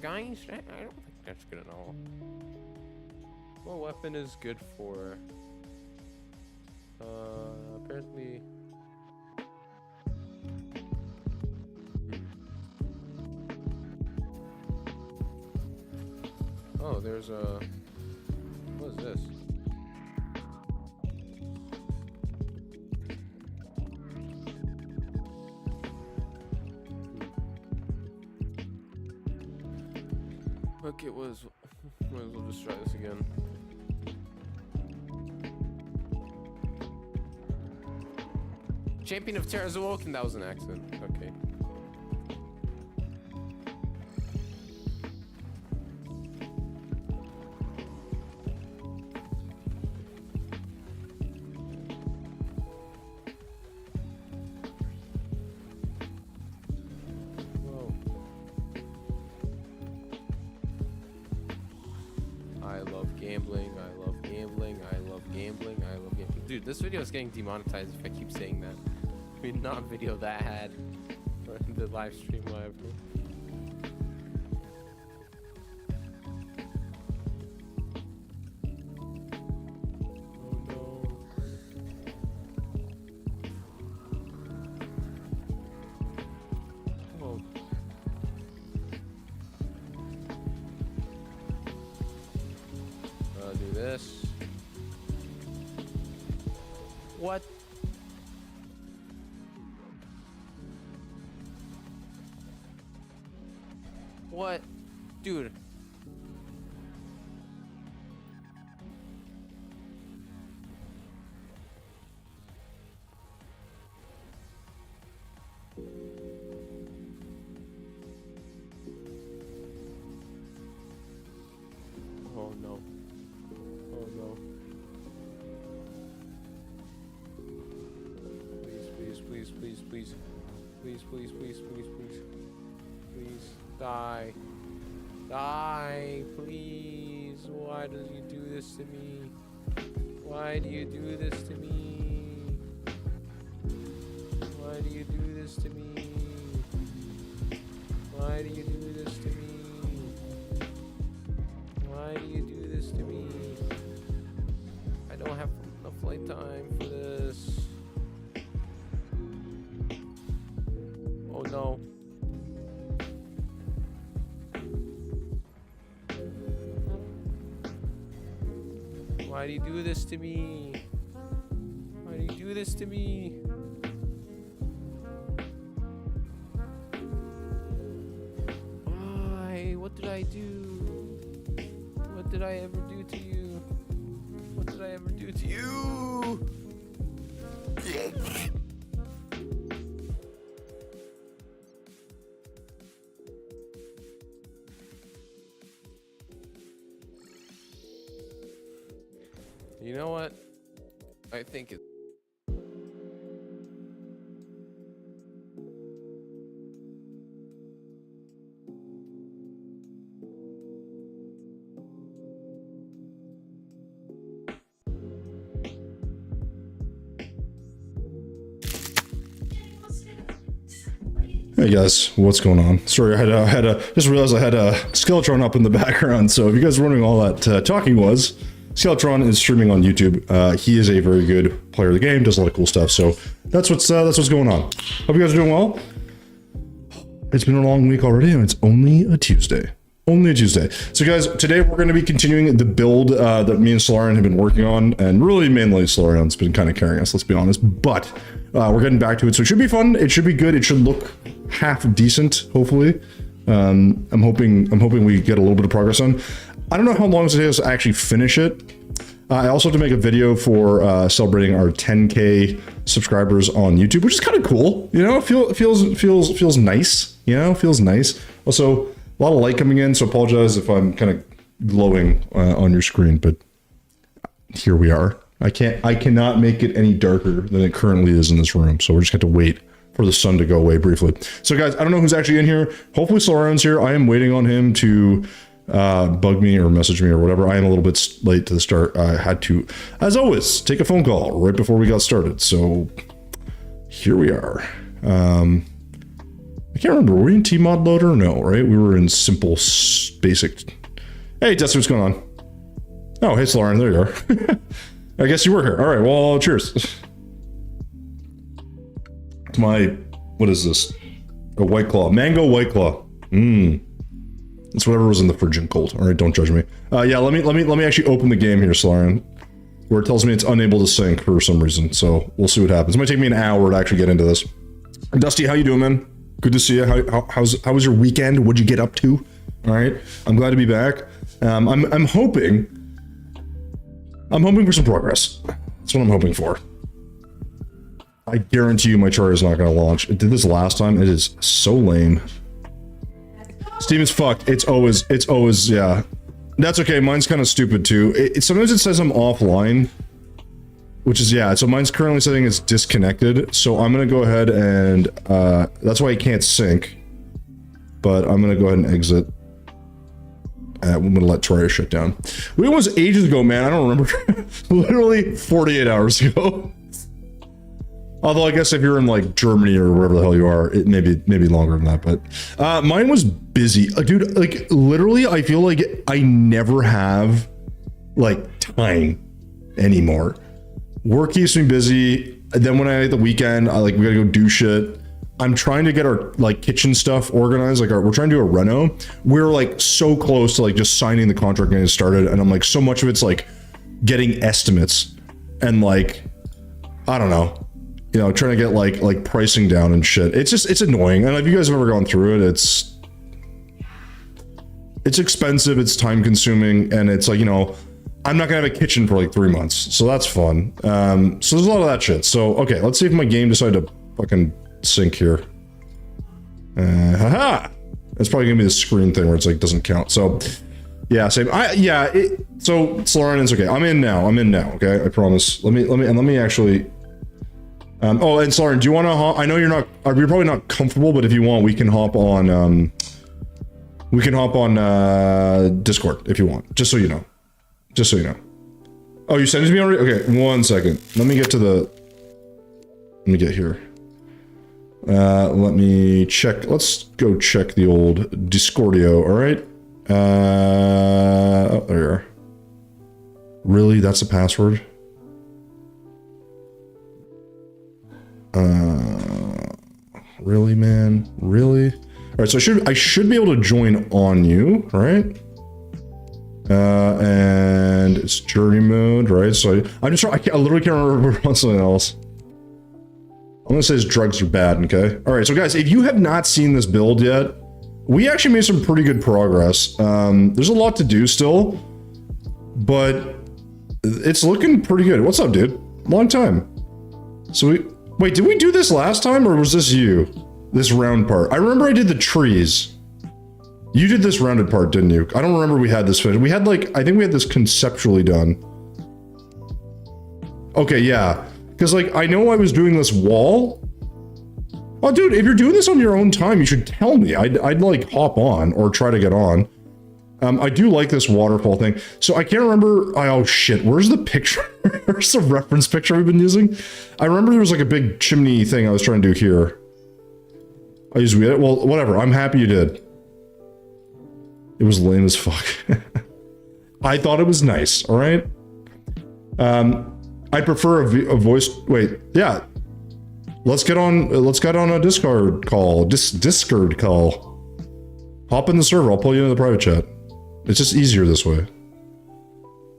guys, I don't think that's good at all. What weapon is good for? Apparently. Oh, there's a. What is this? Okay, might as well just try this again. Champion of Terra's Awoken, that was an accident. Okay. Whoa. I love gambling, I love gambling, I love gambling, I love gambling. Dude, this video is getting demonetized if I keep saying that. I mean, not video that had the live stream live. Oh no. Oh. Do this. What? What? Dude. Oh no. Oh no. Please, please, please, please, please, please, please, please, please, please, die, die, please. Why do you do this to me? Why do you do this to me? Why do you do this to me? Why do you do this to me? Why do you do this to me? I don't have enough flight time for this. Oh no. Why do you do this to me? Why do you do this to me? Why? What did I do? What did I ever do to you? What did I ever do to you? You know what? I think it. Hey guys, what's going on? Sorry, I just realized I had a Skeletron up in the background. So if you guys are wondering all that talking was, Skeletron is streaming on YouTube. He is a very good player of the game, does a lot of cool stuff. So that's what's going on. Hope you guys are doing well. It's been a long week already, and it's only a Tuesday. Only a Tuesday. So guys, today we're going to be continuing the build that me and Solarian have been working on, and really mainly Solarian's been kind of carrying us, let's be honest. But we're getting back to it, so it should be fun. It should be good. It should look half decent, hopefully. I'm hoping we get a little bit of progress on. I don't know how long it takes to actually finish it. I also have to make a video for celebrating our 10K subscribers on YouTube, which is kind of cool. You know, it feels nice. You know, feels nice. Also, a lot of light coming in, so apologize if I'm kind of glowing on your screen, but here we are. I cannot make it any darker than it currently is in this room, so we're just going to wait for the sun to go away briefly. So guys, I don't know who's actually in here. Hopefully Solarian's here. I am waiting on him to bug me or message me or whatever. I am a little bit late to the start. I had to, as always, take a phone call right before we got started. So here we are. I can't remember. Were we in Tmod loader? No, right? We were in simple, basic. Hey, Dusty, what's going on? Oh, hey, Lauren, there you are. I guess you were here. All right, well, cheers. It's my, what is this? A White Claw. Mango White Claw. Mmm. It's whatever was in the fridge and cold. All right, don't judge me. Yeah, let me actually open the game here, Solarian, where it tells me it's unable to sync for some reason. So we'll see what happens. It might take me an hour to actually get into this. Dusty, how you doing, man? Good to see you. How was your weekend? What'd you get up to? All right, I'm glad to be back. I'm hoping for some progress. That's what I'm hoping for. I guarantee you my chart is not going to launch. It did this last time. It is so lame. Steam is fucked. It's always, yeah. That's okay. Mine's kind of stupid too. Sometimes it says I'm offline, which is, yeah. So mine's currently saying it's disconnected. So I'm going to go ahead and, that's why it can't sync. But I'm going to go ahead and exit. I'm going to let Terraria shut down. We was ages ago, man. I don't remember. Literally 48 hours ago. Although I guess if you're in like Germany or wherever the hell you are, it may be longer than that. But mine was busy, dude. Like literally, I feel like I never have like time anymore. Work keeps me busy. And then when I hit the weekend, we gotta go do shit. I'm trying to get our like kitchen stuff organized. Like we're trying to do a reno. We're like so close to like just signing the contract and getting started. And I'm like, so much of it's like getting estimates and like, I don't know. You know, trying to get like pricing down and shit. It's annoying. And if you guys have ever gone through it, it's expensive, it's time consuming, and it's like, you know, I'm not gonna have a kitchen for like 3 months. So that's fun. So there's a lot of that shit. So, okay, let's see if my game decided to fucking sync here. Haha! That's probably gonna be the screen thing where it's like, doesn't count. So, yeah, same. So, Sloran, okay. I'm in now, okay? I promise. Let me actually... oh, and Lauren, do you want to hop? I know you're probably not comfortable, but if you want, we can hop on, Discord if you want, just so you know. Oh, you sent it to me already? Okay, 1 second. Let me get here. Let me check. Let's go check the old Discordio, all right? Oh, there you are. Really? That's the password? Really, man? Really? All right, so I should be able to join on you, right? And it's journey mode, right? So I literally can't remember something else. I'm gonna say his drugs are bad, okay? All right, so guys, if you have not seen this build yet, we actually made some pretty good progress. There's a lot to do still, but it's looking pretty good. What's up, dude? Long time. So wait, did we do this last time, or was this you? This round part? I remember I did the trees. You did this rounded part, didn't you? I don't remember we had this finished. We had like, I think we had this conceptually done. Okay, yeah. Because like, I know I was doing this wall. Oh, dude, if you're doing this on your own time, you should tell me. I'd like hop on or try to get on. I do like this waterfall thing. So I can't remember. Oh shit, where's the picture? Where's the reference picture we've been using? I remember there was like a big chimney thing I was trying to do here. I used it. Well, whatever. I'm happy you did. It was lame as fuck. I thought it was nice. All right. I prefer a voice. Wait, yeah. Let's get on a Discord call. Discord call. Hop in the server. I'll pull you into the private chat. It's just easier this way.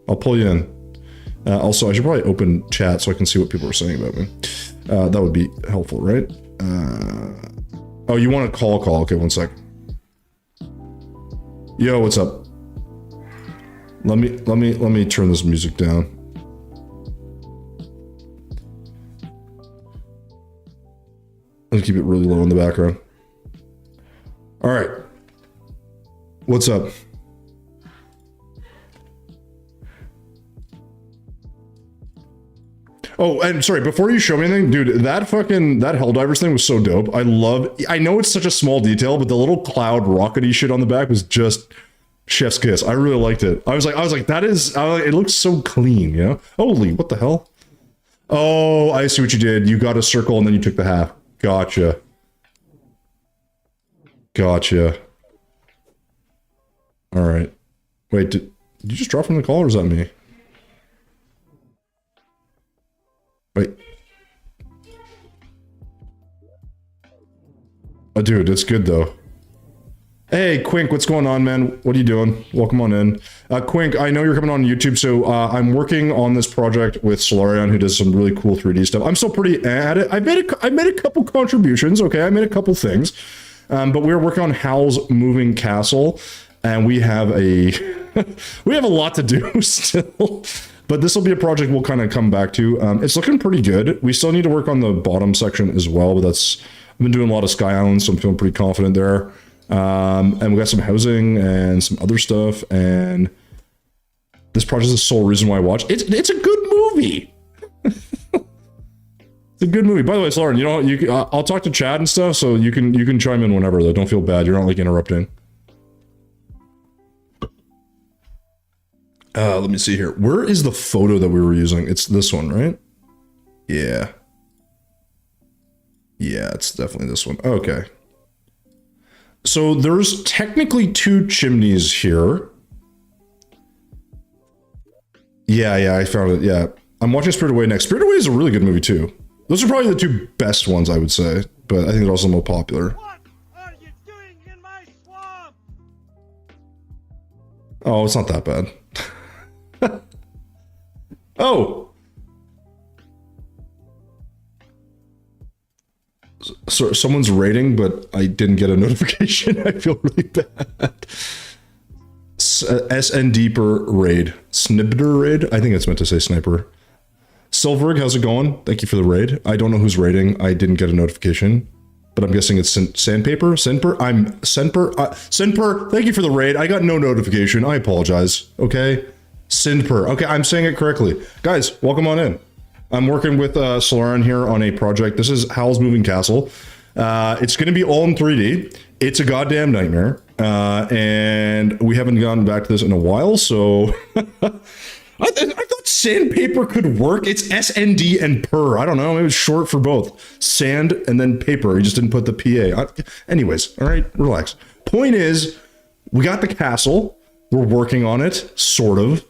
I'll pull you in. Also, I should probably open chat so I can see what people are saying about me. That would be helpful, right? Oh, you want a call? Okay, 1 sec. Yo, what's up? Let me turn this music down. Let's keep it really low in the background. All right. What's up? Oh, and sorry, before you show me anything, dude, that Helldivers thing was so dope. I know it's such a small detail, but the little cloud rockety shit on the back was just chef's kiss. I really liked it. I was like, it looks so clean, you know? Holy, what the hell? Oh, I see what you did. You got a circle and then you took the half. Gotcha. Gotcha. All right. Wait, did you just drop from the call or is that me? Wait. Oh, dude, it's good though. Hey, Quink, what's going on, man? What are you doing? Welcome on in. Quink, I know you're coming on YouTube, so I'm working on this project with Solarian, who does some really cool 3D stuff. I'm still pretty at it. I made a couple contributions, okay? I made a couple things. But we're working on Hal's Moving Castle, and we have a we have a lot to do still. But this will be a project we'll kind of come back to. It's looking pretty good. We still need to work on the bottom section as well, but I've been doing a lot of Sky Islands, so I'm feeling pretty confident there. And we got some housing and some other stuff, and this project is the sole reason why I watch. It's a good movie. It's a good movie. By the way, Lauren, you know, I'll talk to Chad and stuff, so you can chime in whenever, though. Don't feel bad. You're not like interrupting. Let me see here. Where is the photo that we were using? It's this one, right? Yeah. Yeah, it's definitely this one. Okay. So there's technically 2 chimneys here. Yeah, I found it. Yeah. I'm watching Spirited Away next. Spirited Away is a really good movie, too. Those are probably the 2 best ones, I would say. But I think they're also the most popular. What are you doing in my swamp? Oh, it's not that bad. Oh! So someone's raiding, but I didn't get a notification. I feel really bad. SND per raid. Snibder raid? I think it's meant to say sniper. Silverig, how's it going? Thank you for the raid. I don't know who's raiding. I didn't get a notification, but I'm guessing it's Sandpaper? Senper? Senper, thank you for the raid. I got no notification. I apologize. Okay? Sindper. Okay, I'm saying it correctly. Guys, welcome on in. I'm working with Solarian here on a project. This is Hal's Moving Castle. It's going to be all in 3D. It's a goddamn nightmare. And we haven't gone back to this in a while, so... I thought sandpaper could work. It's SND and per. I don't know. It was short for both. Sand and then paper. You just didn't put the PA. Anyways, all right, relax. Point is, we got the castle. We're working on it, sort of.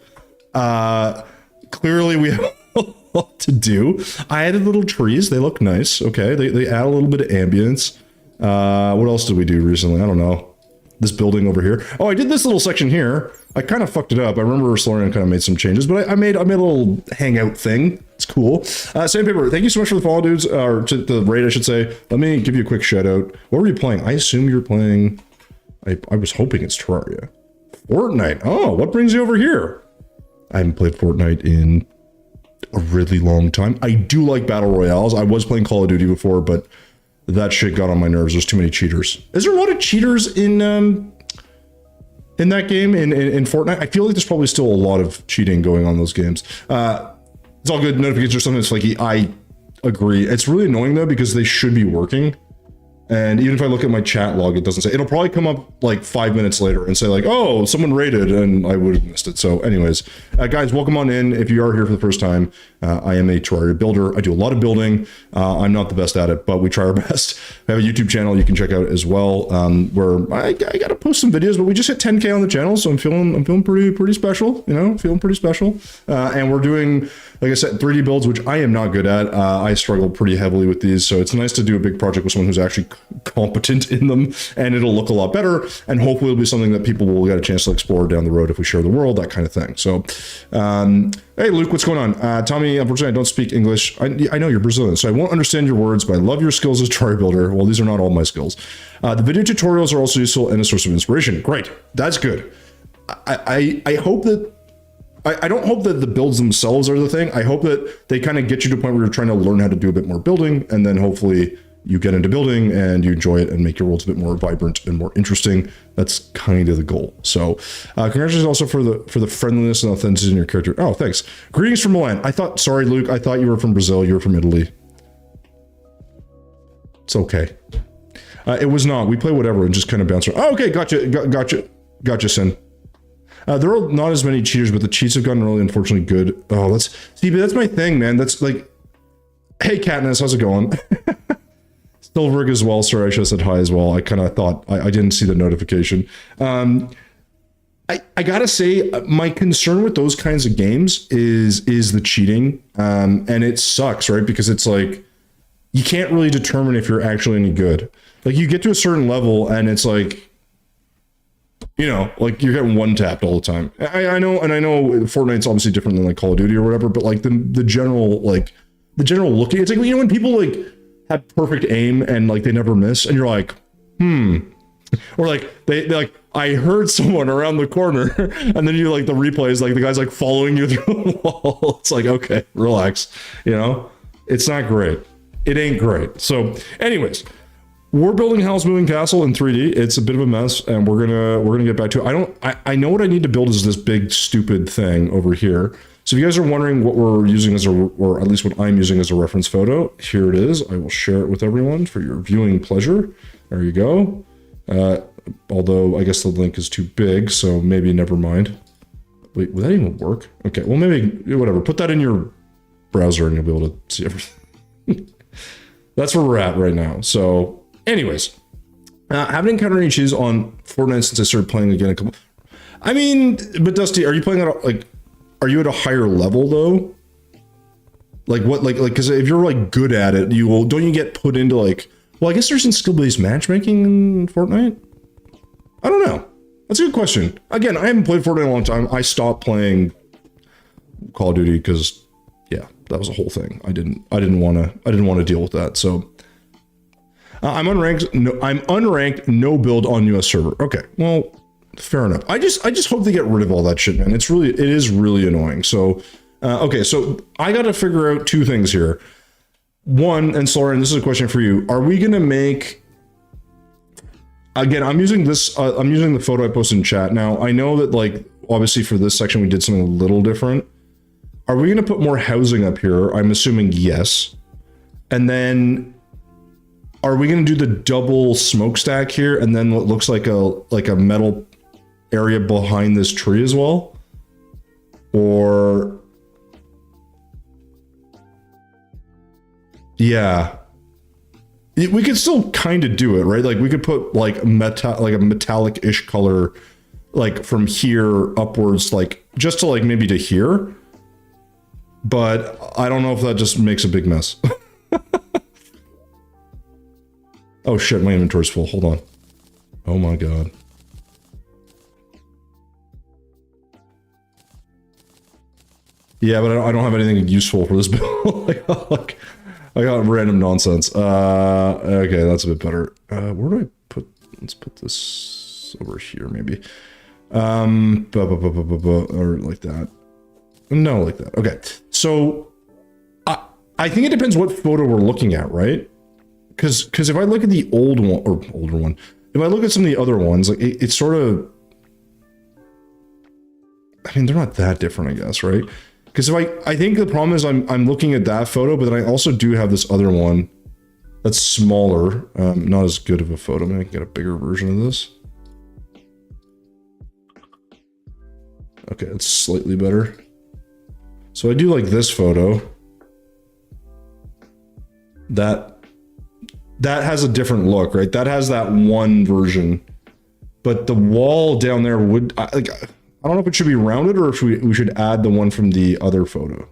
Clearly, we have a lot to do. I added little trees. They look nice. Okay, they add a little bit of ambience. What else did we do recently? I don't know. This building over here. Oh, I did this little section here. I kind of fucked it up. I remember Solarian kind of made some changes, but I made a little hangout thing. It's cool. Sandpaper, thank you so much for the follow, dudes, or to the raid, I should say. Let me give you a quick shout out. What were you playing? I assume you're playing. I was hoping it's Terraria. Fortnite. Oh, what brings you over here? I haven't played Fortnite in a really long time. I do like battle royales. I was playing Call of Duty before, but that shit got on my nerves. There's too many cheaters. Is there a lot of cheaters in that game, in Fortnite? I feel like there's probably still a lot of cheating going on in those games. It's all good. Notifications or something. It's like, I agree. It's really annoying though, because they should be working. And even if I look at my chat log, it doesn't say. It'll probably come up like 5 minutes later and say like, oh, someone raided, and I would have missed it. So anyways, guys, welcome on in. If you are here for the first time, I am a Terraria builder. I do a lot of building. I'm not the best at it, but we try our best. I have a YouTube channel you can check out as well, where I got to post some videos, but we just hit 10K on the channel, so I'm feeling pretty special, you know, feeling pretty special. And we're doing, like I said, 3D builds, which I am not good at. I struggle pretty heavily with these, so it's nice to do a big project with someone who's actually competent in them, and it'll look a lot better, and hopefully it'll be something that people will get a chance to explore down the road if we share the world, that kind of thing. So hey Luke, what's going on? Tommy, unfortunately I don't speak English. I know you're Brazilian, so I won't understand your words, but I love your skills as a Terraria builder. Well, these are not all my skills. The video tutorials are also useful and a source of inspiration. Great, that's good. I hope that I don't hope that the builds themselves are the thing. I hope that they kind of get you to a point where you're trying to learn how to do a bit more building, and then hopefully you get into building and you enjoy it and make your worlds a bit more vibrant and more interesting. That's kind of the goal. So congratulations also for the friendliness and authenticity in your character. Oh, thanks. Greetings from Milan. Sorry, Luke, I thought you were from Brazil. You were from Italy. It's okay. It was not. We play whatever and just kind of bounce around. Oh, okay, gotcha, Sin. There are not as many cheaters, but the cheats have gotten really unfortunately good. Oh, but that's my thing, man. That's like, hey Katniss, how's it going? Silverig as well. Sorry, I should have said hi as well. I kind of thought I didn't see the notification. I gotta say, my concern with those kinds of games is the cheating, and it sucks, right? Because it's like you can't really determine if you're actually any good. Like you get to a certain level, and it's like, you know, like you're getting one tapped all the time. I know, and I know Fortnite's obviously different than like Call of Duty or whatever, but like the general looking, it's like, you know, when people like have perfect aim and like they never miss, and you're like, or like they like, I heard someone around the corner, and then you like the replays, like the guy's like following you through the wall. It's like, okay, relax, you know, it's not great. It ain't great. So anyways, we're building Howl's Moving Castle in 3D. It's a bit of a mess, and we're gonna get back to it. I know what I need to build is this big stupid thing over here. So if you guys are wondering what we're using as or at least what I'm using as a reference photo, here it is. I will share it with everyone for your viewing pleasure. There you go. Although I guess the link is too big, so maybe never mind. Wait, will that even work? Okay, well maybe, whatever. Put that in your browser and you'll be able to see everything. That's where we're at right now. So anyways, haven't encountered any issues on Fortnite since I started playing again a couple. I mean, but Dusty, are you playing at like, are you at a higher level though? Like what, like, because if you're like good at it, don't you get put into like, well, I guess there's some skill-based matchmaking in Fortnite. I don't know. That's a good question. Again, I haven't played Fortnite in a long time. I stopped playing Call of Duty because, yeah, that was a whole thing. I didn't want to deal with that. So I'm unranked. No, I'm unranked. No build on US server. Okay, well, fair enough. I just hope they get rid of all that shit, man. It is really annoying. So, okay, so I got to figure out two things here. One, and Soren, this is a question for you. Are we going to make, again, I'm using this, I'm using the photo I posted in chat. Now, I know that like, obviously for this section, we did something a little different. Are we going to put more housing up here? I'm assuming yes. And then are we going to do the double smokestack here? And then what looks like a metal area behind this tree as well? Or, yeah, we could still kind of do it, right? Like we could put like a metallic-ish color, like from here upwards, like just to like maybe to here. But I don't know if that just makes a big mess. Oh shit, my inventory's full. Hold on. Oh my god. Yeah, but I don't have anything useful for this build. like, I got random nonsense. Okay, that's a bit better. Where do I put, let's put this over here maybe. Or like that. No, like that. Okay. So I think it depends what photo we're looking at, right? Because if I look at the old one or older one, if I look at some of the other ones, like it's sort of, I mean, they're not that different, I guess, right? Because if I think the problem is I'm looking at that photo, but then I also do have this other one that's smaller, not as good of a photo. Maybe I can get a bigger version of this. Okay, it's slightly better. So I do like this photo. That has a different look, right? That has that one version, but the wall down there would, like, I don't know if it should be rounded or if we should add the one from the other photo.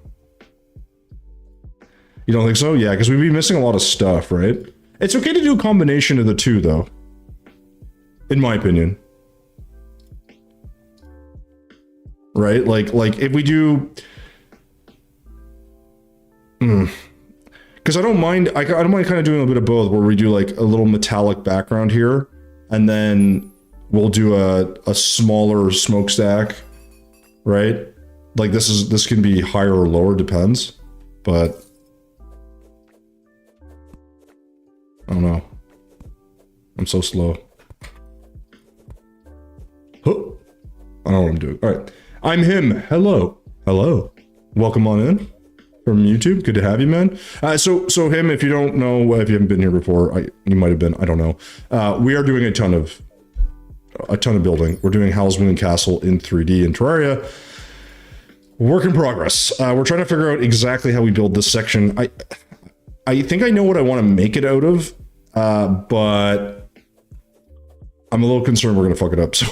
You don't think so? Yeah, because we'd be missing a lot of stuff, right? It's okay to do a combination of the two, though. In my opinion. Right? Like if we do... Because I don't mind kind of doing a bit of both, where we do like a little metallic background here, and then we'll do a smaller smokestack, right? Like this can be higher or lower, depends. But I don't know. I'm so slow. Huh. I don't know what I'm doing. All right. I'm him. Hello. Hello. Welcome on in from YouTube. Good to have you, man. So him, if you don't know, if you haven't been here before, you might have been, I don't know. We are doing a ton of building. We're doing Howl's Moving Castle in 3D in Terraria. Work in progress. We're trying to figure out exactly how we build this section. I think I know what I want to make it out of. but I'm a little concerned we're gonna fuck it up. So,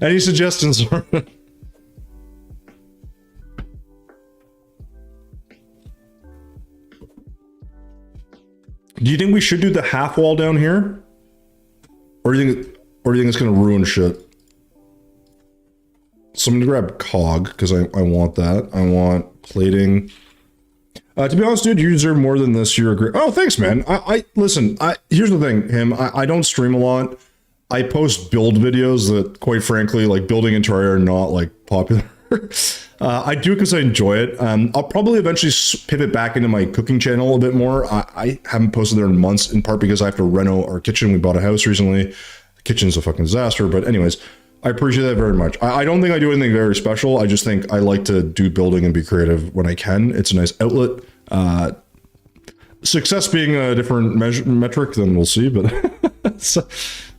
any suggestions? Do you think we should do the half wall down here, or do you think it's gonna ruin shit? So I'm gonna grab cog because I want that. I want plating. To be honest, dude, you deserve more than this. You're a great. Oh, thanks, man. I listen. Here's the thing, I don't stream a lot. I post build videos that, quite frankly, like building into are not like popular. I do it because I enjoy it. I'll probably eventually pivot back into my cooking channel a bit more. I haven't posted there in months, in part because I have to reno our kitchen. We bought a house recently. The kitchen's a fucking disaster. But anyways, I appreciate that very much. I don't think I do anything very special. I just think I like to do building and be creative when I can. It's a nice outlet. Success being a different metric, then we'll see. But it's a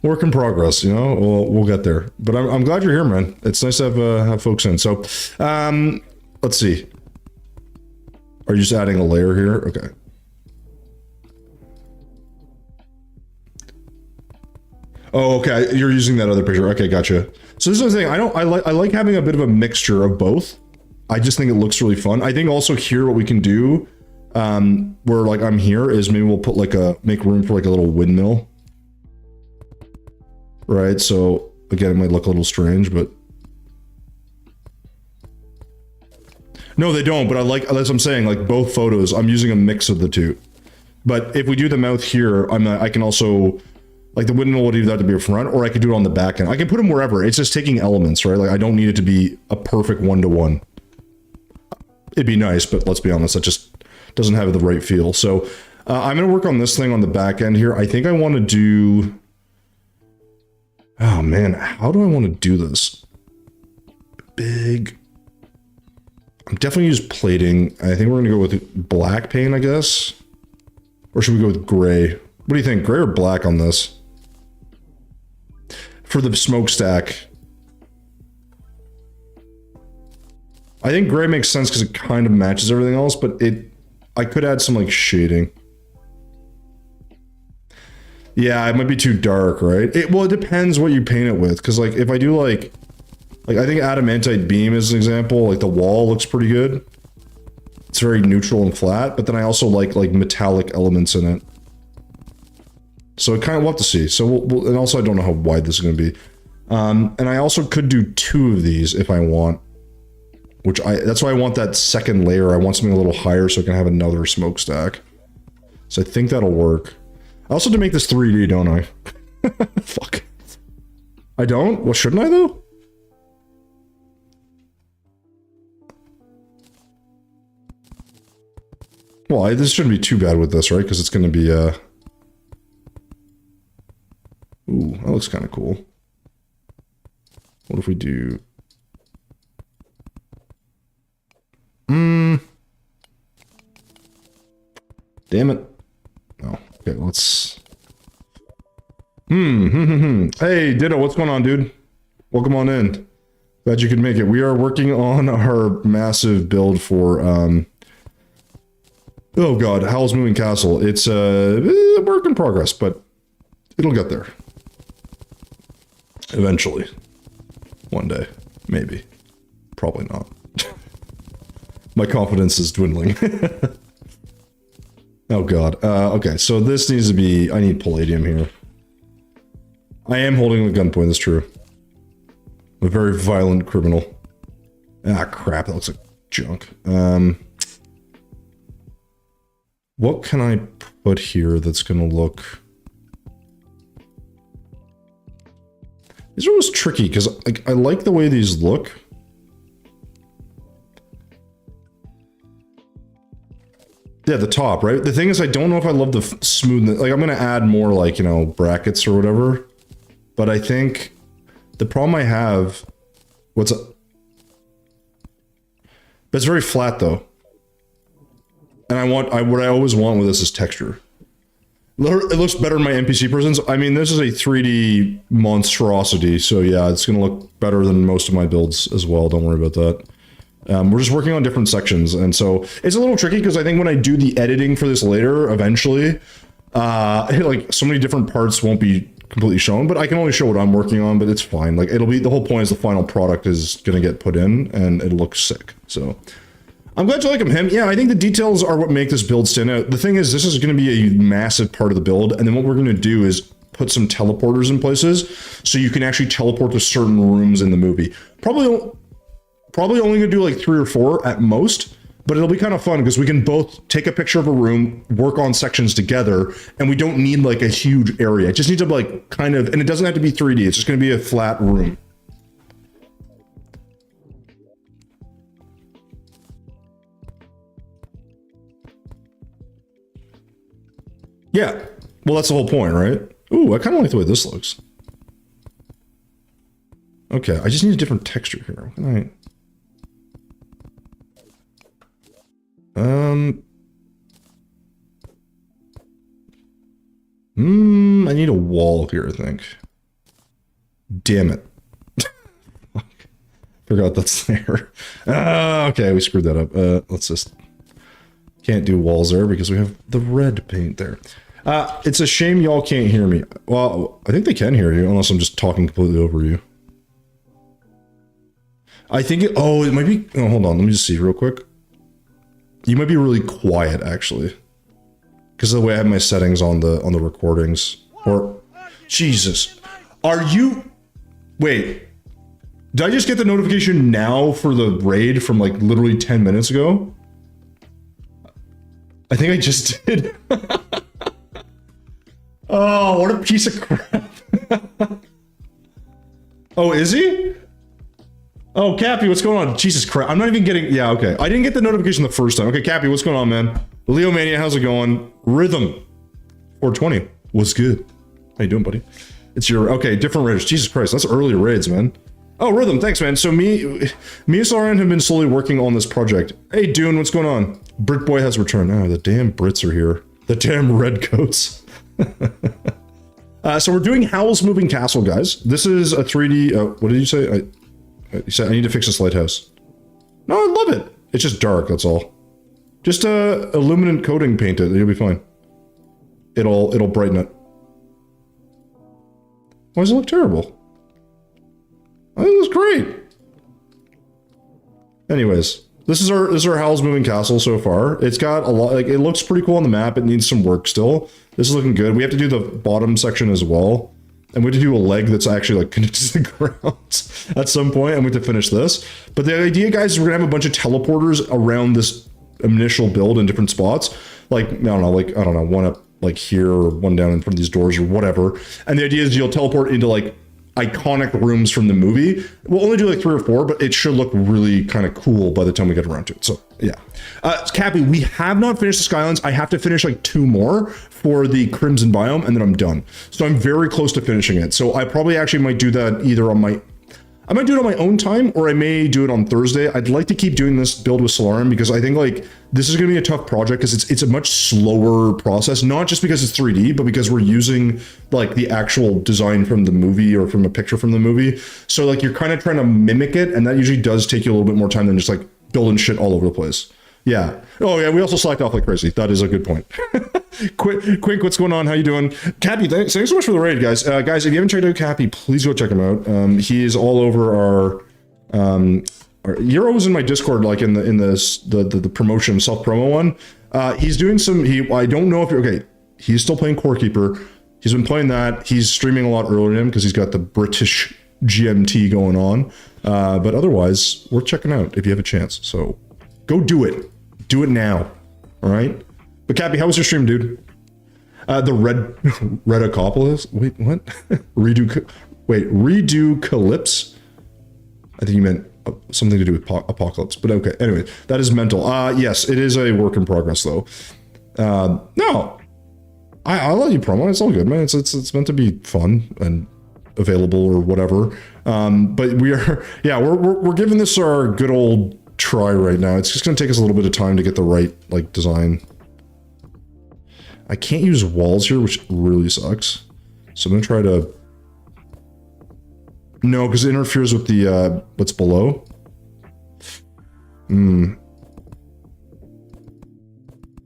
work in progress, you know. We'll get there. But I'm glad you're here, man. It's nice to have folks in. So let's see. Are you just adding a layer here? Okay. Oh, okay. You're using that other picture. Okay, gotcha. So this is the thing. I like having a bit of a mixture of both. I just think it looks really fun. I think also here what we can do, where like I'm here, is maybe we'll put like make room for like a little windmill. Right. So again, it might look a little strange, but no, they don't. But I like, as I'm saying, like both photos, I'm using a mix of the two. But if we do the mouth here, I can also. Like the windmill would either have to be a front, or I could do it on the back end. I can put them wherever. It's just taking elements, right? Like I don't need it to be a perfect one-to-one. It'd be nice, but let's be honest, that just doesn't have the right feel. So I'm going to work on this thing on the back end here. I think I want to do... Oh man, how do I want to do this? Big... I'm definitely use plating. I think we're going to go with black paint, I guess. Or should we go with gray? What do you think, gray or black on this? For the smokestack, I think gray makes sense because it kind of matches everything else, but I could add some like shading. Yeah, it might be too dark, right? Well, it depends what you paint it with, because like if I do like I think adamantite beam is an example. Like the wall looks pretty good. It's very neutral and flat, but then I also like metallic elements in it. So it kind of, we'll have to see. So we'll and also I don't know how wide this is going to be. And I also could do 2 of these if I want, that's why I want that second layer. I want something a little higher so I can have another smokestack. So I think that'll work. I also have to make this 3D, don't I? Fuck. I don't? Well, shouldn't I though? Well, this shouldn't be too bad with this, right? Because it's going to be, Ooh, that looks kind of cool. What if we do... Damn it. Oh, okay, let's... Hey, Ditto, what's going on, dude? Welcome on in. Glad you could make it. We are working on our massive build for, oh god, Howl's Moving Castle. It's a work in progress, but it'll get there. Eventually. One day. Maybe. Probably not. My confidence is dwindling. Oh god. Okay, so this needs to be... I need palladium here. I am holding a gunpoint, that's true. A very violent criminal. Ah, crap, that looks like junk. What can I put here that's gonna look... These are always tricky, because like, I like the way these look. Yeah, the top, right? The thing is, I don't know if I love the smoothness. Like, I'm going to add more, like, you know, brackets or whatever. But I think the problem I have... What's up? But it's very flat, though. And what I always want with this is texture. It looks better in my NPC presence. I mean, this is a 3D monstrosity, so yeah, it's going to look better than most of my builds as well. Don't worry about that. We're just working on different sections, and so it's a little tricky because I think when I do the editing for this later, eventually, like so many different parts won't be completely shown, but I can only show what I'm working on, but it's fine. Like it'll be, the whole point is the final product is going to get put in and it looks sick. So I'm glad you like him. Yeah, I think the details are what make this build stand out. The thing is, this is going to be a massive part of the build, and then what we're going to do is put some teleporters in places so you can actually teleport to certain rooms in the movie. Probably only gonna do like 3 or 4 at most, but it'll be kind of fun because we can both take a picture of a room, work on sections together, and we don't need like a huge area. It just needs to like kind of, and it doesn't have to be 3D, it's just gonna be a flat room. Yeah, well that's the whole point, right? Ooh, I kind of like the way this looks. Okay, I just need a different texture here. All right. I need a wall here, I think. Damn it. Forgot that's there. Okay, we screwed that up. Let's just... Can't do walls there because we have the red paint there. It's a shame y'all can't hear me. Well, I think they can hear you, unless I'm just talking completely over you. I think it... Oh, it might be... Oh, hold on, let me just see real quick. You might be really quiet, actually. Because of the way I have my settings on the recordings. Or... Jesus. Are you... Wait. Did I just get the notification now for the raid from, like, literally 10 minutes ago? I think I just did. Oh, what a piece of crap. Oh, is he? Oh, Cappy, what's going on? Jesus Christ. I'm not even getting... Yeah, okay. I didn't get the notification the first time. Okay, Cappy, what's going on, man? Leo Mania, how's it going? Rhythm. 420. What's good? How you doing, buddy? It's your... Okay, different raids. Jesus Christ, that's early raids, man. Oh, Rhythm, thanks, man. So me and Sauron have been slowly working on this project. Hey, Dune, what's going on? Brit Boy has returned. Oh, the damn Brits are here. The damn redcoats. So we're doing Howl's Moving Castle, guys. This is a 3D... what did you say? You said I need to fix this lighthouse. No, I love it. It's just dark, that's all. Just a luminant coating paint it. You'll be fine. It'll brighten it. Why does it look terrible? I think it looks great. Anyways, this is our Howl's Moving Castle so far. It's got a lot, like, it looks pretty cool on the map. It needs some work still. This is looking good. We have to do the bottom section as well. And we have to do a leg that's actually like connected to the ground at some point, and we have to finish this. But the idea, guys, is we're gonna have a bunch of teleporters around this initial build in different spots. Like, I don't know, one up like here or one down in front of these doors or whatever. And the idea is you'll teleport into like iconic rooms from the movie. We'll only do like 3 or 4, but it should look really kind of cool by the time we get around to it. So yeah. Cappy, we have not finished the Skylands. I have to finish like 2 more for the Crimson biome, and then I'm done. So I'm very close to finishing it. So I probably actually might do that either on my... I might do it on my own time, or I may do it on Thursday. I'd like to keep doing this build with Solarium because I think like this is going to be a tough project because it's a much slower process, not just because it's 3D, but because we're using like the actual design from the movie or from a picture from the movie. So like you're kind of trying to mimic it, and that usually does take you a little bit more time than just like building shit all over the place. Yeah. Oh yeah, we also slacked off like crazy. That is a good point. Quink, what's going on? How you doing? Cappy, thanks so much for the raid, guys. Guys, if you haven't checked out Cappy, please go check him out. He is all over our you're always in my Discord, like in the promotion, self-promo one. He's doing some, I don't know if you're, okay, he's still playing Core Keeper. He's been playing that. He's streaming a lot earlier than him because he's got the British GMT going on. But otherwise, worth checking out if you have a chance. So go do it. Do it now. All right? But Cappy, how was your stream, dude? The Redocopolis? Wait, what? Redo Calypse? I think you meant something to do with Apocalypse, but okay. Anyway, that is mental. Yes, it is a work in progress, though. No, I'll let you promo. It's all good, man. It's meant to be fun and available or whatever. But we are, yeah, we're giving this our good old try right now. It's just gonna take us a little bit of time to get the right like design. I can't use walls here, which really sucks. So I'm gonna try to. No, because it interferes with the what's below.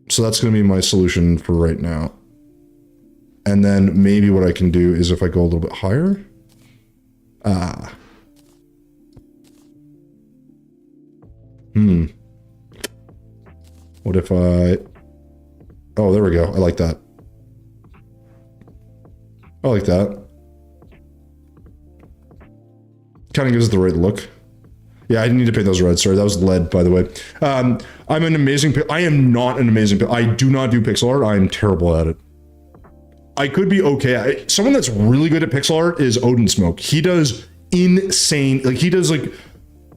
So that's going to be my solution for right now. And then maybe what I can do is if I go a little bit higher. What if I... Oh, there we go. I like that. I like that. Kind of gives it the right look. Yeah, I didn't need to paint those red. Sorry, that was lead, by the way. I'm an amazing... I am not an amazing... I do not do pixel art. I am terrible at it. I could be okay. Someone that's really good at pixel art is Odin Smoke. He does insane... Like, he does, like,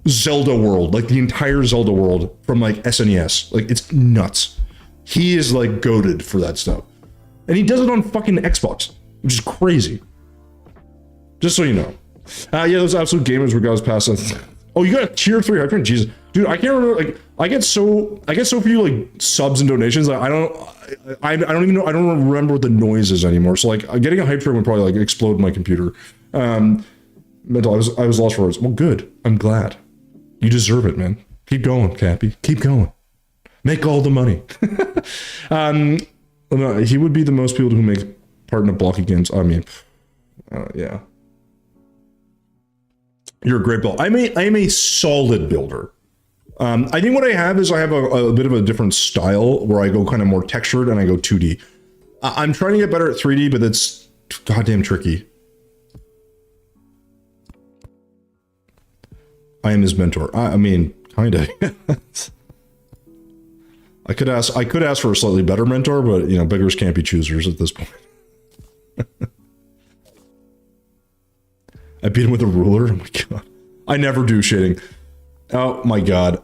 Zelda world. Like, the entire Zelda world from, like, SNES. Like, it's nuts. He is, like, goated for that stuff. And he does it on fucking Xbox, which is crazy. Just so you know. Yeah, those absolute gamers were guys past us. Oh, you got a tier 3 hydrant? Jesus. Dude, I can't remember, like, I get so few, like, subs and donations, like, I don't even know, I don't remember what the noise is anymore, so, like, getting a hype train would probably, like, explode my computer. Mental, I was lost for words. Well, good. I'm glad. You deserve it, man. Keep going, Cappy. Keep going. Make all the money. No, he would be the most people who make part in a blocking games. I mean, yeah. You're a great builder. I am a solid builder. I think what I have is I have a bit of a different style where I go kind of more textured and I go 2D. I'm trying to get better at 3D, but it's goddamn tricky. I am his mentor. I mean, kinda. I could ask for a slightly better mentor, but you know, beggars can't be choosers at this point. I beat him with a ruler. Oh my god. I never do shading. Oh my god.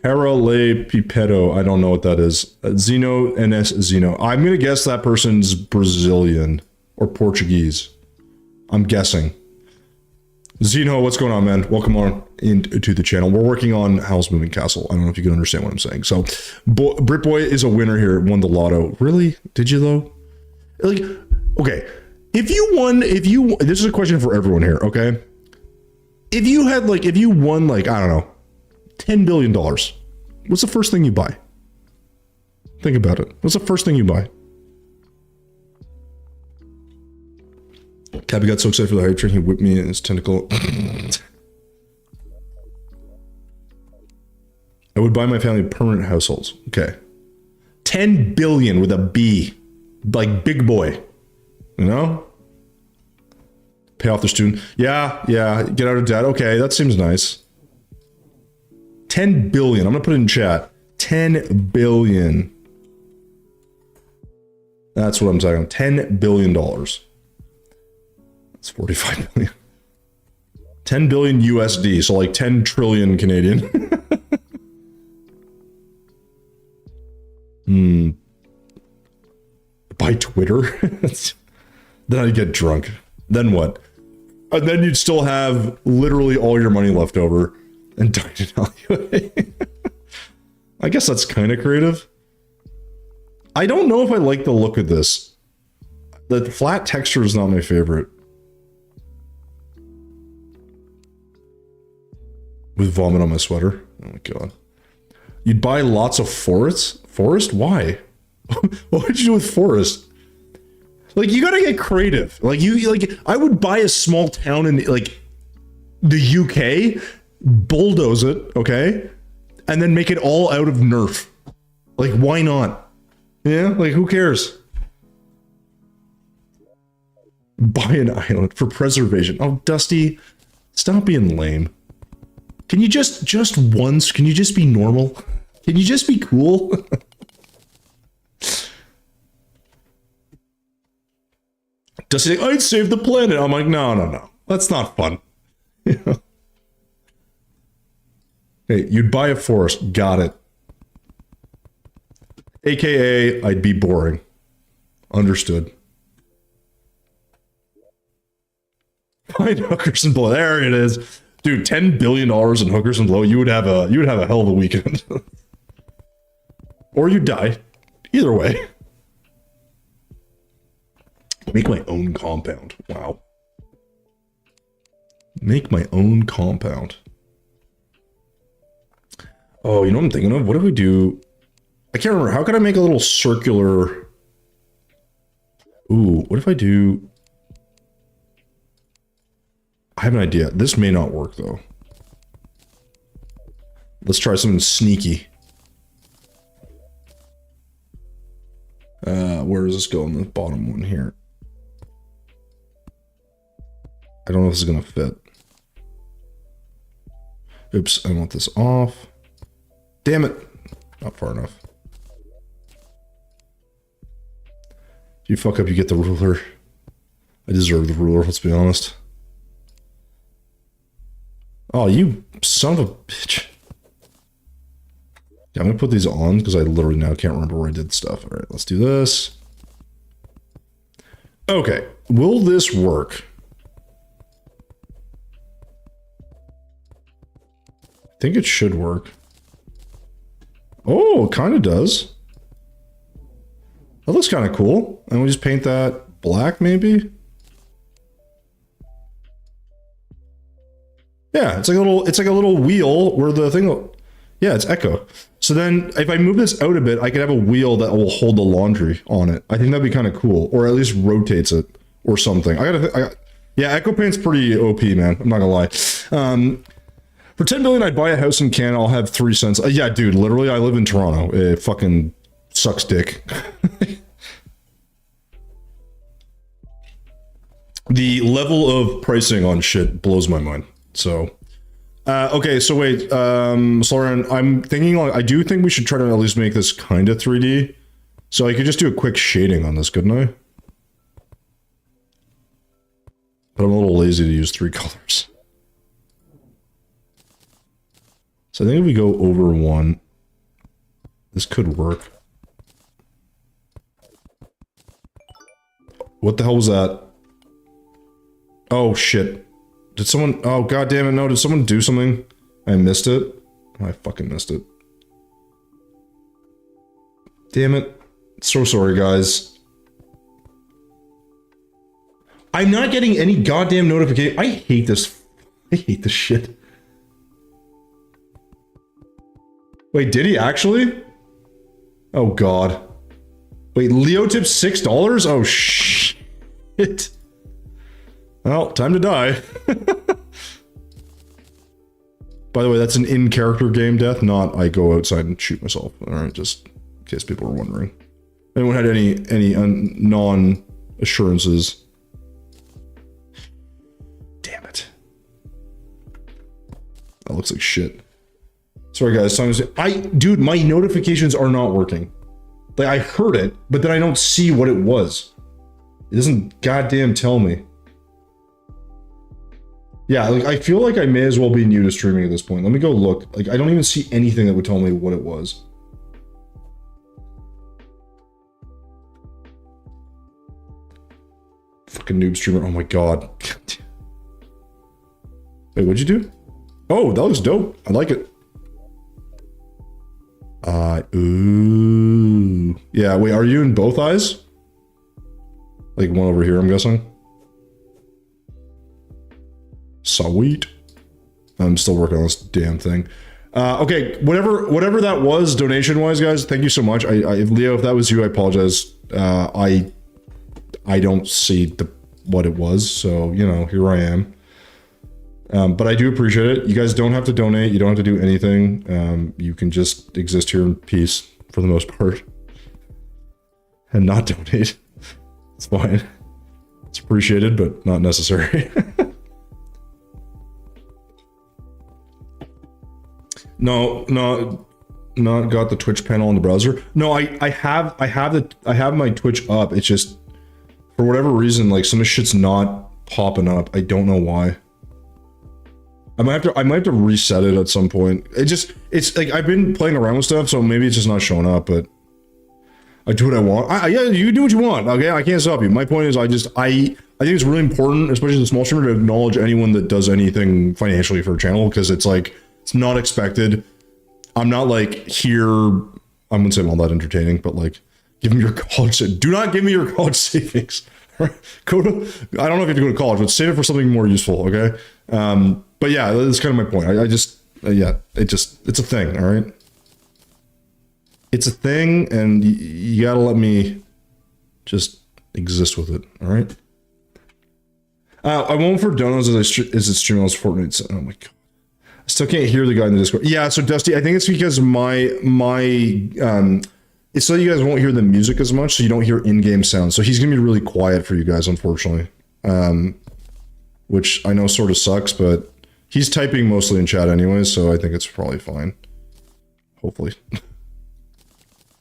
Paralelepípedo. I don't know what that is. Zeno NS Zeno. I'm gonna guess that person's Brazilian or Portuguese. I'm guessing. Zeno, what's going on, man? Welcome on into the channel. We're working on Howl's Moving Castle. I don't know if you can understand what I'm saying. So, Britboy is a winner here. Won the lotto. Really? Did you though? Like, okay. This is a question for everyone here, okay? If you won like, I don't know, $10 billion, what's the first thing you buy? Think about it. What's the first thing you buy? Cabby got so excited for the hype train, he whipped me in his tentacle. I would buy my family permanent households. Okay. 10 billion with a B. Like big boy. You know? Pay off the student. Yeah. Get out of debt. Okay, that seems nice. 10 billion. I'm gonna put it in chat. 10 billion. That's what I'm talking about. $10 billion. That's 45 million. 10 billion USD, so like 10 trillion Canadian. Buy Twitter? Then I'd get drunk. Then what? And then you'd still have literally all your money left over and die in alleyway. I guess that's kind of creative. I don't know if I like the look of this. The flat texture is not my favorite. With vomit on my sweater. Oh my god. You'd buy lots of forests? Forest? Why? What would you do with forest? Like, you gotta get creative. Like, I would buy a small town in, like, the UK, bulldoze it, okay? And then make it all out of Nerf. Like, why not? Yeah? Like, who cares? Buy an island for preservation. Oh, Dusty, stop being lame. Can you just once, can you just be normal? Can you just be cool? Does he say, I'd save the planet? I'm like, no. That's not fun. You know? Hey, you'd buy a forest. Got it. AKA, I'd be boring. Understood. Find hookers and blow. There it is. Dude, $10 billion in hookers and blow, you would have a hell of a weekend. Or you'd die. Either way. Make my own compound. Wow. Make my own compound. Oh, you know what I'm thinking of? What if we do... I can't remember. How could I make a little circular... Ooh, what if I do... I have an idea. This may not work, though. Let's try something sneaky. Where does this go in the bottom one here? I don't know if this is going to fit. Oops, I want this off. Damn it. Not far enough. If you fuck up, you get the ruler. I deserve the ruler, let's be honest. Oh, you son of a bitch. Yeah, I'm gonna put these on because I literally now can't remember where I did stuff. All right, let's do this. Okay, will this work? I think it should work. Oh, it kind of does. That looks kind of cool. And we just paint that black, maybe? Yeah, it's like a little wheel where the thing will, yeah, it's echo. So then if I move this out a bit, I could have a wheel that will hold the laundry on it. I think that'd be kind of cool, or at least rotates it or something. Yeah, echo paint's pretty OP, man. I'm not gonna lie. For 10 billion, I'd buy a house in Canada. I'll have 3 cents. Yeah, dude, literally, I live in Toronto. It fucking sucks dick. The level of pricing on shit blows my mind. So, okay, so wait, Soren, I'm thinking, like, I do think we should try to at least make this kind of 3D. So I could just do a quick shading on this, couldn't I? But I'm a little lazy to use 3 colors. So I think if we go over 1, this could work. What the hell was that? Oh, shit. Did someone... Oh, god damn it, no. Did someone do something? I missed it? I fucking missed it. Damn it. So sorry, guys. I'm not getting any goddamn notification. I hate this. I hate this shit. Wait, did he actually? Oh, God. Wait, Leo tipped $6? Oh, shit. Well, time to die. By the way, that's an in-character game death, not I go outside and shoot myself. Alright, just in case people are wondering. Anyone had any non-assurances? Damn it. That looks like shit. Sorry guys, dude, my notifications are not working. Like, I heard it, but then I don't see what it was. It doesn't goddamn tell me. Yeah, like, I feel like I may as well be new to streaming at this point. Let me go look. Like, I don't even see anything that would tell me what it was. Fucking noob streamer. Oh my god. Wait, what'd you do? Oh, that looks dope. I like it. Ooh. Yeah, wait, are you in both eyes? Like one over here, I'm guessing. Sweet. I'm still working on this damn thing. Okay, whatever that was, donation-wise, guys, thank you so much. Leo, if that was you, I apologize. I don't see what it was, so, you know, here I am. But I do appreciate it. You guys don't have to donate. You don't have to do anything. You can just exist here in peace for the most part. And not donate. It's fine. It's appreciated, but not necessary. No, not got the Twitch panel on the browser. No, I have my Twitch up. It's just, for whatever reason, like, some of shit's not popping up. I don't know why. I might have to reset it at some point. It's like, I've been playing around with stuff, so maybe it's just not showing up, but I do what I want. Yeah, you do what you want, okay? I can't stop you. My point is, I think it's really important, especially the small streamer, to acknowledge anyone that does anything financially for a channel, because it's like, it's not expected. I'm not like here, I wouldn't say I'm all that entertaining, but like, give me your college, do not give me your college savings. Go to, I don't know if you have to go to college, but save it for something more useful, okay? But yeah, that's kind of my point. Yeah, it's a thing, all right? It's a thing, and you gotta let me just exist with it, all right? I won't for donos as it stream on Fortnite. Oh my god. I still can't hear the guy in the Discord. Yeah, so Dusty, I think it's because it's so you guys won't hear the music as much, so you don't hear in-game sound. So he's gonna be really quiet for you guys, unfortunately. Which I know sort of sucks, but he's typing mostly in chat anyways, so I think it's probably fine. Hopefully.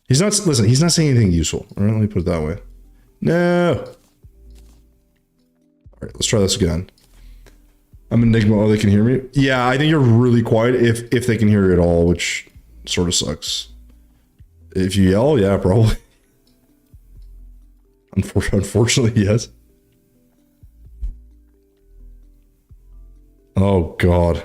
He's not saying anything useful. All right, let me put it that way. No. All right, let's try this again. I'm Enigma. Oh, they can hear me? Yeah, I think you're really quiet if they can hear you at all, which sort of sucks. If you yell, yeah, probably. Unfortunately, yes. Oh, God.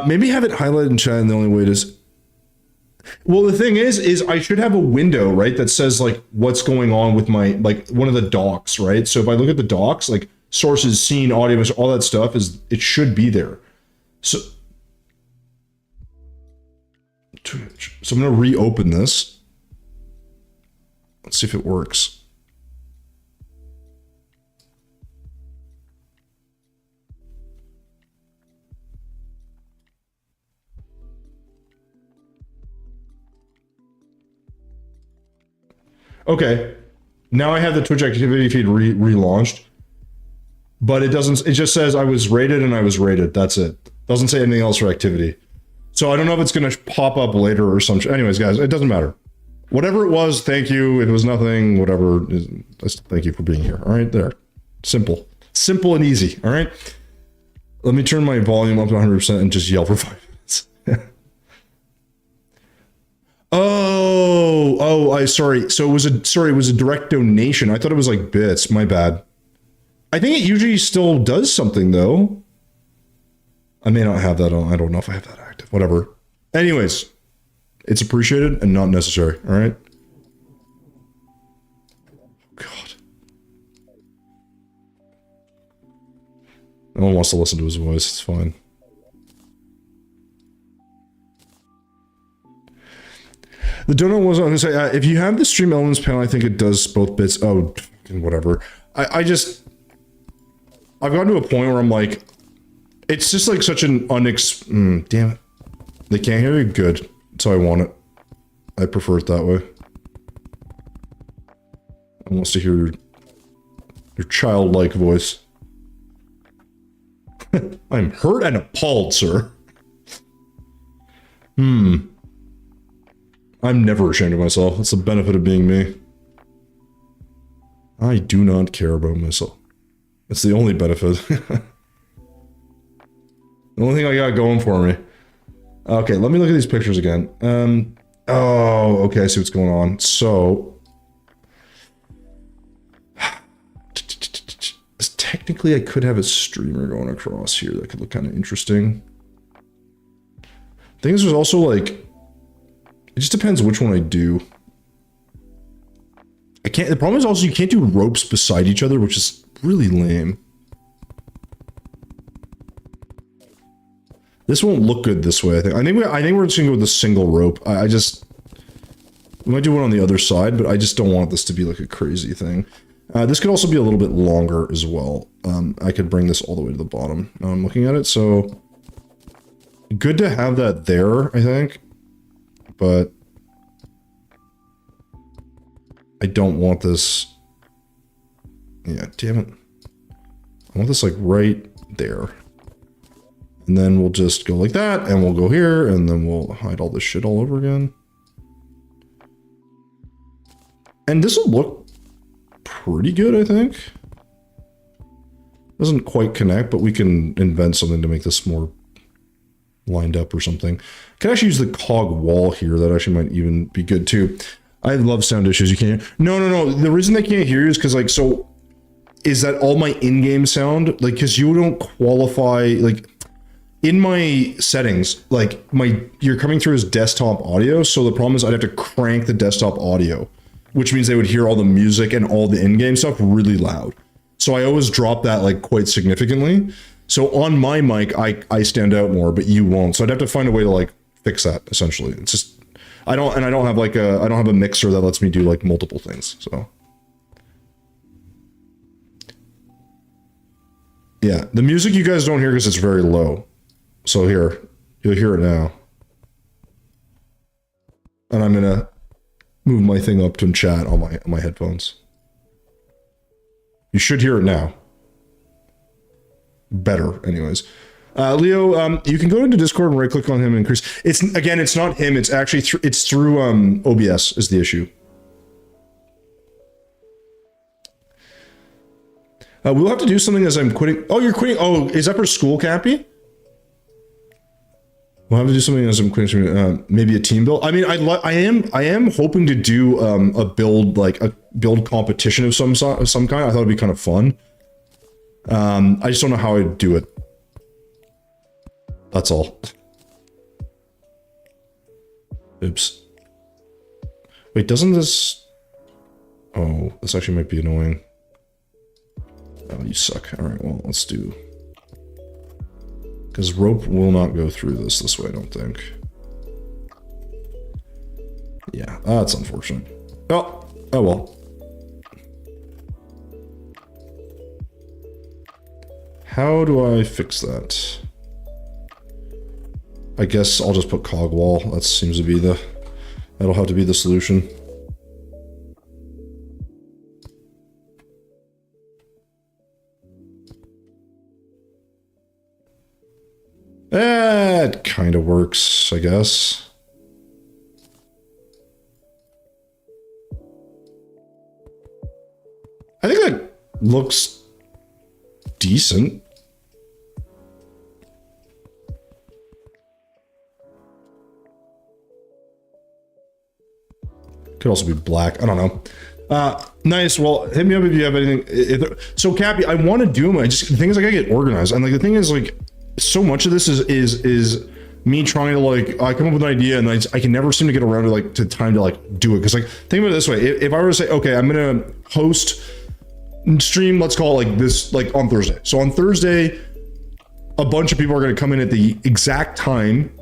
Maybe have it highlighted in chat, and the only way it is... Well, the thing is I should have a window, right, that says, like, what's going on with my, like, one of the docs, right? So if I look at the docs, like, sources, scene, audio, all that stuff, it should be there. So I'm going to reopen this. Let's see if it works. Okay, now I have the Twitch activity feed relaunched, but it just says I was rated and I was rated. That's it. Doesn't say anything else for activity. So I don't know if it's going to pop up later or some. Anyways, guys, it doesn't matter. Whatever it was, thank you. If it was nothing, whatever. Thank you for being here. All right, there. Simple and easy. All right. Let me turn my volume up to 100% and just yell for 5 minutes. Sorry. So it was a direct donation. I thought it was like bits. My bad. I think it usually still does something though. I may not have that on. I don't know if I have that active. Whatever. Anyways, it's appreciated and not necessary. All right. God. No one wants to listen to his voice. It's fine. The donut was on to say, if you have the stream elements panel, I think it does both bits. Oh, whatever. I've gotten to a point where I'm like, it's just like such an damn it. They can't hear you? Good. That's how I want it. I prefer it that way. I want to hear your childlike voice. I'm hurt and appalled, sir. I'm never ashamed of myself. That's the benefit of being me. I do not care about myself. It's the only benefit. The only thing I got going for me. Okay, let me look at these pictures again. Oh, okay, I see what's going on. So... technically, I could have a streamer going across here. That could look kind of interesting. Thing is, there's also, like... It just depends which one I do. The problem is also you can't do ropes beside each other, which is really lame. This won't look good this way, I think. I think we're just gonna go with a single rope. We might do one on the other side, but I just don't want this to be like a crazy thing. This could also be a little bit longer as well. I could bring this all the way to the bottom. Now I'm looking at it, so... Good to have that there, I think. But... I don't want this... Yeah, damn it. I want this, like, right there. And then we'll just go like that, and we'll go here, and then we'll hide all this shit all over again. And this will look pretty good, I think. Doesn't quite connect, but we can invent something to make this more lined up or something. Can actually use the cog wall here. That actually might even be good too. I love sound issues. You can't. No. The reason they can't hear you is because, like, so is that all my in-game sound, like, because you don't qualify, like, in my settings, like, you're coming through as desktop audio. So the problem is I'd have to crank the desktop audio, which means they would hear all the music and all the in-game stuff really loud. So I always drop that like quite significantly. So on my mic, I stand out more, but you won't. So I'd have to find a way to like fix that essentially. It's just, I don't have like I don't have a mixer that lets me do like multiple things. So yeah, the music you guys don't hear because it's very low. So here, you'll hear it now. And I'm gonna move my thing up to chat on my headphones. You should hear it now. Better, anyways. Leo, you can go into Discord and right click on him and increase. It's not him. It's actually it's through OBS is the issue. We'll have to do something as I'm quitting. Oh, you're quitting. Oh, is that for school, Cappy? We'll have to do something as I'm quitting. Maybe a team build. I mean, I am hoping to do a build, like a build competition of some kind. I thought it'd be kind of fun. I just don't know how I'd do it. That's all. Oops. Wait, doesn't this... Oh, this actually might be annoying. Oh, you suck. Alright, well, let's do... Because rope will not go through this way, I don't think. Yeah, that's unfortunate. Oh well. How do I fix that? I guess I'll just put cog wall. That seems to be that'll have to be the solution. It kind of works, I guess. I think that looks decent. Could also be black. I don't know. Nice. Well, hit me up if you have anything. So, Cappy, I want to do them. The thing is, I gotta get organized, and like the thing is, like, so much of this is me trying to like I come up with an idea and I can never seem to get around to like to time to like do it. Because like think about it this way: if I were to say, okay, I'm gonna host stream, let's call it like this, like on Thursday. So on Thursday, a bunch of people are gonna come in at the exact time.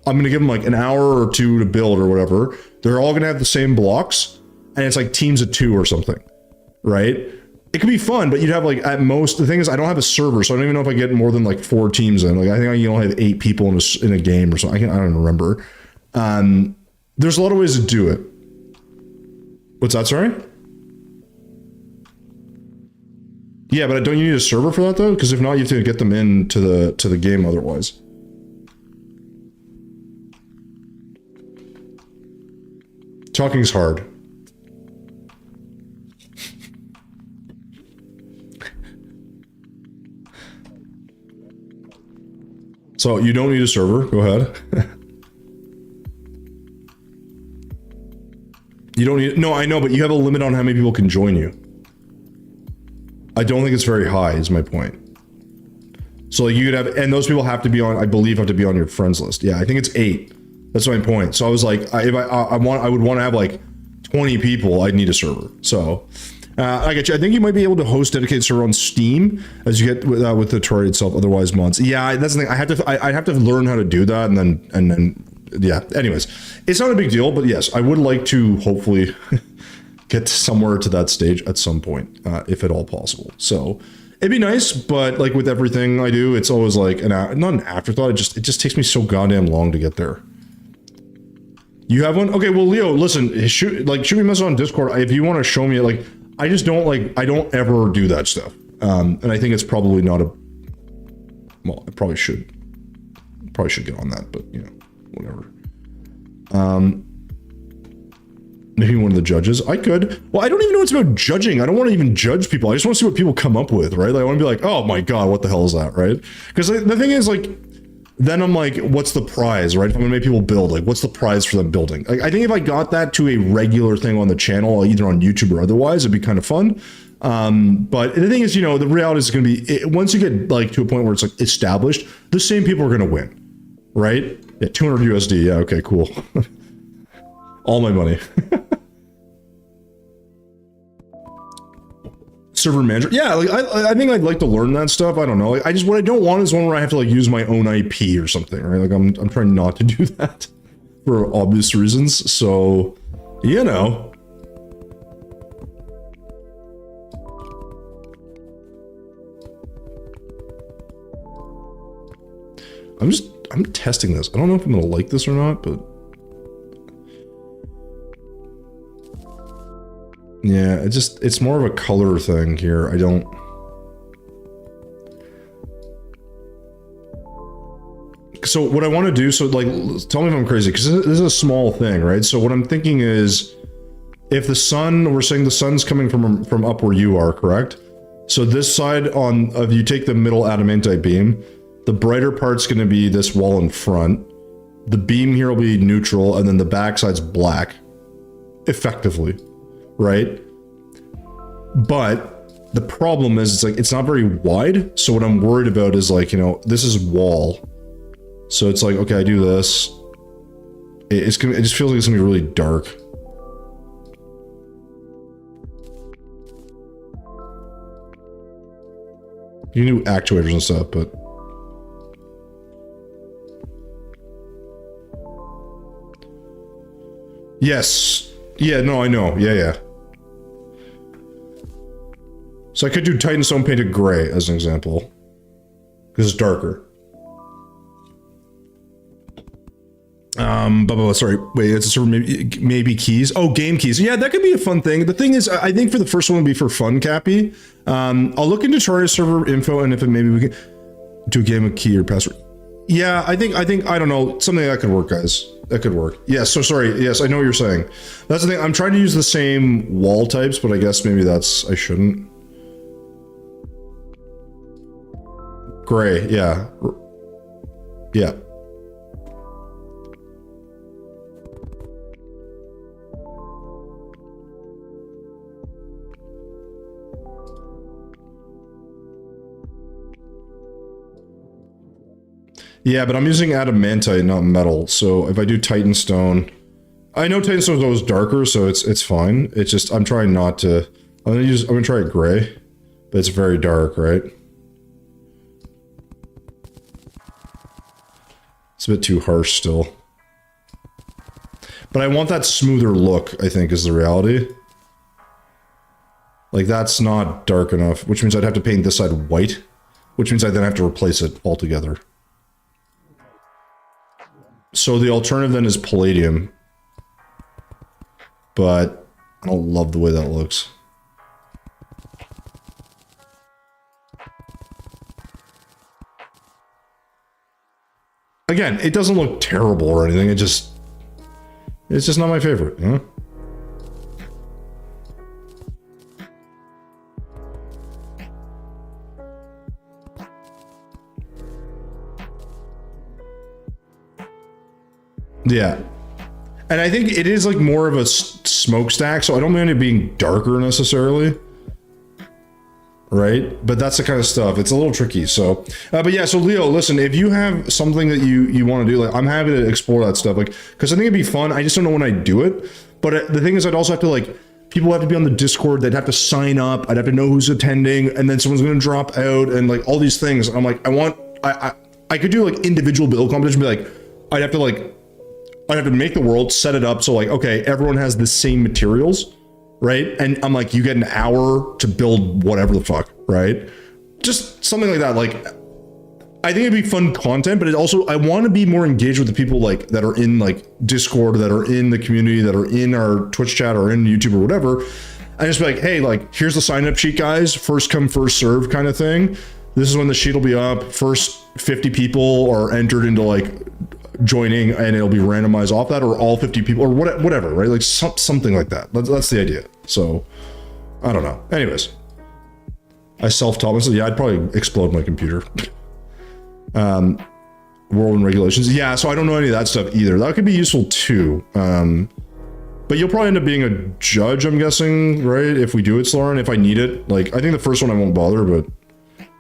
I'm gonna give them like an hour or two to build or whatever. They're all gonna have the same blocks, and it's like teams of 2 or something, right? It could be fun, but you'd have like at most. The thing is, I don't have a server, so I don't even know if I get more than like 4 teams in. Like I think I can only have 8 people in a game or something. I don't remember. There's a lot of ways to do it. What's that? Sorry. Yeah, but don't you need a server for that though? Because if not, you have to get them into the game otherwise. Talking's hard. So you don't need a server. Go ahead. You don't need. No, I know, but you have a limit on how many people can join you. I don't think it's very high. Is my point. So like you could have, and those people have to be on. I believe have to be on your friends list. Yeah, I think it's 8. That's my point. So I was like, if I would want to have like 20 people. I'd need a server. So. I get you. I think you might be able to host dedicated server on Steam as you get with the Terraria itself. Otherwise, mods. Yeah, that's the thing. I have to learn how to do that, and then yeah. Anyways, it's not a big deal, but yes, I would like to hopefully get somewhere to that stage at some point, if at all possible. So it'd be nice, but like with everything I do, it's always like not an afterthought. It just takes me so goddamn long to get there. You have one? Okay. Well, Leo, listen. Shoot me a message on Discord if you want to show me it. Like. I just don't like, I don't ever do that stuff. And I think it's probably not well, I probably should get on that, but you know, whatever. Maybe one of the judges. I could. Well, I don't even know what's about judging. I don't want to even judge people. I just want to see what people come up with, right? Like, I want to be like, oh my God, what the hell is that, right? Because the thing is like, then I'm like, what's the prize, right? If I'm gonna make people build, like, what's the prize for them building? Like, I think if I got that to a regular thing on the channel, either on YouTube or otherwise, it'd be kind of fun. But the thing is, you know, the reality is gonna be, once you get like to a point where it's like established, the same people are gonna win, right? Yeah, 200 USD. Yeah, okay, cool. All my money. server manager. Yeah, like I think I'd like to learn that stuff. I don't know. Like, what I don't want is one where I have to like use my own IP or something, right? Like I'm trying not to do that for obvious reasons. So, you know. I'm testing this. I don't know if I'm gonna like this or not, but yeah, it's more of a color thing here. I don't. So what I want to do, so like, tell me if I'm crazy, because this is a small thing, right? So what I'm thinking is, if the sun, we're saying the sun's coming from up where you are, correct? So this side if you take the middle adamantite beam, the brighter part's going to be this wall in front. The beam here will be neutral, and then the backside's black, effectively, right? But the problem is, it's not very wide. So what I'm worried about is like, you know, this is wall. So it's like, okay, I do this. It just feels like it's gonna be really dark. You can do actuators and stuff, but yes. Yeah, no, I know. Yeah. So I could do Titan Stone painted gray as an example, because it's darker. Sorry, wait, it's a server, maybe keys. Oh, game keys. Yeah, that could be a fun thing. The thing is, I think for the first one would be for fun, Cappy. I'll look into Terraria server info, and if maybe we can do a game of key or password. Yeah, I think, I don't know, something that could work, guys. That could work. Yeah, so sorry. Yes, I know what you're saying. That's the thing. I'm trying to use the same wall types, but I guess maybe I shouldn't. Gray, yeah. Yeah. Yeah, but I'm using adamantite, not metal. So if I do Titan Stone, I know Titan Stone is always darker, so it's fine. It's just I'm trying not to. I'm gonna try it gray, but it's very dark, right? It's a bit too harsh still. But I want that smoother look, I think, is the reality. Like, that's not dark enough, which means I'd have to paint this side white, which means I then have to replace it altogether. So the alternative then is palladium. But I don't love the way that looks. Again, it doesn't look terrible or anything. It's just not my favorite, you know? Yeah. And I think it is like more of a smokestack, so I don't mind it being darker necessarily. Right? But that's the kind of stuff. It's a little tricky, so. But yeah, so Leo, listen, if you have something that you want to do, like, I'm happy to explore that stuff, like, because I think it'd be fun. I just don't know when I do it. But the thing is, I'd also have to, like, people have to be on the Discord, they'd have to sign up, I'd have to know who's attending, and then someone's going to drop out, and, like, all these things. I'm like, I could do, like, individual build competition, be like, I'd have to make the world, set it up so, like, okay, everyone has the same materials, right? And I'm like, you get an hour to build whatever the fuck, right? Just something like that. Like, I think it'd be fun content, but it also, I want to be more engaged with the people, like, that are in, like, Discord, that are in the community, that are in our Twitch chat or in YouTube or whatever. And just be like, hey, like, here's the sign up sheet, guys. First come, first serve kind of thing. This is when the sheet will be up. First 50 people are entered into, like, joining, and it'll be randomized off that, or all 50 people, or whatever, right? Like something like that. That's the idea. So I don't know. Anyways, I self-taught myself. Yeah, I'd probably explode my computer. Whirlwind regulations. Yeah, so I don't know any of that stuff either. That could be useful too. But you'll probably end up being a judge, I'm guessing, right? If we do it, Sloran, if I need it. Like, I think the first one I won't bother, but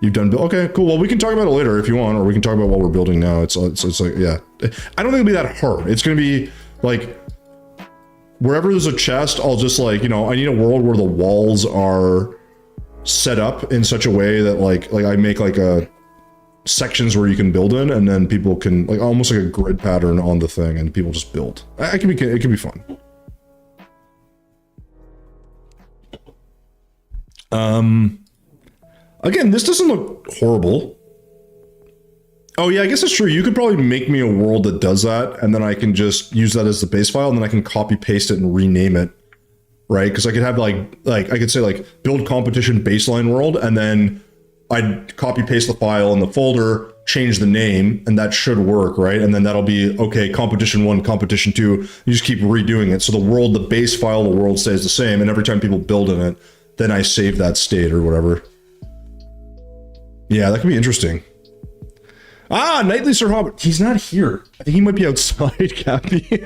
you've done, okay, cool. Well, we can talk about it later if you want, or we can talk about what we're building now. It's like, yeah. I don't think it'll be that hard. It's going to be like, wherever there's a chest, I'll just, like, you know, I need a world where the walls are set up in such a way that like I make like a sections where you can build in, and then people can like almost like a grid pattern on the thing, and people just build. It can be fun. Again, this doesn't look horrible. Oh yeah, I guess that's true. You could probably make me a world that does that, and then I can just use that as the base file, and then I can copy paste it and rename it, right? Because I could have like I could say like build competition baseline world, and then I'd copy paste the file in the folder, change the name, and that should work, right? And then that'll be okay. Competition 1, competition 2. You just keep redoing it, so the world, the base file, the world stays the same, and every time people build in it, then I save that state or whatever. Yeah, that could be interesting. Ah, Nightly Sir Hobbit. He's not here. I think he might be outside, Cappy.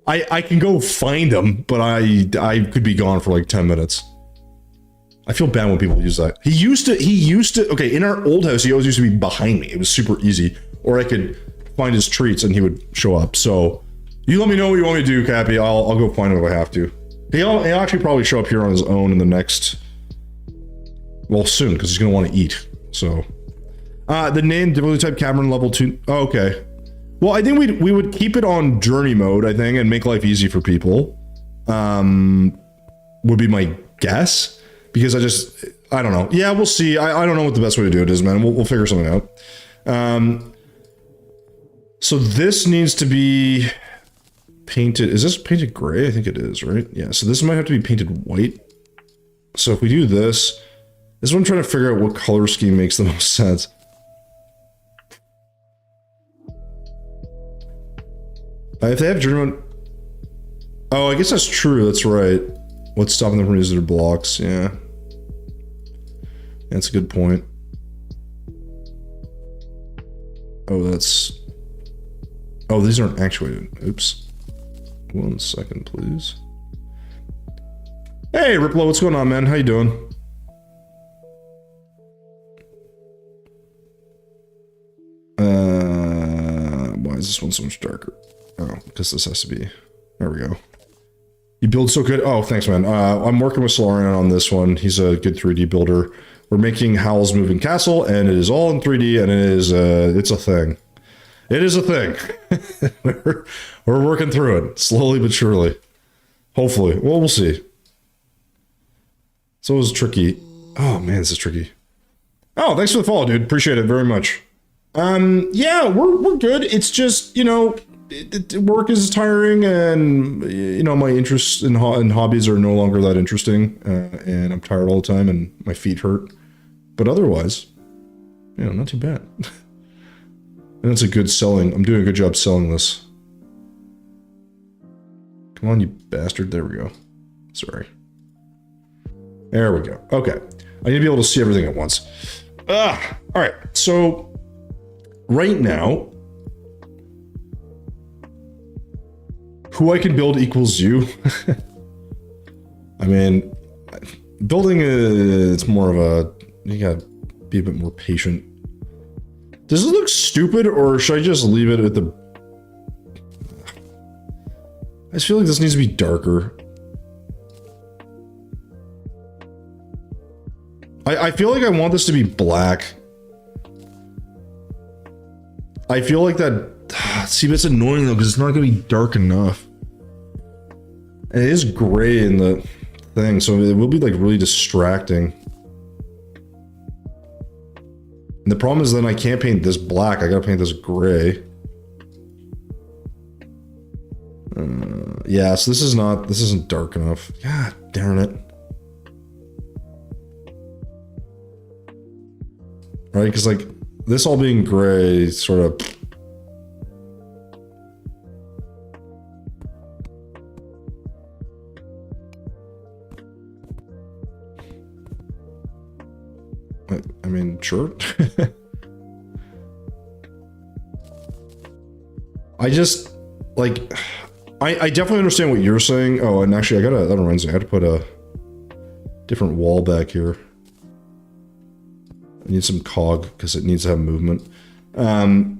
I can go find him, but I could be gone for like 10 minutes. I feel bad when people use that. He used to, okay, in our old house, he always used to be behind me. It was super easy. Or I could find his treats and he would show up. So, you let me know what you want me to do, Cappy. I'll go find him if I have to. He'll actually probably show up here on his own in the next... Well, soon, because he's going to want to eat. So... the name, difficulty type, Cameron, level 2. Oh, okay. Well, I think we would keep it on journey mode, I think, and make life easy for people. Would be my guess. Because I don't know. Yeah, we'll see. I don't know what the best way to do it is, man. We'll figure something out. So this needs to be painted. Is this painted gray? I think it is, right? Yeah, so this might have to be painted white. So if we do this is what I'm trying to figure out what color scheme makes the most sense. If they have journey mode... Oh, I guess that's true. That's right. What's stopping them from using their blocks? Yeah. That's a good point. Oh, that's... Oh, these aren't actuated. Oops. 1 second, please. Hey, Riplo, what's going on, man? How you doing? Why is this one so much darker? Oh, because this has to be... There we go. You build so good. Oh, thanks, man. I'm working with Solarian on this one. He's a good 3D builder. We're making Howl's Moving Castle, and it is all in 3D, and it is, it's a thing. It is a thing. We're working through it, slowly but surely. Hopefully. Well, we'll see. So it was tricky. Oh, man, this is tricky. Oh, thanks for the follow, dude. Appreciate it very much. Yeah, we're good. It's just, you know... work is tiring, and you know my interests and hobbies are no longer that interesting, and I'm tired all the time, and my feet hurt. But otherwise, you know, not too bad. And it's a good selling. I'm doing a good job selling this. Come on, you bastard! There we go. Sorry. There we go. Okay, I need to be able to see everything at once. All right. So right now. Who I can build equals you. I mean, building it's more of a, you gotta be a bit more patient. Does it look stupid, or should I just leave it at the... I just feel like this needs to be darker. I feel like I want this to be black. I feel like that... See, but it's annoying though, because it's not going to be dark enough. And it is gray in the thing, so it will be like really distracting. And the problem is then I can't paint this black, I gotta paint this gray. Yeah, so this isn't dark enough. God darn it. Right, because like, this all being gray sort of... I mean, sure. I just, like, I definitely understand what you're saying. Oh, and actually, that reminds me, I gotta put a different wall back here. I need some cog, because it needs to have movement. I know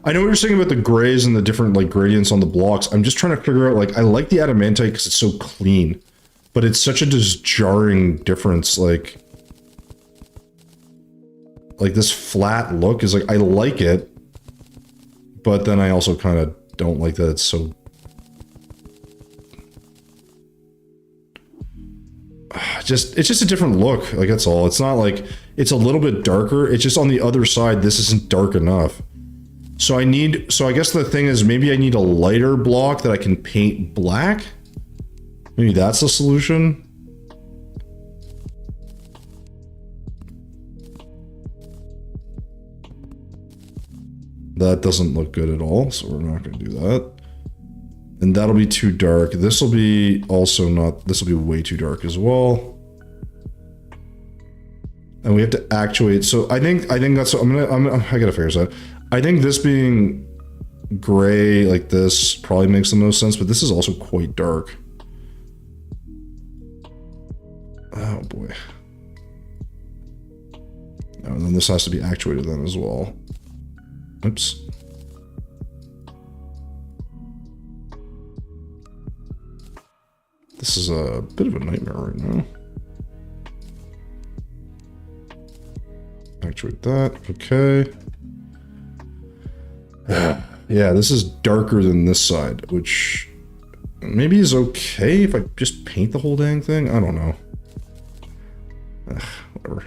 what you're saying about the grays and the different, like, gradients on the blocks. I'm just trying to figure out, like, I like the adamantite because it's so clean. but it's such a just jarring difference. Like this flat look is like, I like it, but then I also kind of don't like that it's so... it's just a different look, like that's all. It's not like, it's a little bit darker, it's just on the other side, this isn't dark enough. So I guess the thing is, maybe I need a lighter block that I can paint black? Maybe that's the solution? That doesn't look good at all, so we're not going to do that. And that'll be too dark. This will be also not... This will be way too dark as well. And we have to actuate... So I think that's... I gotta figure this out. I think this being gray like this probably makes the most sense, but this is also quite dark. Oh boy. Oh, and then this has to be actuated then as well. Oops. This is a bit of a nightmare right now. Actuate that. Okay. Yeah, this is darker than this side, which maybe is okay if I just paint the whole dang thing. I don't know. Whatever.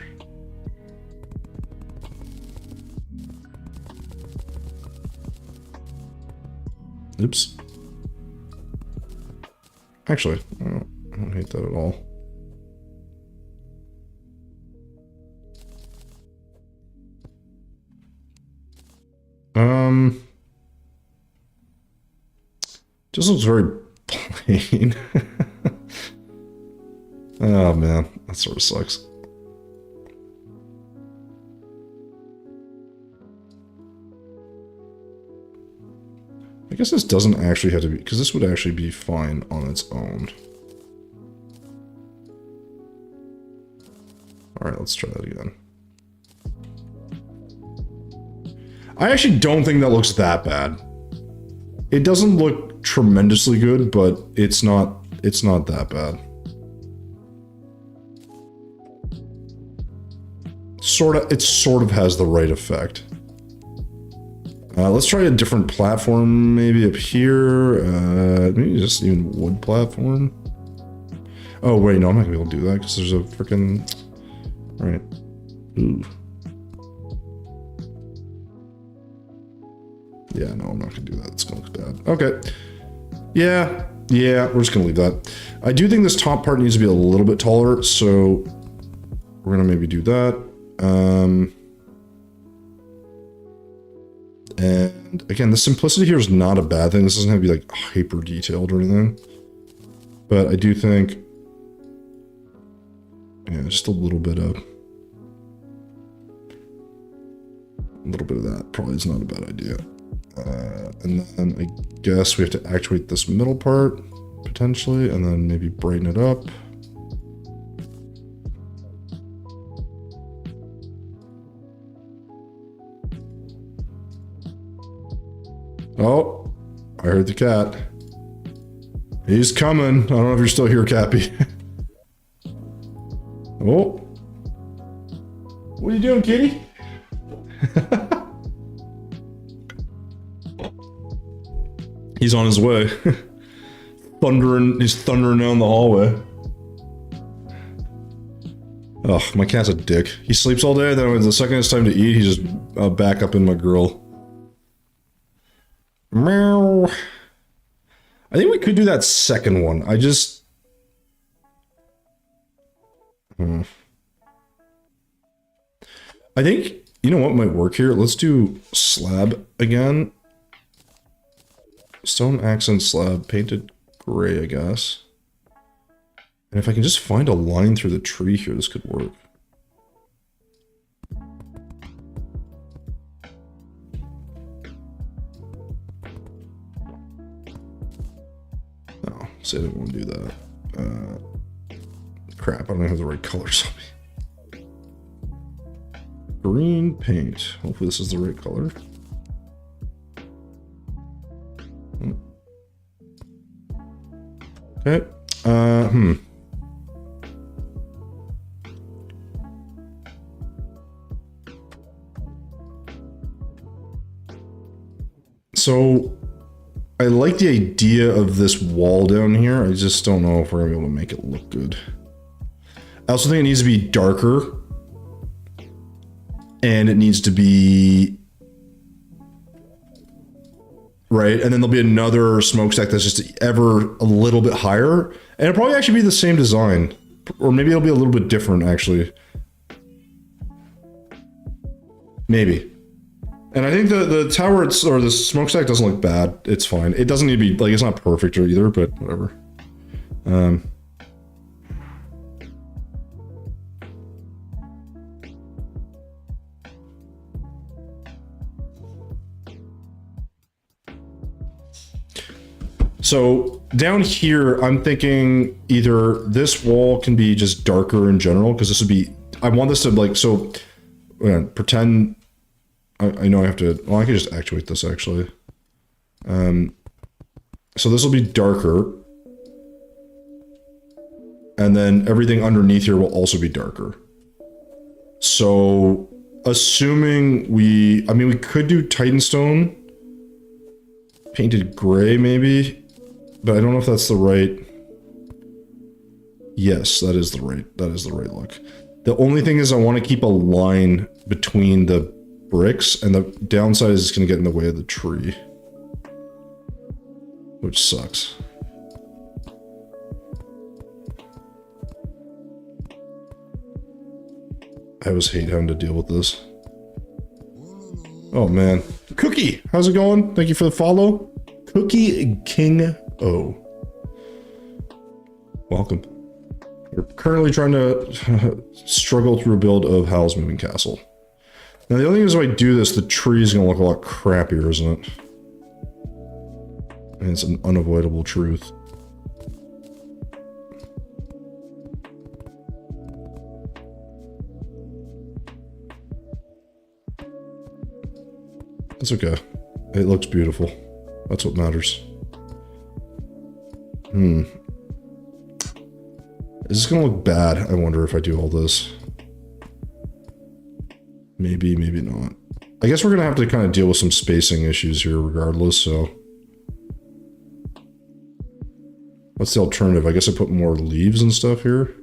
Oops. Actually, I don't hate that at all. Just looks very plain. Oh man, that sort of sucks. I guess this doesn't actually have to be, because this would actually be fine on its own. Alright, let's try that again. I actually don't think that looks that bad. It doesn't look tremendously good, but it's not that bad. It sort of has the right effect. Let's try a different platform, maybe up here. Maybe just even wood platform. Oh wait, no, I'm not gonna be able to do that because there's a freaking... Right. Ooh. Yeah, no, I'm not gonna do that. It's gonna look bad. Okay. Yeah, we're just gonna leave that. I do think this top part needs to be a little bit taller, so we're gonna maybe do that. And again, the simplicity here is not a bad thing. This doesn't have to be like hyper detailed or anything. But I do think, yeah, just a little bit of that probably is not a bad idea. And then I guess we have to actuate this middle part potentially, and then maybe brighten it up. Oh, I heard the cat. He's coming. I don't know if you're still here, Cappy. Oh. What are you doing, kitty? He's on his way. He's thundering down the hallway. Oh, my cat's a dick. He sleeps all day, then when the second it's time to eat, he's just back up in my grill. Meow. I think we could do that second one. I just... I think, you know what might work here? Let's do slab again. Stone accent slab, painted gray, I guess. And if I can just find a line through the tree here, this could work. Oh, say I didn't want to do that. Crap, I don't have the right colors on me. Green paint. Hopefully this is the right color. Okay. So I like the idea of this wall down here. I just don't know if we're gonna be able to make it look good. I also think it needs to be darker. And it needs to be... Right, and then there'll be another smokestack that's just ever a little bit higher. And it'll probably actually be the same design. Or maybe it'll be a little bit different, actually. Maybe. And I think the tower, or the smokestack doesn't look bad. It's fine. It doesn't need to be, like, it's not perfect either, but whatever. So down here, I'm thinking either this wall can be just darker in general, because this would be, I want this to like, so pretend, I know I have to, well, I can just actuate this actually. So this will be darker. And then everything underneath here will also be darker. So assuming I mean, we could do Titanstone, painted gray maybe, but I don't know if that's the right. Yes, that is the right look. The only thing is I want to keep a line between the bricks, and the downside is it's going to get in the way of the tree, which sucks. I always hate having to deal with this. Oh man. Cookie, how's it going? Thank you for the follow. Cookie King O. Welcome. We're currently trying to struggle through a build of Howl's Moving Castle. Now the only thing is if I do this, the tree is going to look a lot crappier, isn't it? And it's an unavoidable truth. It's okay. It looks beautiful. That's what matters. Is this gonna look bad? I wonder if I do all this. Maybe, maybe not. I guess we're gonna have to kind of deal with some spacing issues here regardless, so. What's the alternative? I guess I put more leaves and stuff here.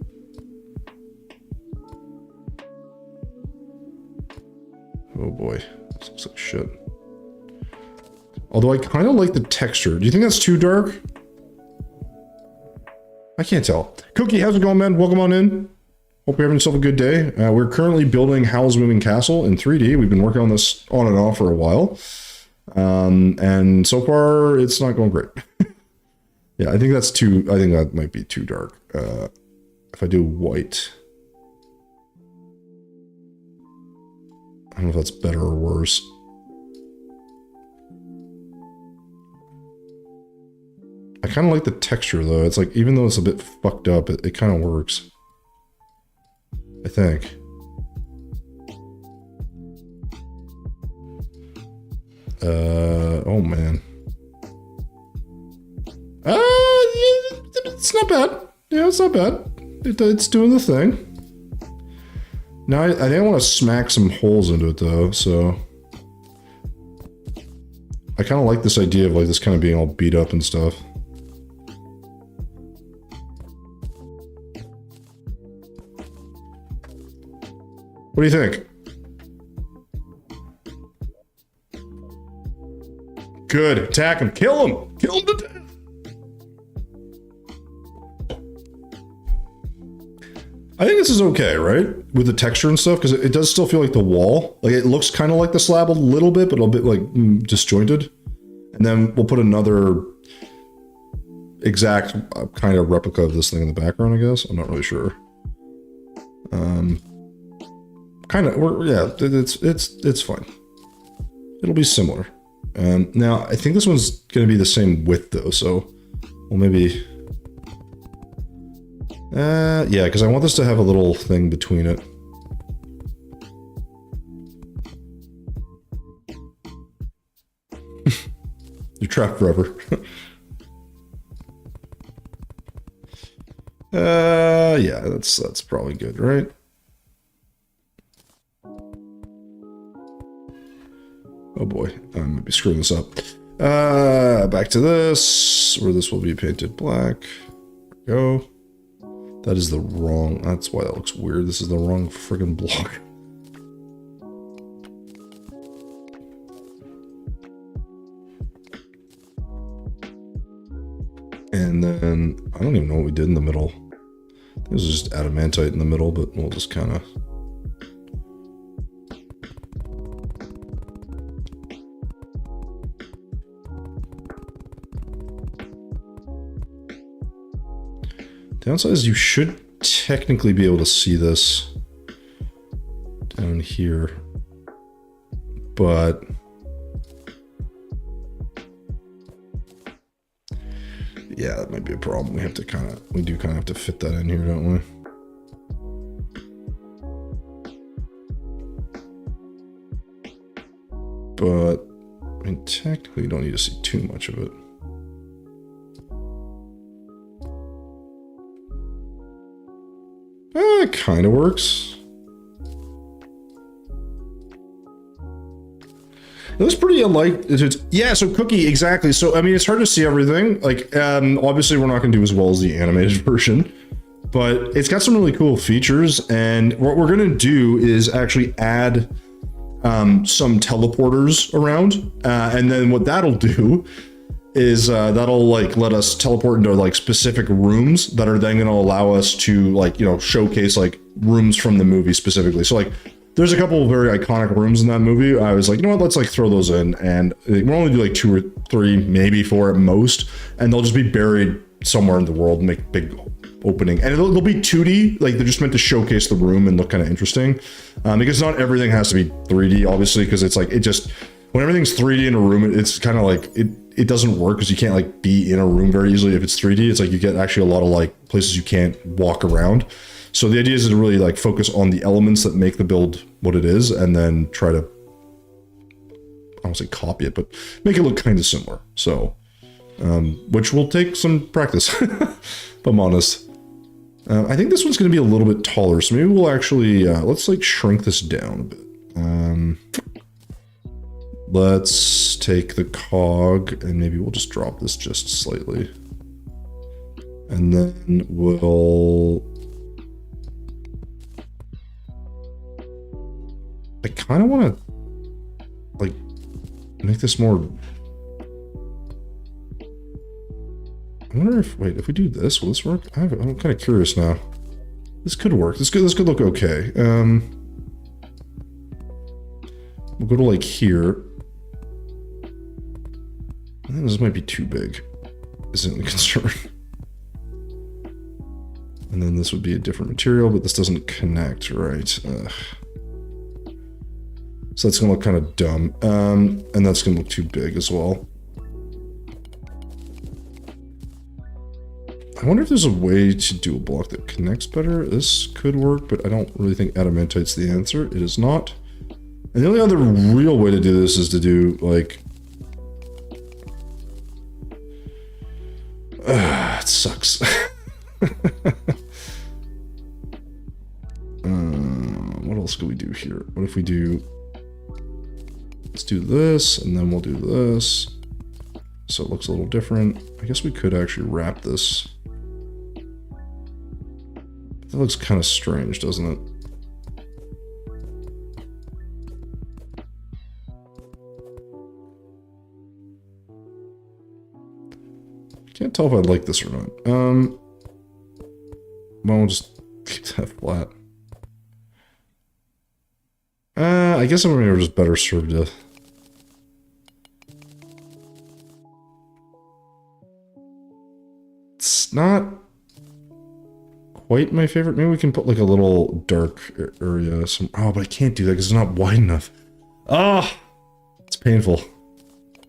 Oh boy, this looks like shit. Although I kind of like the texture. Do you think that's too dark? I can't tell. Cookie, how's it going, man? Welcome on in. Hope you're having yourself a good day. We're currently building Howl's Moving Castle in 3D. We've been working on this on and off for a while. And so far, it's not going great. Yeah, I think that's too... I think that might be too dark. If I do white... I don't know if that's better or worse. I kind of like the texture though. It's like, even though it's a bit fucked up, it kind of works. I think. Oh man. Yeah, it's not bad. Yeah, it's not bad. It's doing the thing. Now, I didn't want to smack some holes into it though, so... I kind of like this idea of like this kind of being all beat up and stuff. What do you think? Good. Attack him. Kill him. Kill him to death. I think this is okay, right? With the texture and stuff, because it does still feel like the wall. Like, it looks kind of like the slab a little bit, but a bit like disjointed. And then we'll put another exact kind of replica of this thing in the background, I guess. I'm not really sure. Kind of, yeah, it's fine. It'll be similar. Now, I think this one's going to be the same width, though, so... Well, maybe... yeah, because I want this to have a little thing between it. You're trapped forever. Yeah, that's probably good, right? Oh boy, I might be screwing this up. Back to this, where this will be painted black. There we go. That is the wrong, that's why that looks weird. This is the wrong friggin' block. And then, I don't even know what we did in the middle. It was just adamantite in the middle, but we'll just kind of... Downside is you should technically be able to see this down here, but yeah, that might be a problem. We have to we do kind of have to fit that in here, don't we? But I mean, technically, you don't need to see too much of it. It kind of works. It was pretty unlike. Yeah, so Cookie, exactly. So, I mean, it's hard to see everything. Like, obviously, we're not going to do as well as the animated version, but it's got some really cool features. And what we're going to do is actually add some teleporters around. And then what that'll do is that'll like let us teleport into like specific rooms that are then going to allow us to like, you know, showcase like rooms from the movie specifically. So like there's a couple of very iconic rooms in that movie. I was like, you know what, let's like throw those in, and we'll only do like 2 or 3, maybe 4 at most, and they'll just be buried somewhere in the world and make big opening. And they'll be 2D, like they're just meant to showcase the room and look kind of interesting, because not everything has to be 3D, obviously, because it's like, it just, when everything's 3D in a room, it's kind of like, it doesn't work because you can't like be in a room very easily if it's 3D. It's like you get actually a lot of like places you can't walk around. So the idea is to really like focus on the elements that make the build what it is, and then try to, I don't say copy it, but make it look kind of similar. So, which will take some practice, if I'm honest. I think this one's going to be a little bit taller, so maybe we'll actually, let's like shrink this down a bit. Let's take the cog and maybe we'll just drop this just slightly. And then we'll... I kind of want to like make this more... I wonder if, wait, if we do this, will this work? I'm kind of curious now. This could work. This could look okay. We'll go to like here. I think this might be too big. Isn't the concern. And then this would be a different material, but this doesn't connect, right? Ugh. So that's gonna look kind of dumb. And that's gonna look too big as well. I wonder if there's a way to do a block that connects better. This could work, but I don't really think adamantite's the answer. It is not. And the only other real way to do this is to do like... it sucks. What else could we do here? What if we do... Let's do this, and then we'll do this. So it looks a little different. I guess we could actually wrap this. That looks kind of strange, doesn't it? Can't tell if I like this or not. Well, we'll just keep that flat. I guess I'm just better served to... It's not quite my favorite. Maybe we can put like a little dark area. Oh, but I can't do that because it's not wide enough. Ah, it's painful.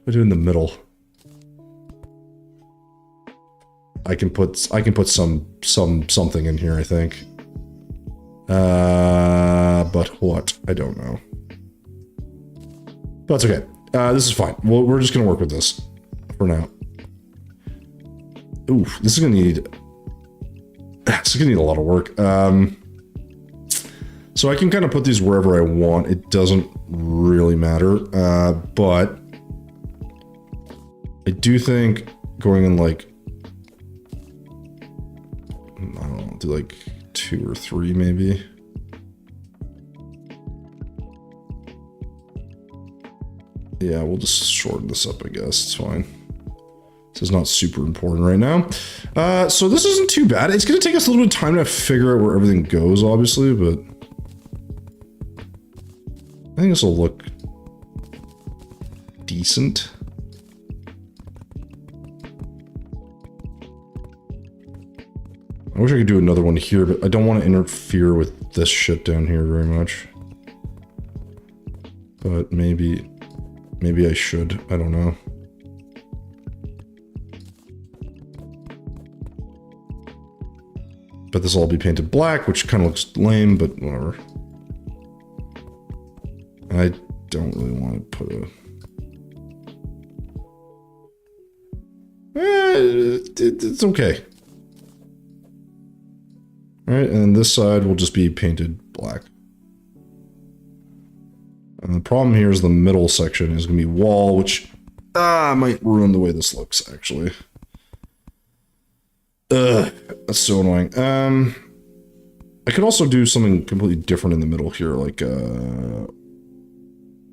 I do in the middle. I can put something in here, I think. But what? I don't know. But that's okay. This is fine. We're just gonna work with this for now. Oof, this is gonna need a lot of work. So I can kind of put these wherever I want. It doesn't really matter. But I do think going in like, I don't know, do like 2 or 3 maybe. Yeah, we'll just shorten this up, I guess. It's fine. This is not super important right now. So this isn't too bad. It's going to take us a little bit of time to figure out where everything goes, obviously, but I think this will look decent. I wish I could do another one here, but I don't want to interfere with this shit down here very much. But maybe I should. I don't know. But this will all be painted black, which kind of looks lame, but whatever. I don't really want to put a... it's okay. Alright, and this side will just be painted black. And the problem here is the middle section is going to be wall, which might ruin the way this looks, actually. Ugh, that's so annoying. I could also do something completely different in the middle here, like,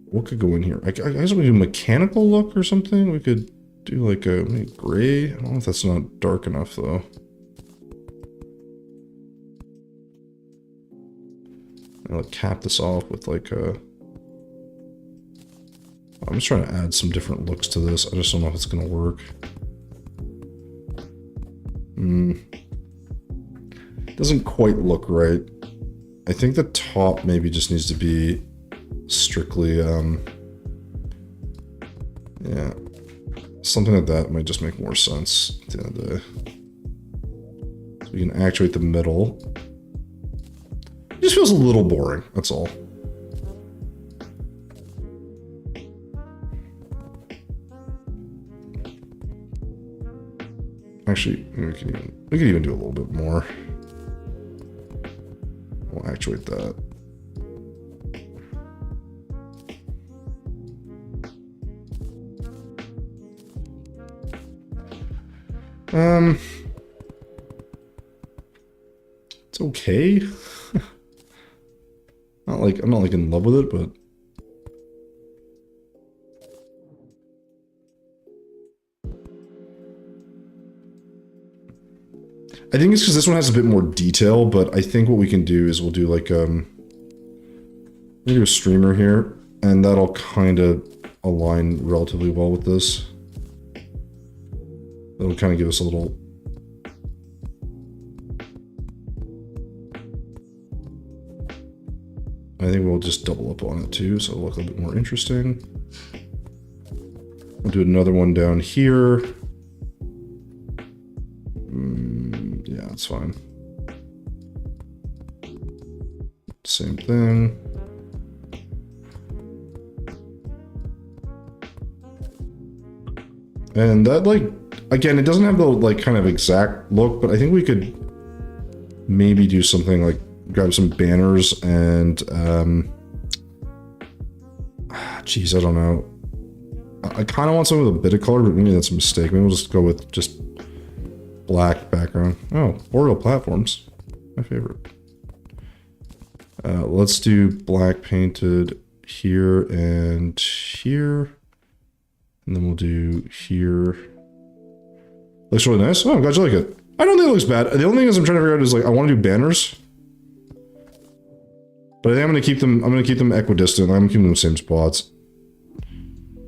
what could go in here? I guess we could do a mechanical look or something. We could do like a maybe gray. I don't know if that's not dark enough, though. I'll cap this off with like a... I'm just trying to add some different looks to this. I just don't know if it's going to work. Doesn't quite look right. I think the top maybe just needs to be strictly, yeah. Something like that might just make more sense at the end of the day. So we can actuate the middle. It just feels a little boring, that's all. Actually, we could even do a little bit more. We'll actuate that. It's okay. I'm not like in love with it, but I think it's because this one has a bit more detail, but I think what we can do is we'll do like, we'll do a streamer here, and that'll kind of align relatively well with this. That'll kind of give us a little... I think we'll just double up on it too, so it'll look a little bit more interesting. We'll do another one down here. Yeah, that's fine. Same thing. And that, like, again, it doesn't have the, like, kind of exact look, but I think we could maybe do something like grab some banners and, geez, I don't know. I kind of want something with a bit of color, but maybe that's a mistake. Maybe we'll just go with just black background. Oh, Boreal platforms. My favorite. Let's do black painted here and here. And then we'll do here. Looks really nice. Oh, I'm glad you like it. I don't think it looks bad. The only thing is I'm trying to figure out is like I want to do banners. But I think I'm gonna keep them equidistant. I'm gonna keep them in the same spots.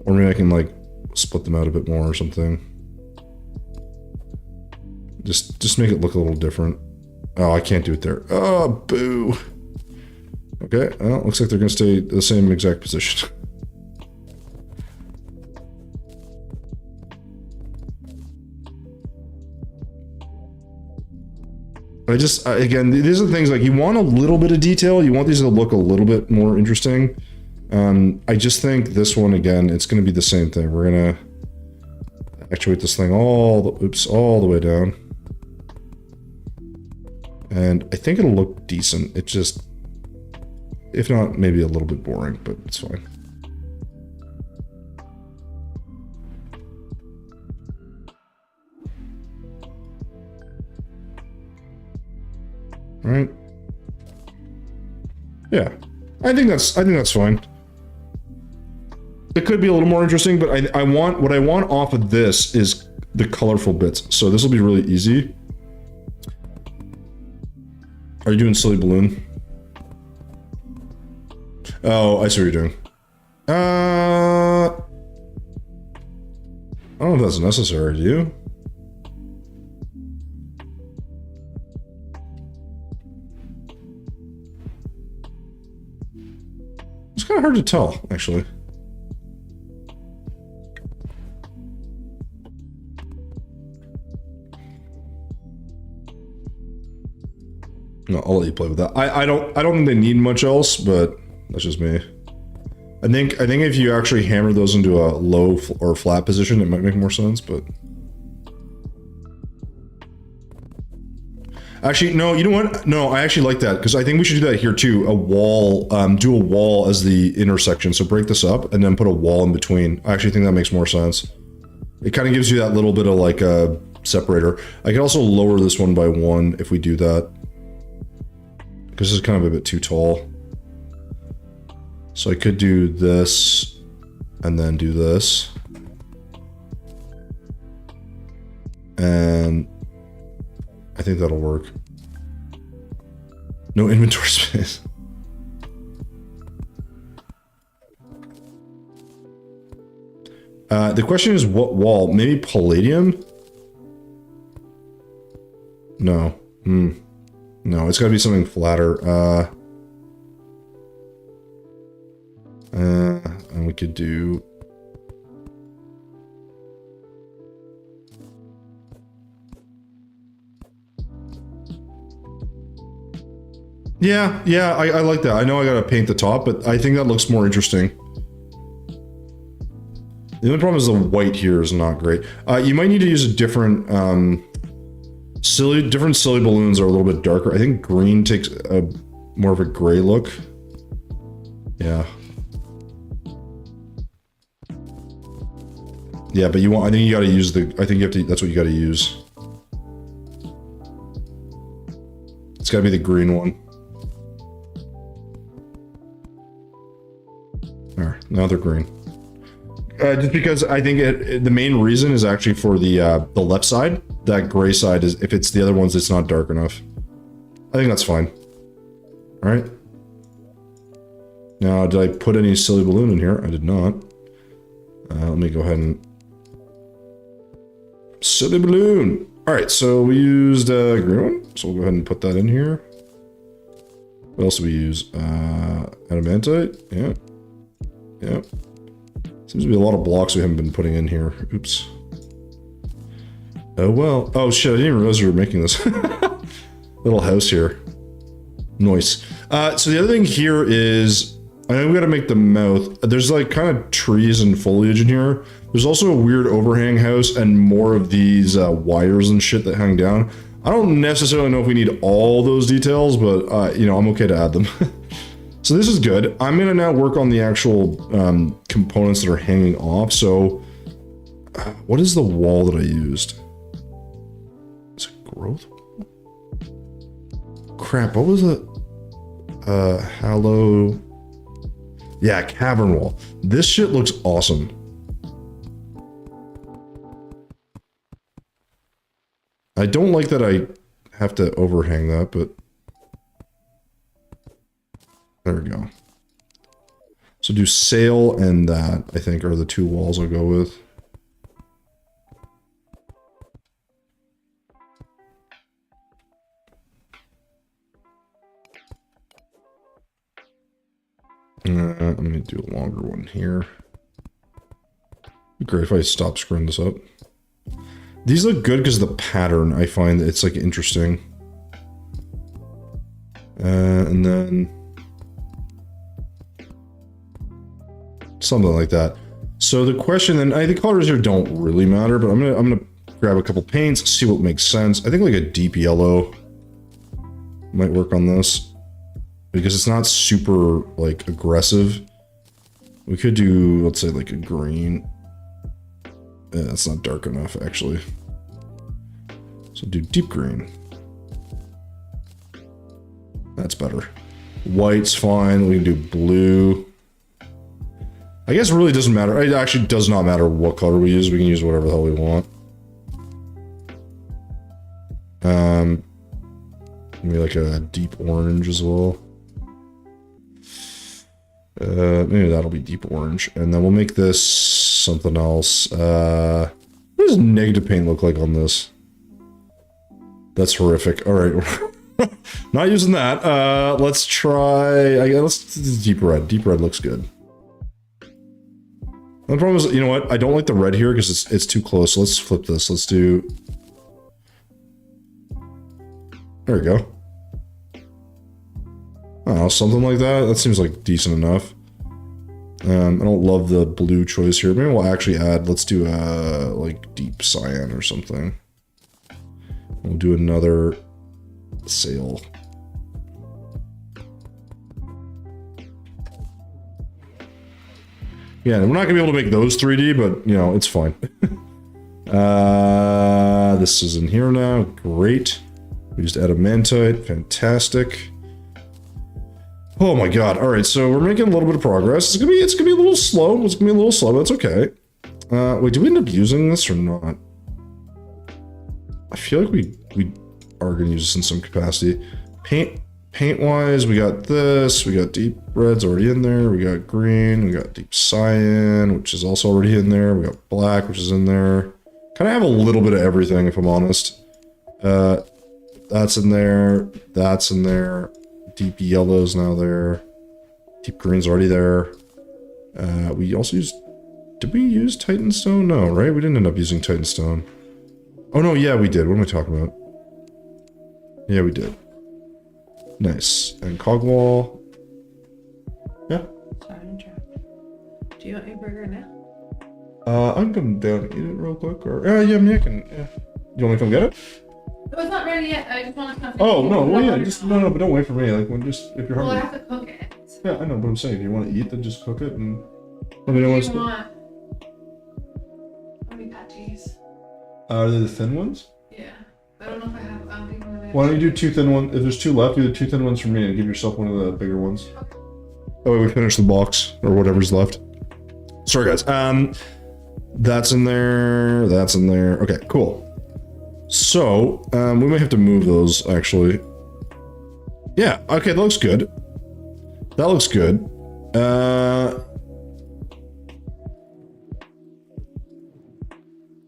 Or maybe I can like split them out a bit more or something. Just make it look a little different. Oh, I can't do it there. Oh, boo. Okay, well, looks like they're gonna stay the same exact position. Again, these are things like you want a little bit of detail. You want these to look a little bit more interesting. I just think this one, again, it's going to be the same thing. We're going to actuate this thing all the way down. And I think it'll look decent. It just, if not, maybe a little bit boring, but it's fine. right? Yeah, I think that's fine. It could be a little more interesting, but what I want off of this is the colorful bits. So this will be really easy. Are you doing silly balloon? Oh, I see what you're doing. I don't know if that's necessary, do you? It's kind of hard to tell, actually. No, I'll let you play with that. I don't think they need much else, but that's just me. I think if you actually hammer those into a low or flat position, it might make more sense, but actually, no, you know what? No, I actually like that because I think we should do that here too. A wall, do a wall as the intersection. So break this up and then put a wall in between. I actually think that makes more sense. It kind of gives you that little bit of like a separator. I could also lower this one by 1 if we do that. Because this is kind of a bit too tall. So I could do this and then do this. And I think that'll work. No inventory space. The question is what wall? Maybe palladium? No. No, it's gotta be something flatter. And we could do... Yeah, I like that. I know I gotta paint the top, but I think that looks more interesting. The only problem is the white here is not great. You might need to use a different, different silly balloons are a little bit darker. I think green takes a more of a gray look. Yeah. Yeah, but I think you gotta use that's what you gotta use. It's gotta be the green one. There, now they're green. Just because I think the main reason is actually for the left side. That gray side is, if it's the other ones, it's not dark enough. I think that's fine. All right. Now, did I put any silly balloon in here? I did not. Let me go ahead and... Silly balloon! Alright, so we used green one, so we'll go ahead and put that in here. What else do we use? Adamantite? Yeah. Yeah. Seems to be a lot of blocks we haven't been putting in here. Oops. Oh well. Oh shit, I didn't even realize we were making this little house here. Nice. So the other thing here is, I know we gotta make the mouth. There's like kind of trees and foliage in here. There's also a weird overhang house and more of these wires and shit that hang down. I don't necessarily know if we need all those details, but you know, I'm okay to add them. So this is good. I'm gonna now work on the actual components that are hanging off. So what is the wall that I used? Is it growth? Crap, what was it? Hallow... Yeah, cavern wall. This shit looks awesome. I don't like that I have to overhang that, but... There we go. So do sail and that, I think, are the two walls I'll go with. Let me do a longer one here. It'd be great if I stop screwing this up. These look good because of the pattern. I find it's like interesting. And then something like that. So the question, and the colors here don't really matter, but I'm gonna grab a couple paints, see what makes sense. I think like a deep yellow might work on this. Because it's not super, like, aggressive. We could do, let's say, like a green. Yeah, that's not dark enough, actually. So do deep green. That's better. White's fine. We can do blue. I guess it really doesn't matter. It actually does not matter what color we use. We can use whatever the hell we want. Maybe like a deep orange as well. Maybe that'll be deep orange. And then we'll make this something else. What does negative paint look like on this? That's horrific. Alright. Not using that. Let's try... let's do deep red. Deep red looks good. The problem is, you know what? I don't like the red here because it's too close. So let's flip this. Let's do... There we go. Oh, something like that. That seems like decent enough. I don't love the blue choice here. Maybe we'll actually add... Let's do like deep cyan or something. We'll do another sail. Yeah, we're not gonna be able to make those 3D, but you know, it's fine. This is in here now. Great. We used adamantite. Fantastic. Oh my god. Alright, so we're making a little bit of progress. It's gonna be a little slow. It's gonna be a little slow, but it's okay. Wait, do we end up using this or not? I feel like we are gonna use this in some capacity. Paint-wise, we got this, we got deep red's already in there, we got green, we got deep cyan, which is also already in there, we got black, which is in there. Kind of have a little bit of everything, if I'm honest. That's in there, deep yellow's now there, deep green's already there. We also used... Did we use Titanstone? No, right? We didn't end up using Titanstone. Oh no, yeah, we did. What am I talking about? Yeah, we did. Nice. And Cogwall. Yeah. Sorry to interrupt. Do you want your burger now? I can come down and eat it real quick, or yeah, I can. Yeah. You want me to come get it? Oh, it's not ready yet. I just want to come. Oh no, well yeah, just no, but don't wait for me. Like when if you're Well, I hungry. have to cook it. Yeah, I know, but I'm saying if you want to eat, then just cook it and. Let me know What what's do you want? How many patties? Are they the thin ones? Yeah. I don't know if I have. I don't think I'm Why don't you do 2 thin ones? If there's 2 left, do the 2 thin ones for me and give yourself one of the bigger ones. That way we finish the box or whatever's left. Sorry guys. That's in there. That's in there. Okay, cool. So we might have to move those actually. Yeah. Okay, that looks good. That looks good.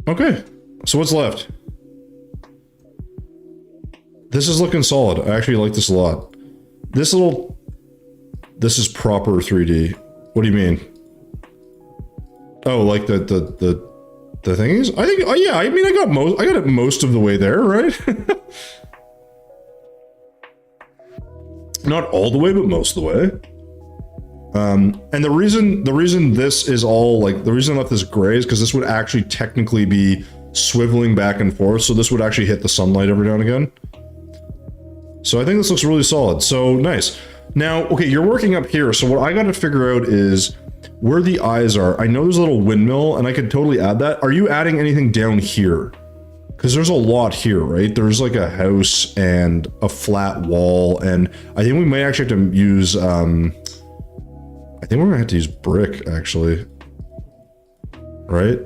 Okay. So what's left? This is looking solid. I actually like this a lot. This is proper 3D. What do you mean? Oh, like the thingies? I think, oh yeah, I mean, I got it most of the way there, right? Not all the way, but most of the way. And the reason this is all, like, the reason I left this gray is because this would actually technically be swiveling back and forth, so this would actually hit the sunlight every now and again. So I think this looks really solid. So nice. Now, okay, you're working up here. So what I got to figure out is where the eyes are. I know there's a little windmill and I could totally add that. Are you adding anything down here? Because there's a lot here, right? There's like a house and a flat wall. And I think we might actually have to use, I think we're gonna have to use brick actually. Right?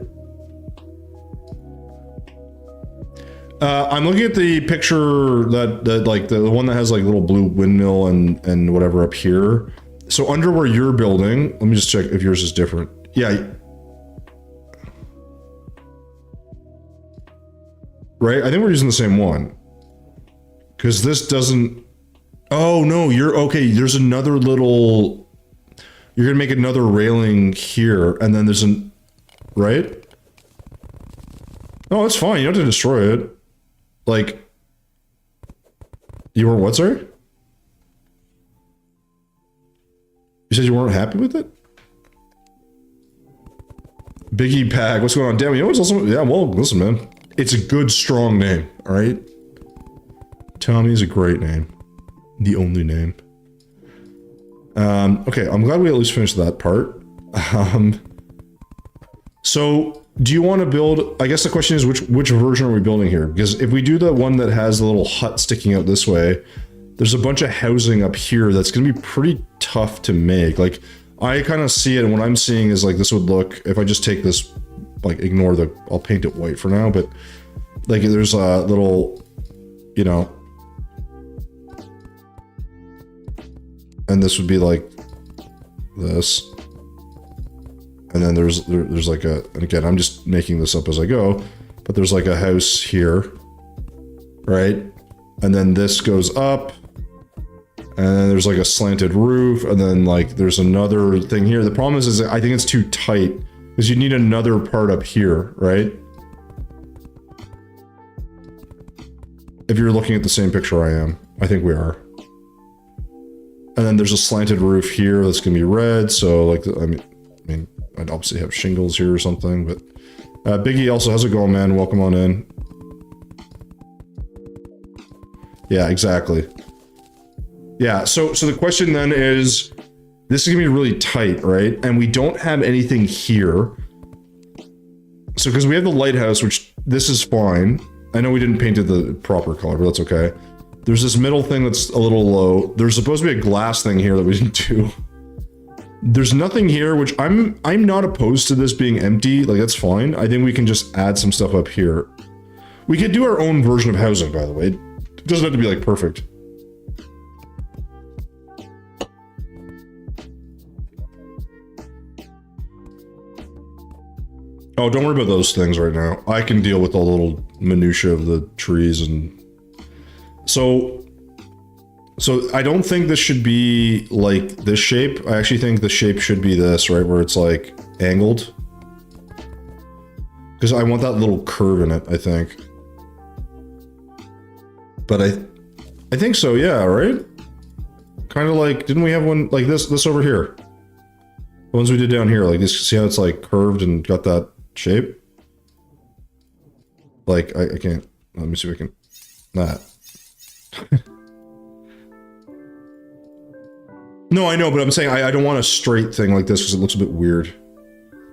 I'm looking at the picture that like the one that has like little blue windmill and whatever up here. So under where you're building, let me just check if yours is different. Yeah. Right? I think we're using the same one. Because this doesn't... Oh, no, you're... Okay, there's another little... You're gonna make another railing here, and then there's an... Right? Oh, it's fine. You don't have to destroy it. Like... You were what, sorry? You said you weren't happy with it? Biggie Pack, what's going on? Damn, you know what's also... Yeah, well, listen, man. It's a good, strong name, alright? Tommy's a great name. The only name. Okay, I'm glad we at least finished that part. So, do you want to build... I guess the question is, which version are we building here? Because if we do the one that has the little hut sticking out this way, there's a bunch of housing up here that's going to be pretty tough to make. Like, I kind of see it, and what I'm seeing is like this would look, if I just take this, like ignore the, I'll paint it white for now, but like there's a little, you know, and this would be like this. And then there's like a, and again, I'm just making this up as I go, but there's like a house here, right? And then this goes up, and then there's like a slanted roof, and then like there's another thing here. The problem is I think it's too tight, because you need another part up here, right? If you're looking at the same picture I am, I think we are. And then there's a slanted roof here that's gonna be red, so like, I mean, I'd obviously have shingles here or something, but Biggie also, how's it going, man? Welcome on in. Yeah, exactly. Yeah, so the question then is, this is gonna be really tight, right? And we don't have anything here. So, because we have the lighthouse, which this is fine. I know we didn't paint it the proper color, but that's okay. There's this middle thing that's a little low. There's supposed to be a glass thing here that we didn't do. There's nothing here, which I'm not opposed to this being empty. Like, that's fine. I think we can just add some stuff up here. We could do our own version of housing, by the way. It doesn't have to be like perfect. Oh, don't worry about those things right now. I can deal with all the little minutia of the trees and... So I don't think this should be like this shape. I actually think the shape should be this, right? Where it's like angled. Because I want that little curve in it, I think. But I think so, yeah, right? Kind of like, didn't we have one like this over here? The ones we did down here, like this, see how it's like curved and got that shape? Like, I can't, let me see if I can, that. No, I know, but I'm saying I don't want a straight thing like this because it looks a bit weird.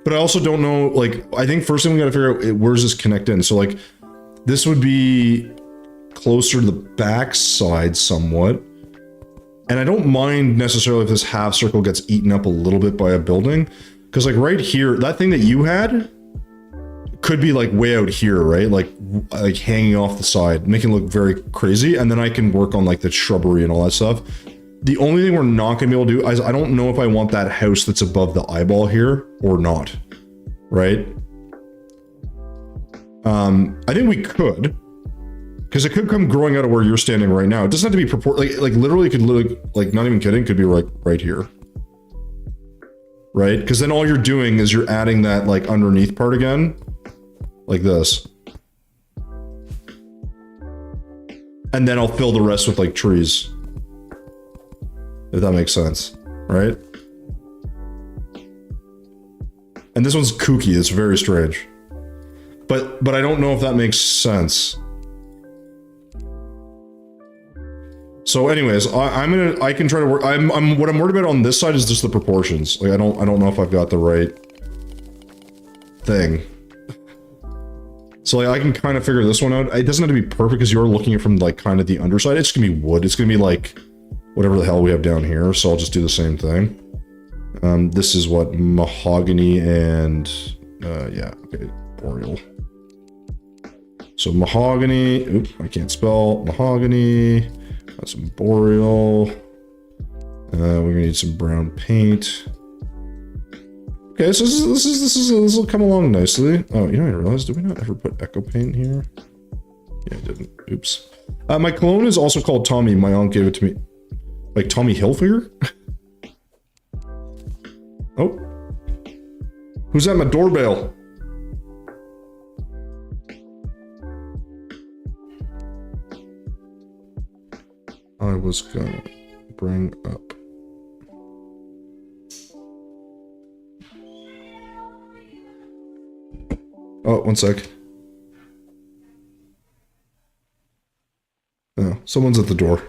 But I also don't know, like, I think first thing we gotta figure out, where does this connect in? So like, this would be closer to the back side somewhat. And I don't mind necessarily if this half circle gets eaten up a little bit by a building. Because like right here, that thing that you had could be like way out here, right? Like hanging off the side, making it look very crazy. And then I can work on like the shrubbery and all that stuff. The only thing we're not gonna be able to do is I don't know if I want that house that's above the eyeball here or not, right? I think we could, because it could come growing out of where you're standing right now. It doesn't have to be like literally could like not even kidding, could be right here. Right? Because then all you're doing is you're adding that like underneath part again, like this. And then I'll fill the rest with like trees. If that makes sense, right? And this one's kooky, it's very strange. But I don't know if that makes sense. So anyways, I can try to work, what I'm worried about on this side is just the proportions. Like I don't know if I've got the right thing. So like I can kind of figure this one out. It doesn't have to be perfect because you're looking at it from like kind of the underside. It's gonna be wood. It's gonna be like whatever the hell we have down here. So I'll just do the same thing. This is what, mahogany and yeah, okay, boreal. So mahogany, oop, I can't spell, mahogany. Got some boreal. We're gonna need some brown paint. Okay, so this will come along nicely. Oh, you know what I realized? Did we not ever put echo paint here? Yeah, I didn't. Oops. My cologne is also called Tommy. My aunt gave it to me. Like Tommy Hilfiger? Oh. Who's at my doorbell? I was gonna bring up. Oh, one sec. Oh, someone's at the door.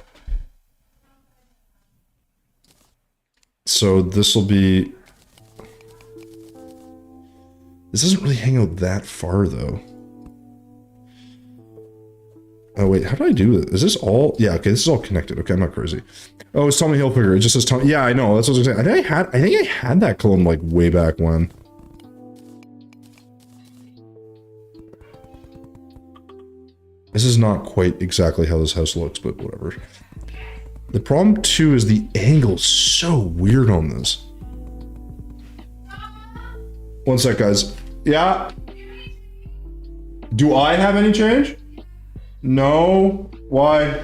So this will be... This doesn't really hang out that far, though. Oh wait, how do I do this? Is this all? Yeah, okay, this is all connected. Okay, I'm not crazy. Oh, it's Tommy Hilfiger. It just says Tommy. Yeah, I know. That's what I was saying. I think I had that cologne like way back when. This is not quite exactly how this house looks, but whatever. The problem too is the angle's so weird on this. One sec, guys. Yeah. Do I have any change? No. Why?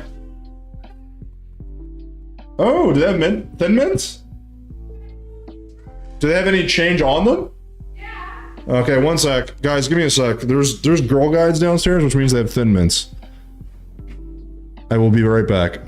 Oh, do they have Thin Mints? Do they have any change on them? Yeah. Okay, one sec. Guys, give me a sec. There's Girl Guides downstairs, which means they have Thin Mints. I will be right back.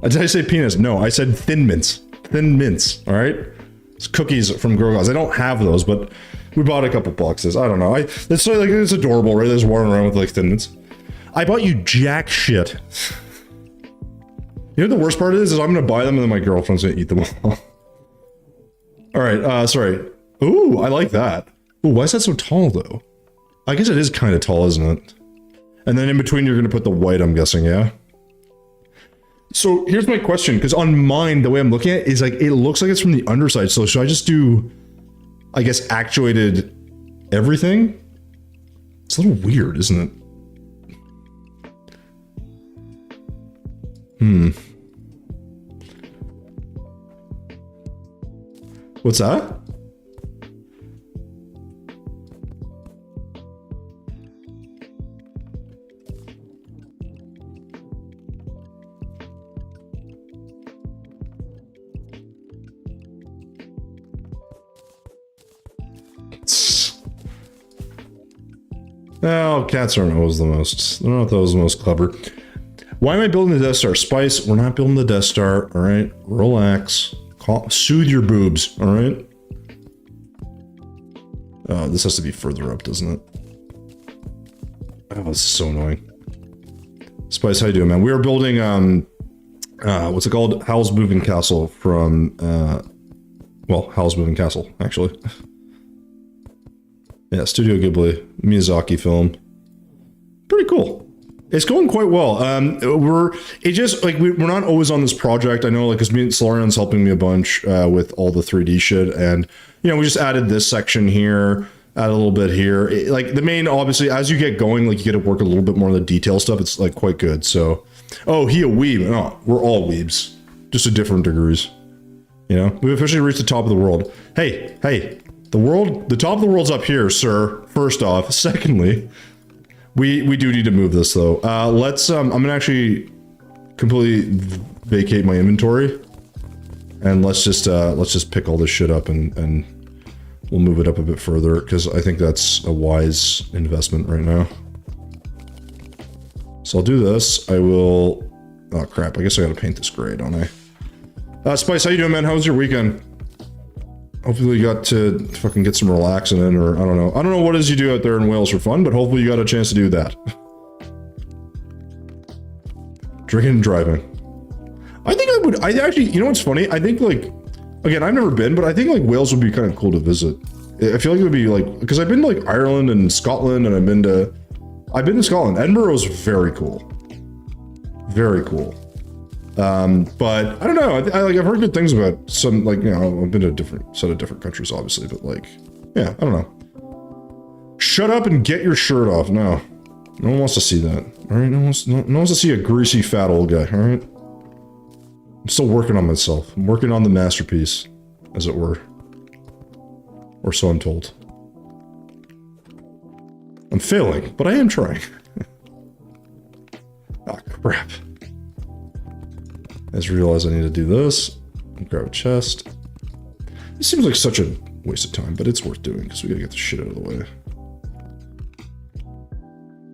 Did I say penis? No, I said Thin Mints. Thin Mints, all right? It's cookies from Girl Guides. I don't have those, but we bought a couple boxes. I don't know. It's like it's adorable, right? There's walking around with like Thin Mints. I bought you jack shit. You know what the worst part is I'm gonna buy them and then my girlfriend's gonna eat them all. All right, sorry. Ooh, I like that. Ooh, why is that so tall though? I guess it is kind of tall, isn't it? And then in between you're gonna put the white, I'm guessing, yeah? So here's my question, because on mine, the way I'm looking at it is like, it looks like it's from the underside. So should I just do, I guess, actuated everything? It's a little weird, isn't it? What's that? Oh, cats aren't always the most. They're not always the most clever. Why am I building the Death Star? Spice, we're not building the Death Star. All right, relax. Soothe your boobs. All right. Oh, this has to be further up, doesn't it? Oh, this is so annoying. Spice, how you doing, man? We are building, what's it called? Howl's Moving Castle from, well, Howl's Moving Castle, actually. Yeah, Studio Ghibli, Miyazaki film. Pretty cool. It's going quite well. We're not always on this project. I know, like, because Solarian's helping me a bunch with all the 3D shit, and you know, we just added this section here, add a little bit here. Like the main, obviously, as you get going, like you get to work a little bit more on the detail stuff. It's like quite good. So, oh, he a weeb? No, we're all weebs, just at different degrees. You know, we've officially reached the top of the world. Hey, the top of the world's up here, sir. First off, secondly. We do need to move this though. Let's I'm gonna actually completely vacate my inventory, and let's just pick all this shit up and we'll move it up a bit further because I think that's a wise investment right now. So I'll do this. I will. Oh crap! I guess I gotta paint this gray, don't I? Spice, how you doing, man? How was your weekend? Hopefully you got to fucking get some relaxing in, or I don't know. I don't know what it is you do out there in Wales for fun, but hopefully you got a chance to do that. Drinking and driving. I think I actually, you know what's funny? I think like, again, I've never been, but I think like Wales would be kind of cool to visit. I feel like it would be like, because I've been to like Ireland and Scotland, and I've been to Scotland. Edinburgh is very cool. Very cool. But I don't know. I've heard good things about some, like, you know, I've been to a different set of different countries, obviously, but like, yeah, I don't know. Shut up and get your shirt off. No, no one wants to see that. All right, no one wants to see a greasy fat old guy. All right. I'm still working on myself. I'm working on the masterpiece, as it were, or so I'm told. I'm failing, but I am trying. Ah, crap. I just realized I need to do this. Grab a chest. This seems like such a waste of time, but it's worth doing because we gotta get the shit out of the way.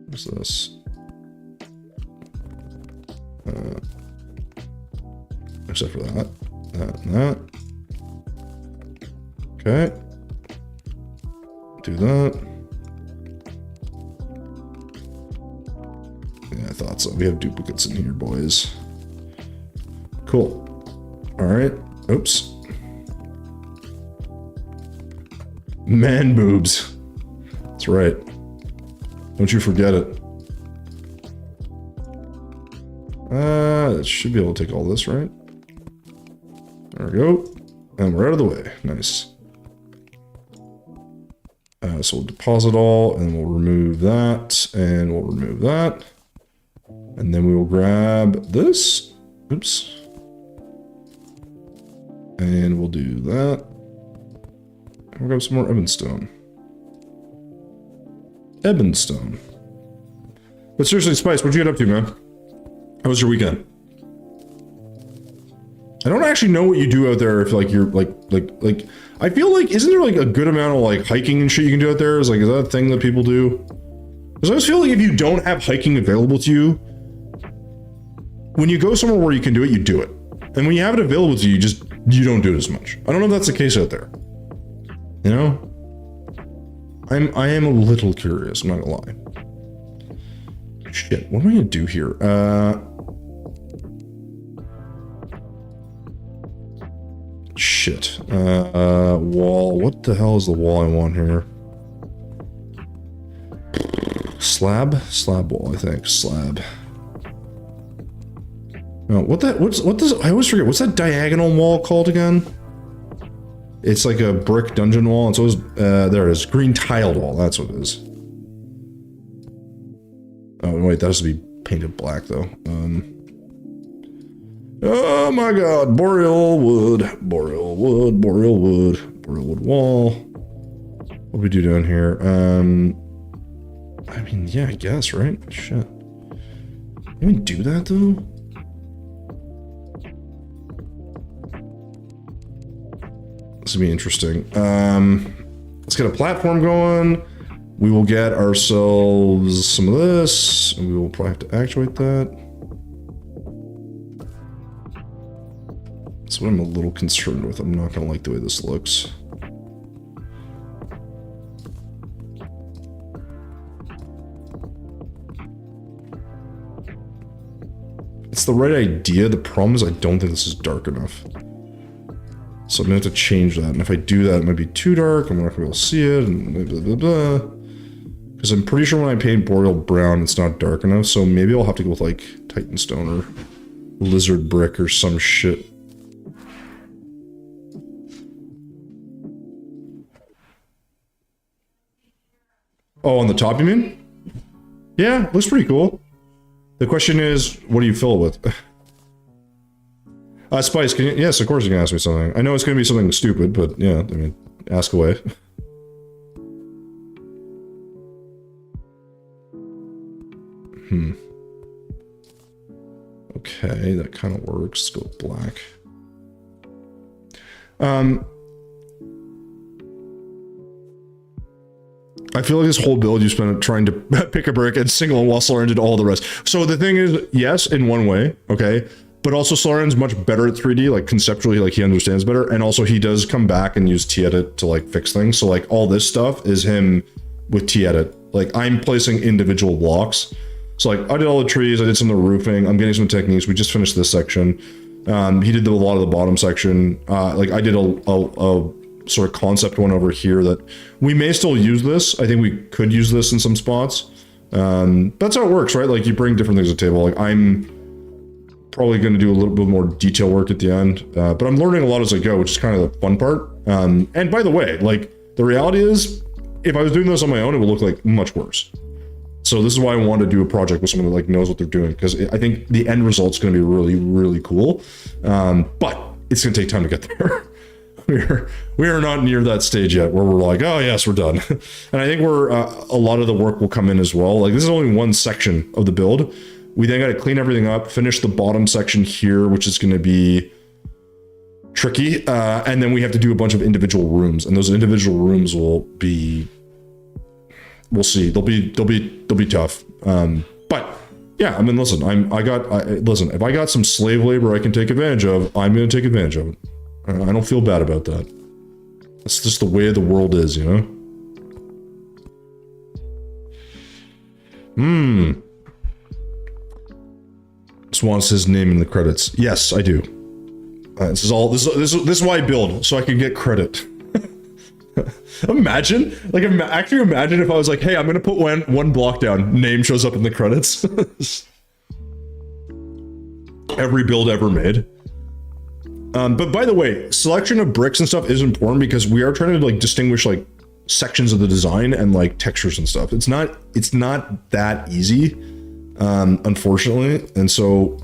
What's this? Except for that. That and that. Okay. Do that. Yeah, I thought so. We have duplicates in here, boys. Cool. All right. Oops. Man boobs. That's right. Don't you forget it. It should be able to take all this, right? There we go. And we're out of the way. Nice. So we'll deposit all, and we'll remove that, and we'll remove that. And then we will grab this. Oops. And we'll do that. And we'll grab some more Ebonstone. Ebonstone. But seriously, Spice, what'd you get up to, man? How was your weekend? I don't actually know what you do out there if like you're like I feel like, isn't there like a good amount of like hiking and shit you can do out there? Is that a thing that people do? Because I just feel like if you don't have hiking available to you, when you go somewhere where you can do it, you do it. And when you have it available to you, you don't do it as much. I don't know if that's the case out there. You know? I am a little curious, I'm not gonna lie. Shit, what am I gonna do here? Shit. Wall. What the hell is the wall I want here? Slab? Slab wall, I think. Slab. No, what does, I always forget, what's that diagonal wall called again? It's like a brick dungeon wall, and so is, there it is, green tiled wall, that's what it is. Oh, wait, that has to be painted black, though. Oh my god, boreal wood, boreal wood, boreal wood, boreal wood wall. What do we do down here? I mean, yeah, I guess, right? Shit. Can we do that, though? This will be interesting. Let's get a platform going. We will get ourselves some of this, and we will probably have to actuate that. That's what I'm a little concerned with. I'm not gonna like the way this looks. the right idea. The problem is I don't think this is dark enough. So I'm gonna have to change that. And if I do that, it might be too dark. I'm not gonna be able to see it, and blah, blah, blah, blah. Because I'm pretty sure when I paint Boreal brown, it's not dark enough. So maybe I'll have to go with like Titanstone or Lizard Brick or some shit. Oh, on the top, you mean? Yeah, looks pretty cool. The question is, what do you fill it with? Spice, can you, yes, of course you can ask me something. I know it's going to be something stupid, but yeah, I mean, ask away. Okay, that kind of works. Let's go black. I feel like this whole build you spent trying to pick a brick and single while Solarian did all the rest. So the thing is, yes, in one way, okay? But also Solarian's much better at 3D, like conceptually, like he understands better. And also he does come back and use T-Edit to like fix things. So like all this stuff is him with T-Edit. Like I'm placing individual blocks. So like I did all the trees, I did some of the roofing, I'm getting some techniques. We just finished this section. He did a lot of the bottom section. Like I did a sort of concept one over here that we may still use this. I think we could use this in some spots. That's how it works, right? Like you bring different things to the table. Like I'm probably going to do a little bit more detail work at the end, but I'm learning a lot as I go, which is kind of the fun part. And by the way, like the reality is, if I was doing this on my own, it would look like much worse. So this is why I want to do a project with someone that like knows what they're doing, because I think the end result's going to be really, really cool. But it's going to take time to get there. We are not near that stage yet where we're like, oh yes, we're done. And I think we're a lot of the work will come in as well. Like this is only one section of the build. We then got to clean everything up, finish the bottom section here, which is going to be tricky. And then we have to do a bunch of individual rooms, and those individual rooms will be, we'll see. They'll be tough. But yeah, I mean, listen, listen, if I got some slave labor I can take advantage of, I'm going to take advantage of it. I don't feel bad about that. That's just the way the world is, you know? Just wants his name in the credits. Yes, I do. This is why I build, so I can get credit. Imagine, like, actually imagine if I was like, hey, I'm gonna put one block down, name shows up in the credits. Every build ever made. But by the way, selection of bricks and stuff is important because we are trying to like distinguish like sections of the design and like textures and stuff. It's not that easy, unfortunately. And so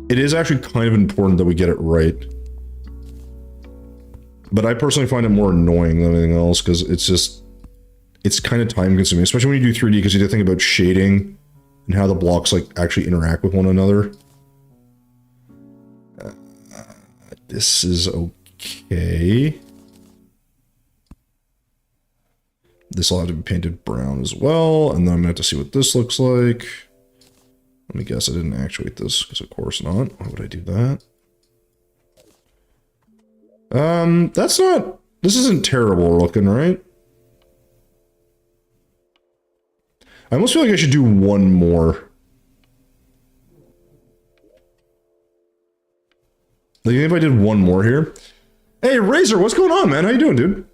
it is actually kind of important that we get it right. But I personally find it more annoying than anything else because it's kind of time consuming, especially when you do 3D, because you have to think about shading and how the blocks like actually interact with one another. This is okay. This will have to be painted brown as well, and then I'm gonna have to see what this looks like. Let me guess I didn't actuate this, because of course not. Why would I do that? This isn't terrible looking, right? I almost feel like I should do one more. Like, if I did one more here. Hey, Razor, what's going on, man? How you doing, dude?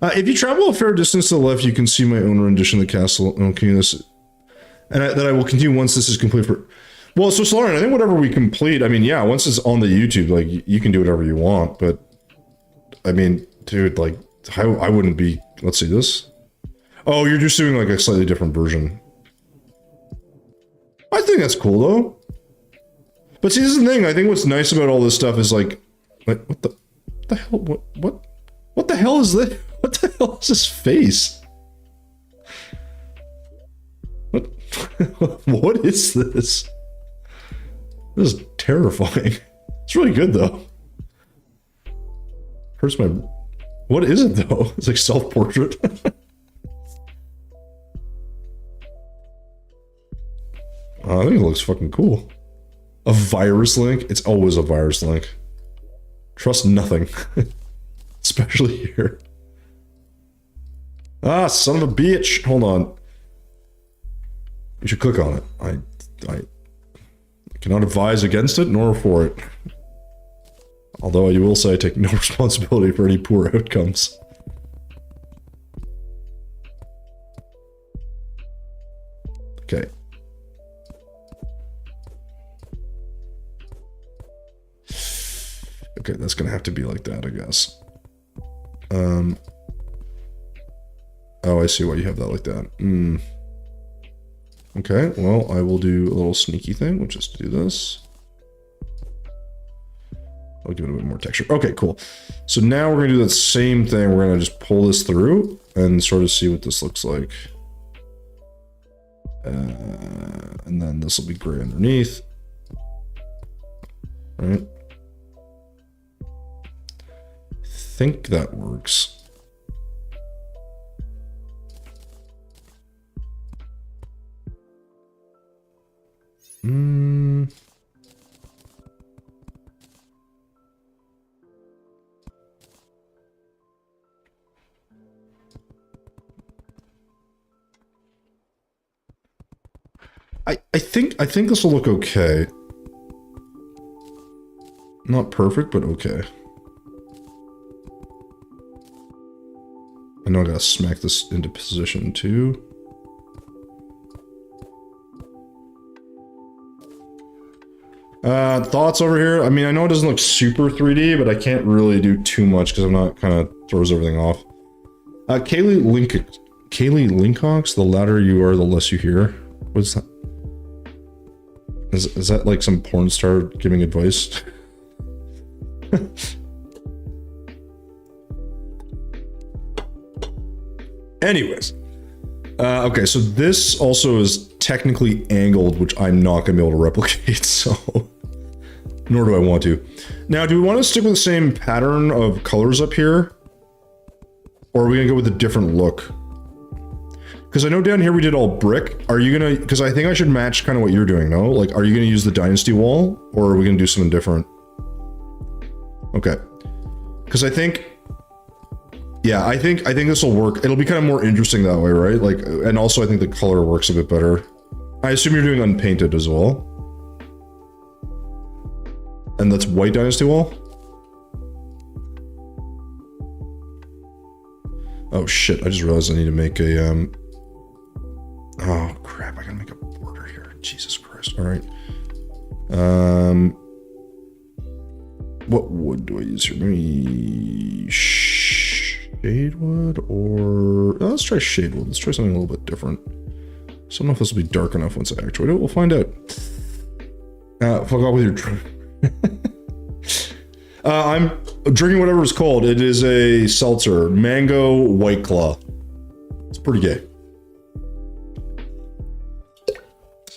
If you travel a fair distance to the left, you can see my own rendition of the castle. Okay, that I will continue once this is complete for... Well, so Solarian, I think whatever we complete, I mean, yeah, once it's on the YouTube, like, you can do whatever you want, but... I mean, dude, like, I wouldn't be... Let's see this. Oh, you're just doing, like, a slightly different version. I think that's cool, though. But see, this is the thing. I think what's nice about all this stuff is like what the hell? What the hell is this? What the hell is this face? What? What is this? This is terrifying. It's really good though. Hurts my. What is it though? It's like self-portrait. I think it looks fucking cool. A virus link? It's always a virus link. Trust nothing. Especially here. Ah, son of a bitch. Hold on. You should click on it. Cannot advise against it nor for it. Although I will say I take no responsibility for any poor outcomes. Okay. Okay, that's gonna have to be like that, I guess. Oh, I see why you have that like that. Okay, well, I will do a little sneaky thing, which is to do this. I'll give it a bit more texture. Okay, cool. So now we're gonna do that same thing. We're gonna just pull this through and sort of see what this looks like. And then this will be gray underneath. Right? I think that works. I think this will look okay. Not perfect, but okay. I know I gotta smack this into position too. Thoughts over here? I mean, I know it doesn't look super 3D, but I can't really do too much because I'm not kind of throws everything off. Kaylee Linkox, the louder you are, the less you hear. What's that? Is that like some porn star giving advice? Anyways. Okay, so this also is technically angled, which I'm not going to be able to replicate, so... Nor do I want to. Now, do we want to stick with the same pattern of colors up here? Or are we going to go with a different look? Because I know down here we did all brick. Are you going to... Because I think I should match kind of what you're doing, no? Like, are you going to use the Dynasty wall? Or are we going to do something different? Okay. Because I think... Yeah, I think this will work. It'll be kind of more interesting that way, right? Like, and also I think the color works a bit better. I assume you're doing unpainted as well. And that's white Dynasty wall? Oh shit, I just realized I need to make a, oh crap, I gotta make a border here. Jesus Christ, alright. What wood do I use here? Maybe... shade wood or... Oh, let's try shade wood. Let's try something a little bit different. So I don't know if this will be dark enough once I actuate it. We'll find out. Fuck off with your drink. I'm drinking whatever it's called. It is a seltzer. Mango White Claw. It's pretty gay.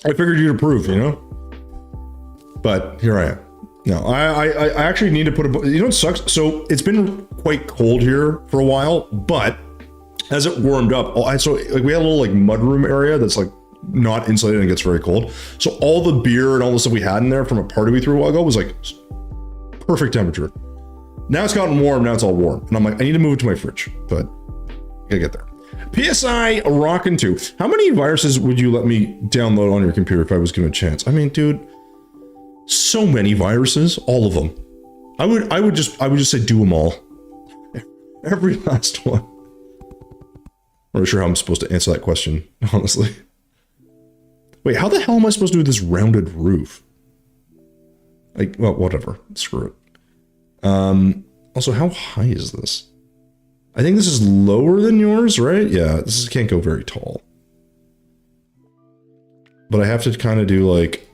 I figured you'd approve, you know? But here I am. No, I actually need to put a... You know what sucks? So it's been quite cold here for a while, but as it warmed up, so like we had a little like mudroom area that's like not insulated and gets very cold. So all the beer and all the stuff we had in there from a party we threw a while ago was like perfect temperature. Now it's gotten warm, now it's all warm. And I'm like, I need to move it to my fridge, but I gotta get there. PSI Rockin' 2. How many viruses would you let me download on your computer if I was given a chance? I mean, dude... So many viruses, all of them. I would just say do them all. Every last one. I'm not sure how I'm supposed to answer that question, honestly. Wait, how the hell am I supposed to do with this rounded roof? Like, well, whatever. Screw it. Also, how high is this? I think this is lower than yours, right? Yeah, this can't go very tall. But I have to kind of do like...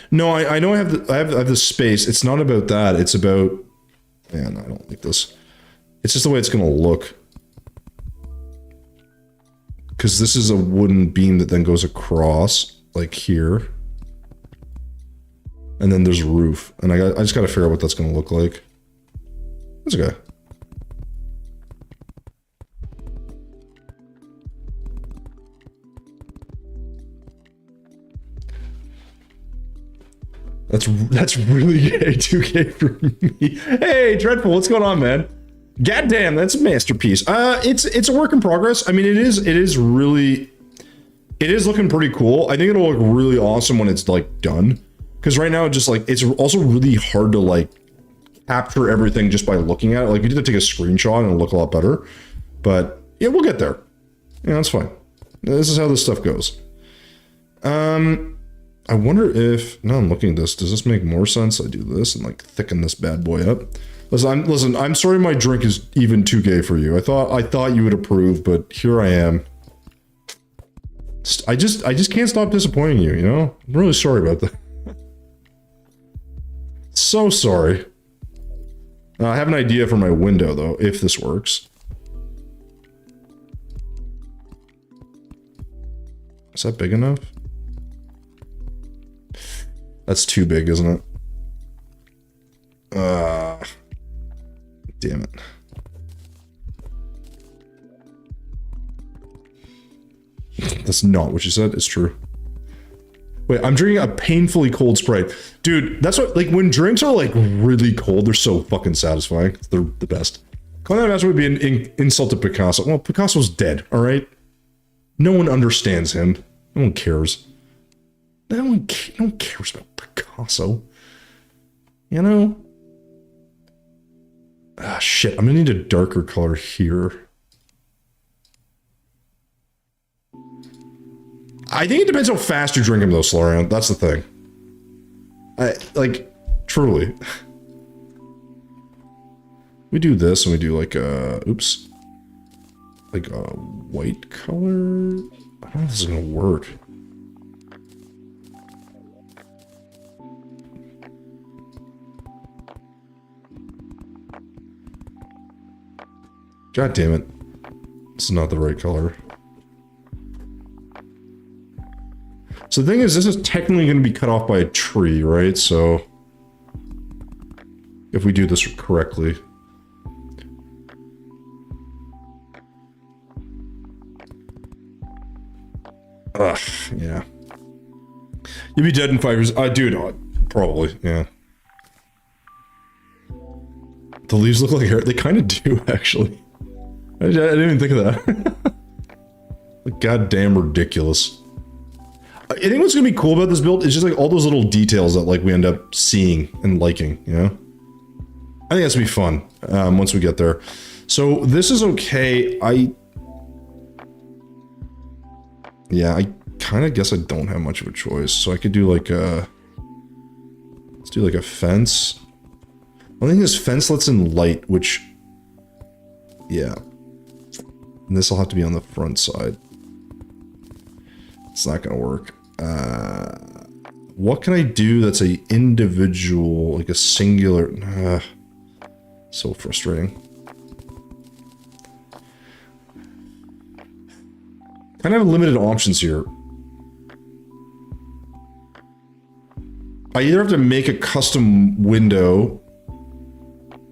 No, I know I have the space. It's not about that. It's about... Man, I don't like this. It's just the way it's going to look. Because this is a wooden beam that then goes across, like here. And then there's a roof. And I just got to figure out what that's going to look like. That's okay. That's really gay, 2K for me. Hey, Dreadful, what's going on, man? Goddamn, that's a masterpiece. It's a work in progress. I mean, it is really... It is looking pretty cool. I think it'll look really awesome when it's like done. Because right now, just like, it's also really hard to like capture everything just by looking at it. Like you need to take a screenshot and it'll look a lot better. But yeah, we'll get there. Yeah, that's fine. This is how this stuff goes. I wonder if, now I'm looking at this, does this make more sense? I do this and like thicken this bad boy up. Listen, I'm sorry my drink is even too gay for you. I thought you would approve, but here I am. I just can't stop disappointing you, you know? I'm really sorry about that. So sorry. I have an idea for my window though, if this works. Is that big enough? That's too big, isn't it? Damn it. That's not what you said. It's true. Wait, I'm drinking a painfully cold Sprite. Dude, that's what, like, when drinks are, like, really cold, they're so fucking satisfying. They're the best. Calling that match would be an insult to Picasso. Well, Picasso's dead, alright? No one understands him. No one cares. No one cares about Picasso. You know? Ah, shit. I'm gonna need a darker color here. I think it depends how fast you drink him, though, Slarian. That's the thing. Like, truly. We do this, and we do, like, oops. Like, a white color? I don't know if this is gonna work. God damn it. This is not the right color. So the thing is, this is technically going to be cut off by a tree, right? So if we do this correctly. Ugh, yeah. You'd be dead in 5 years. Dude, probably, yeah. The leaves look like hair. They kind of do, actually. I didn't even think of that. Like, goddamn ridiculous. I think what's gonna be cool about this build is just like all those little details that like we end up seeing and liking, you know? I think that's gonna be fun once we get there. So this is okay. Yeah, I kind of guess I don't have much of a choice. So I could do like a, let's do like a fence. I think this fence lets in light, which, yeah. And this will have to be on the front side. It's not gonna work. What can I do that's a individual, like a singular, so frustrating. Kind of have limited options here. I either have to make a custom window,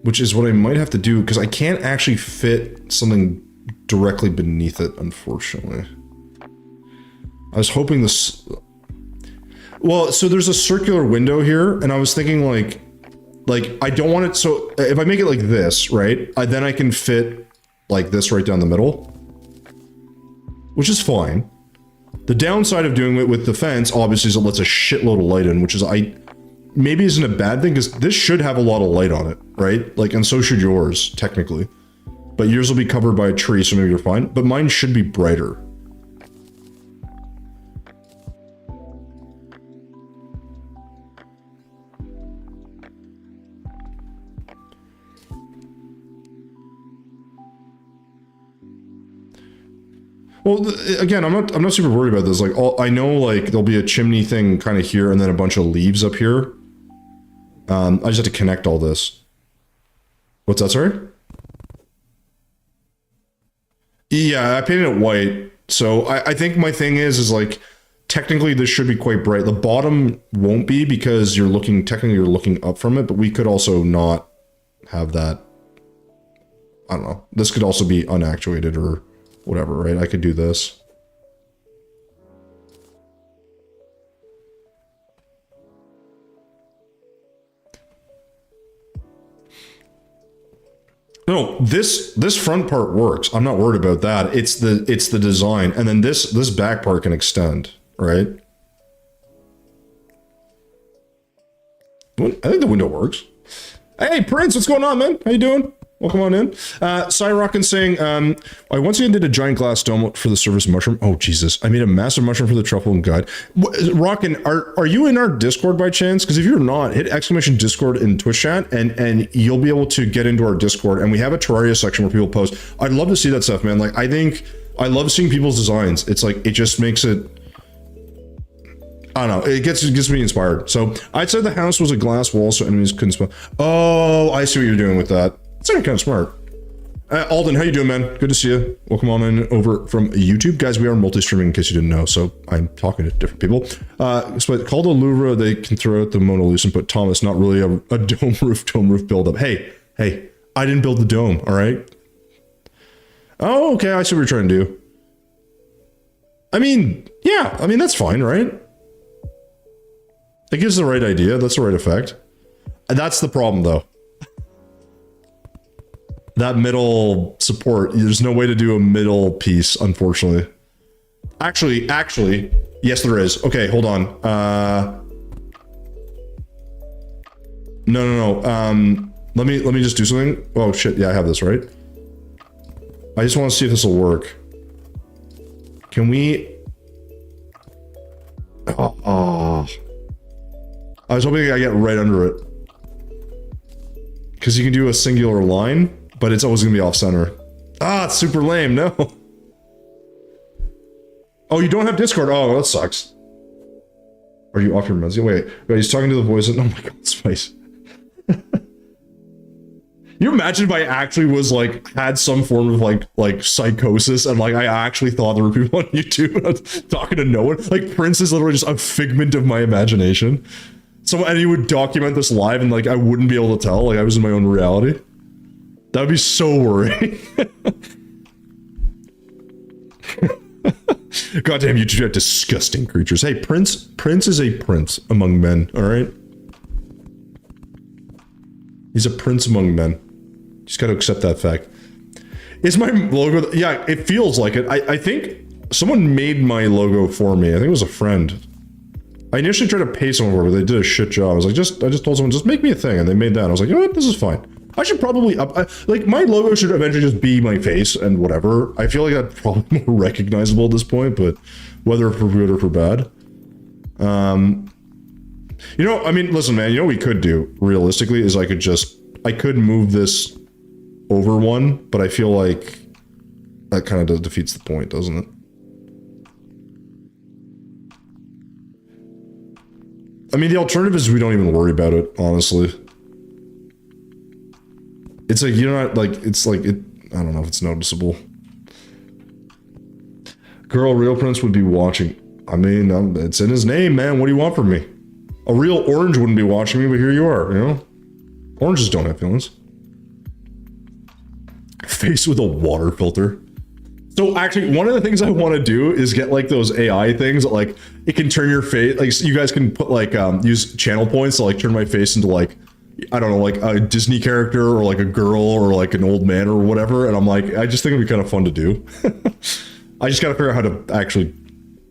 which is what I might have to do, because I can't actually fit something directly beneath it, unfortunately. I was hoping this... Well, so there's a circular window here, and I was thinking like I don't want it, so if I make it like this, right, then I can fit like this right down the middle, which is fine. The downside of doing it with the fence, obviously, is it lets a shitload of light in, which is, maybe isn't a bad thing, because this should have a lot of light on it, right? Like, and so should yours, technically. But yours will be covered by a tree, so maybe you're fine. But mine should be brighter. Well, again, I'm not super worried about this. Like, I know, like, there'll be a chimney thing kind of here, and then a bunch of leaves up here. I just have to connect all this. What's that, sorry? Yeah, I painted it white. So I think my thing is like, technically this should be quite bright. The bottom won't be because technically you're looking up from it, but we could also not have that. I don't know. This could also be unactuated or whatever, right? I could do this. No, this front part works. I'm not worried about that. It's the design, and then this back part can extend, right? I think the window works. Hey, Prince, what's going on, man? How you doing? Welcome on in. Cyrock saying, I once again did a giant glass dome for the service mushroom. Oh, Jesus. I made a massive mushroom for the truffle and guide. Rockin', are you in our Discord by chance? Because if you're not, hit exclamation Discord in Twitch chat and you'll be able to get into our Discord. And we have a Terraria section where people post. I'd love to see that stuff, man. Like, I love seeing people's designs. It's like, it just makes it, I don't know. It gets me inspired. So I'd say the house was a glass wall so enemies couldn't spell. Oh, I see what you're doing with that. It's actually kind of smart. Alden, how you doing, man? Good to see you. Welcome on in over from YouTube. Guys, we are multi-streaming in case you didn't know, so I'm talking to different people. So call the Louvre, they can throw out the Mona Lisa and put Thomas, not really a dome roof build-up. Hey, I didn't build the dome, all right? Oh, okay, I see what you're trying to do. I mean, yeah, I mean, that's fine, right? It gives the right idea. That's the right effect. That's the problem, though. That middle support, there's no way to do a middle piece, unfortunately. Actually, yes, there is. Okay, hold on. No. Let me just do something. Oh shit, yeah, I have this, right? I just want to see if this will work. Can we? Oh. I was hoping I get right under it. Because you can do a singular line, but it's always gonna be off center. Ah, it's super lame, no. Oh, you don't have Discord? Oh, that sucks. Are you off your meds? Wait, he's talking to the voice. Oh my god, Spice. You imagine if I actually was like, had some form of like psychosis and like I actually thought there were people on YouTube and I was talking to no one? Like Prince is literally just a figment of my imagination. So, and he would document this live and like I wouldn't be able to tell, like I was in my own reality. That would be so worrying. Goddamn YouTube chat, disgusting creatures. Hey, Prince is a prince among men, alright? He's a prince among men. Just gotta accept that fact. Is my logo, yeah, it feels like it. I think someone made my logo for me. I think it was a friend. I initially tried to pay someone for it, but they did a shit job. I was like, I just told someone, just make me a thing, and they made that. I was like, you know what, this is fine. I should probably like my logo should eventually just be my face and whatever. I feel like that's probably more recognizable at this point, but whether for good or for bad. You know, I mean, listen, man, you know what we could do realistically is I could move this over one, but I feel like that kind of defeats the point, doesn't it? I mean, the alternative is we don't even worry about it, honestly. It's like, you're not like, it's like, I don't know if it's noticeable. Girl, real Prince would be watching. I mean, it's in his name, man. What do you want from me? A real orange wouldn't be watching me, but here you are, you know? Oranges don't have feelings. Face with a water filter. So actually, one of the things I want to do is get like those AI things that like, it can turn your face, like you guys can put like, use channel points to like turn my face into like, I don't know, like a Disney character or like a girl or like an old man or whatever. And I'm like, I just think it'd be kind of fun to do. I just got to figure out how to actually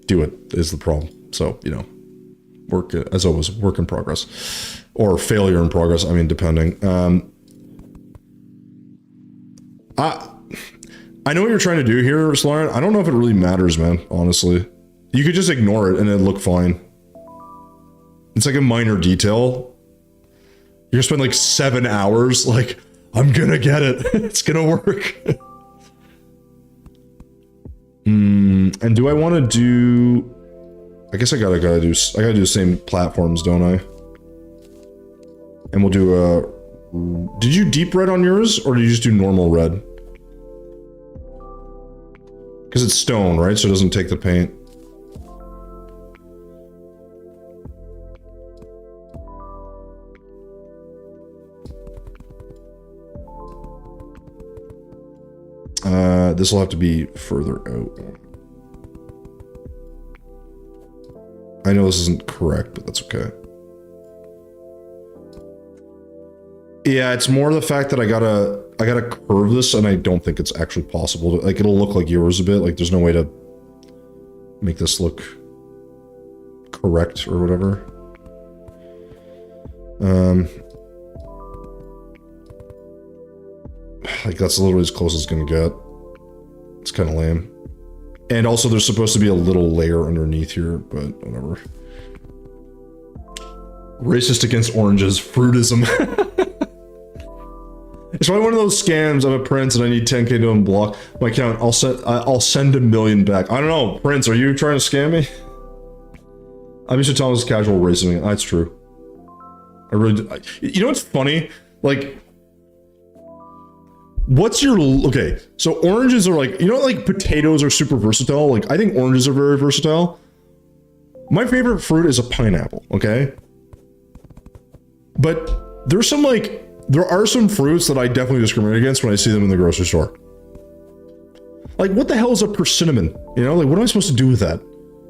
do it is the problem. So, you know, work, as always, work in progress or failure in progress. I mean, depending. I know what you're trying to do here, Slaren. I don't know if it really matters, man, honestly. You could just ignore it and it'd look fine. It's like a minor detail. You're gonna spend like 7 hours, like, I'm gonna get it. It's gonna work. And do I want to do... I guess I gotta do the same platforms, don't I? And we'll do a... Did you deep red on yours, or did you just do normal red? Because it's stone, right? So it doesn't take the paint. This will have to be further out. I know this isn't correct, but that's okay. Yeah, it's more the fact that I gotta curve this, and I don't think it's actually possible. Like, it'll look like yours a bit. Like, there's no way to make this look correct or whatever. Like, that's literally as close as it's gonna get. It's kind of lame. And also, there's supposed to be a little layer underneath here, but whatever. Racist against oranges, fruitism. It's probably one of those scams. I'm a prince and I need 10k to unblock my account. I'll send $1 million back. I don't know, Prince, are you trying to scam me? I'm used to telling this casual racism. That's true. I really do. You know what's funny? Like, what's your... Okay, so oranges are like... You know, like potatoes are super versatile? Like, I think oranges are very versatile. My favorite fruit is a pineapple, okay? But there's some, like... There are some fruits that I definitely discriminate against when I see them in the grocery store. Like, what the hell is a persimmon? You know, like, what am I supposed to do with that?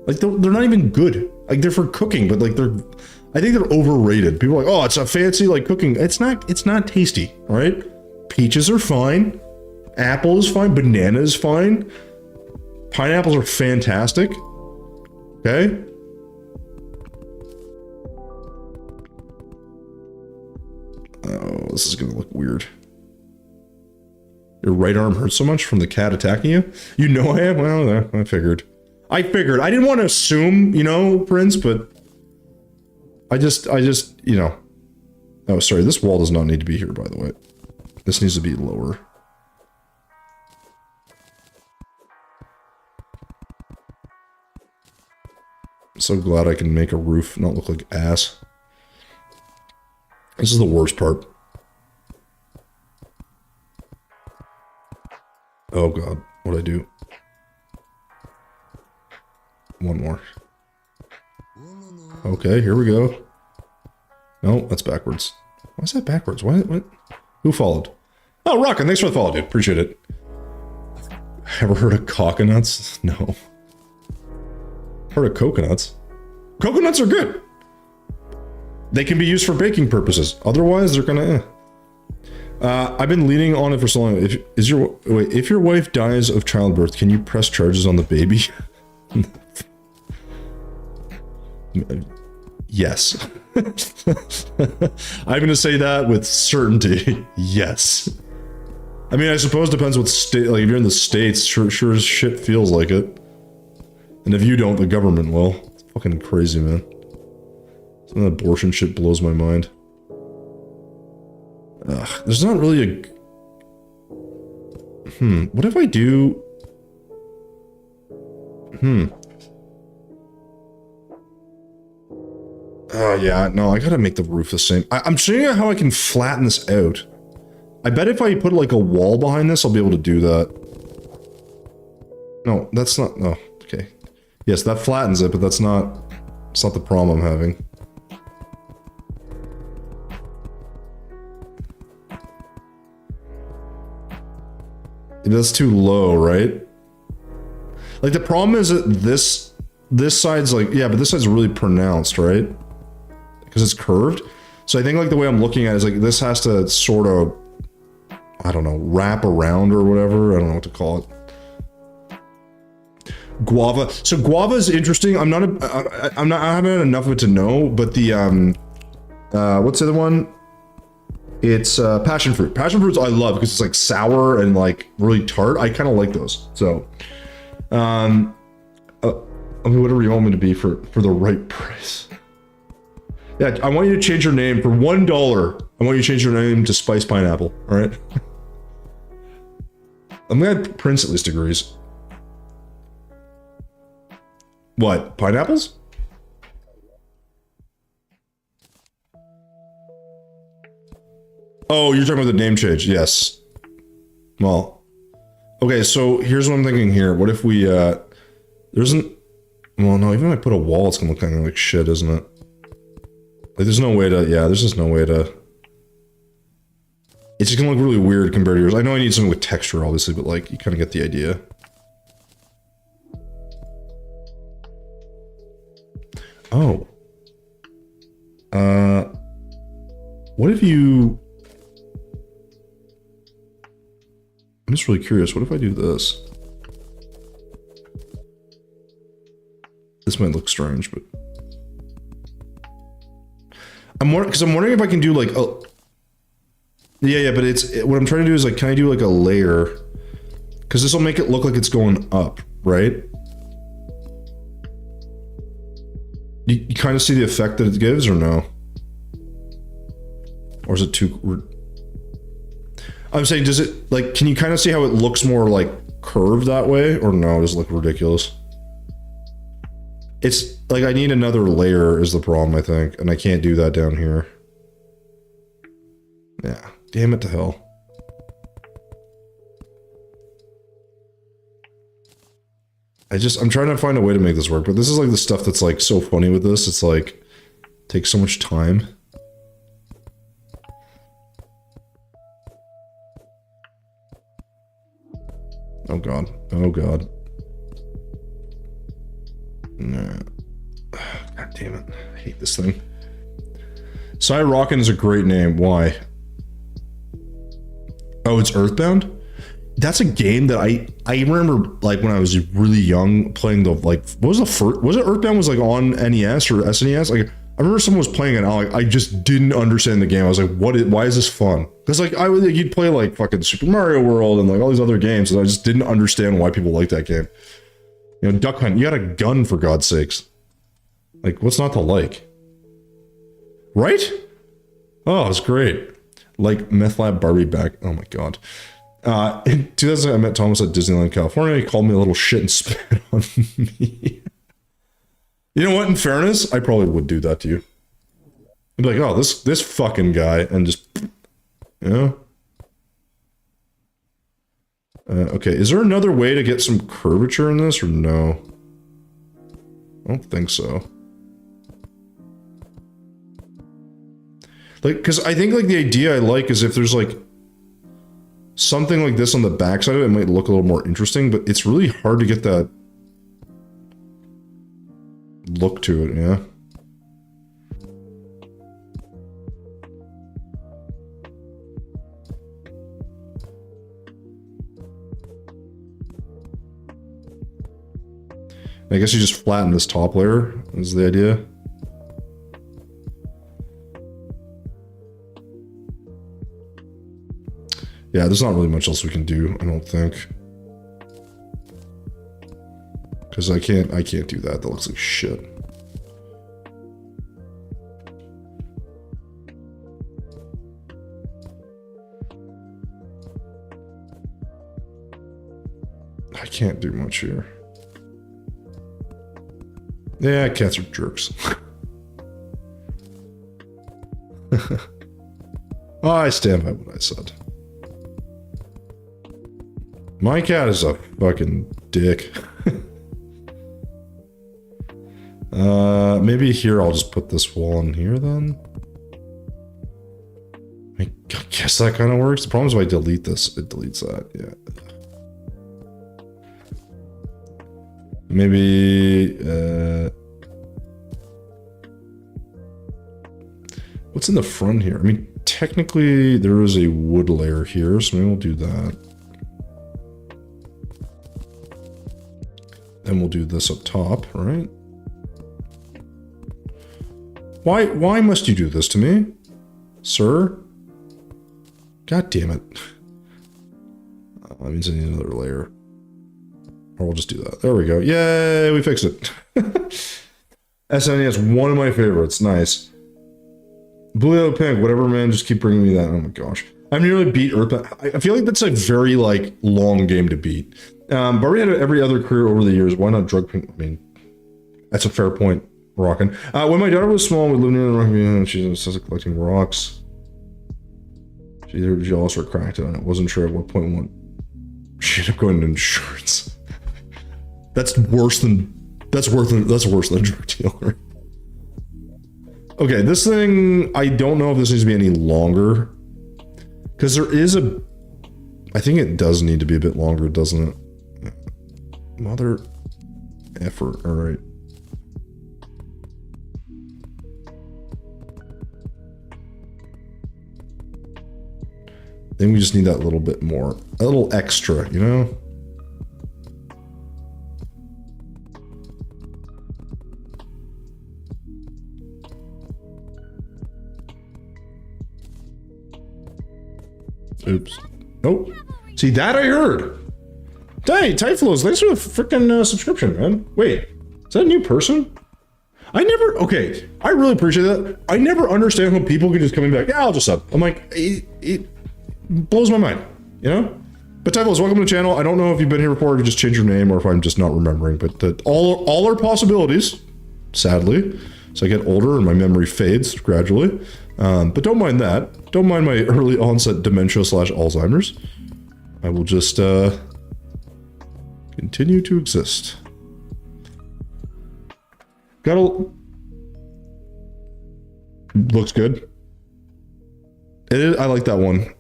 Like, they're not even good. Like, they're for cooking, but like, I think they're overrated. People are like, oh, it's a fancy, like, cooking. It's not tasty, all right? Peaches are fine. Apple is fine. Banana is fine. Pineapples are fantastic. Okay? Oh, this is gonna look weird. Your right arm hurts so much from the cat attacking you? You know I am? Well, I figured. I didn't want to assume, you know, Prince, but... I just, you know... Oh, sorry, this wall does not need to be here, by the way. This needs to be lower. I'm so glad I can make a roof not look like ass. This is the worst part. Oh god, what'd I do? One more. Okay, here we go. No, that's backwards. Why is that backwards? What? Who followed? Oh, Rockin', thanks for the follow, dude. Appreciate it. Ever heard of coconuts? No. Heard of coconuts? Coconuts are good. They can be used for baking purposes. Otherwise, they're gonna... I've been leaning on it for so long. If your wife dies of childbirth, can you press charges on the baby? Yes. I'm gonna say that with certainty. Yes. I mean, I suppose it depends what state. Like, if you're in the States, sure as shit feels like it. And if you don't, the government will. It's fucking crazy, man. Some of that abortion shit blows my mind. Ugh, there's not really a... what if I do... Oh, yeah, no, I gotta make the roof the same. I'm showing you how I can flatten this out. I bet if I put, like, a wall behind this, I'll be able to do that. No, that's not... No, okay. Yes, that flattens it, but that's not... It's not the problem I'm having. That's too low, right? Like, the problem is that this side's like, yeah, but this side's really pronounced, right? Because it's curved. So I think, like, the way I'm looking at it is, like, this has to sort of, I don't know, wrap around or whatever. I don't know what to call it. Guava. So guava is interesting. I haven't had enough of it to know, but the, what's the other one? It's passion fruit. Passion fruits I love because it's like sour and like really tart. I kind of like those. So, I mean, whatever you want me to be for the right price. Yeah, I want you to change your name for $1. I want you to change your name to Spice Pineapple. All right. I'm glad Prince at least agrees. What? Pineapples? Oh, you're talking about the name change. Yes. Well, okay, so here's what I'm thinking here. What if we, there isn't... Well, no, even if I put a wall, it's gonna look kind of like shit, isn't it? Like, there's no way to... Yeah, there's just no way to... It's just gonna look really weird compared to yours. I know I need something with texture, obviously, but, like, you kind of get the idea. Oh. What if you... just really curious. What if I do this? This might look strange, but I'm wondering if I can do like a yeah, but what I'm trying to do is like, can I do like a layer? Because this will make it look like it's going up, right? You kind of see the effect that it gives, or no? Or is it too? I'm saying, does it like? Can you kind of see how it looks more like curved that way, or no? Does it look ridiculous? It's like I need another layer is the problem, I think, and I can't do that down here. Yeah, damn it to hell. I'm trying to find a way to make this work, but this is like the stuff that's like so funny with this. It's like, takes so much time. Oh god. Oh god. Nah. God damn it. I hate this thing. Sai Rockin is a great name. Why? Oh, it's Earthbound? That's a game that I remember like when I was really young playing the like what was the first was it Earthbound was like on NES or SNES? Like I remember someone was playing it and I just didn't understand the game. I was like, why is this fun? Because like you'd play like fucking Super Mario World and like all these other games and I just didn't understand why people like that game. You know, Duck Hunt, you got a gun for God's sakes. Like what's not to like? Right? Oh, it's great. Like Meth Lab Barbie back. Oh my god. In 2000, I met Thomas at Disneyland, California. He called me a little shit and spat on me. You know what? In fairness, I probably would do that to you. I'd be like, oh, this fucking guy, and just, you know. Okay, is there another way to get some curvature in this, or no? I don't think so. Like, because I think like the idea I like is if there's like something like this on the backside of it, it might look a little more interesting, but it's really hard to get that look to it, yeah? I guess you just flatten this top layer, is the idea. Yeah, there's not really much else we can do, I don't think. Because I can't do that. That looks like shit. I can't do much here. Yeah, cats are jerks. Oh, I stand by what I said. My cat is a fucking dick. Maybe here I'll just put this wall in here then. I guess that kind of works. The problem is if I delete this, it deletes that, yeah. Maybe, what's in the front here? I mean, technically there is a wood layer here, so maybe we'll do that. Then we'll do this up top, right? Why must you do this to me, sir? God damn it. That means I need another layer. Or we'll just do that. There we go. Yay, we fixed it. SNES, one of my favorites. Nice. Blue, yellow, pink, whatever, man. Just keep bringing me that. Oh my gosh. I've nearly beat Earthbound. I feel like that's a very, like, long game to beat. Barbie had every other career over the years. Why not drug pink? I mean, that's a fair point, Rockin'. When my daughter was small, we lived near the rock and she was collecting rocks. She either jealous or cracked it on it. Wasn't sure at what point she ended up going into insurance. That's worse than a drug dealer. Okay, this thing, I don't know if this needs to be any longer. Because there is I think it does need to be a bit longer, doesn't it? Mother effort, alright. I think we just need that little bit more, a little extra, you know? Oops. Nope. See, that I heard. Hey, Typhlos, thanks for the freaking subscription, man. Wait, is that a new person? Okay, I really appreciate that. I never understand how people can just come in back, yeah, I'll just sub. I'm like, it blows my mind, you know? But Typhlos, welcome to the channel. I don't know if you've been here before, if you just changed your name, or if I'm just not remembering, but all are possibilities, sadly. So I get older and my memory fades gradually. But don't mind that. Don't mind my early onset dementia / Alzheimer's. I will just continue to exist. Looks good. It is, I like that one.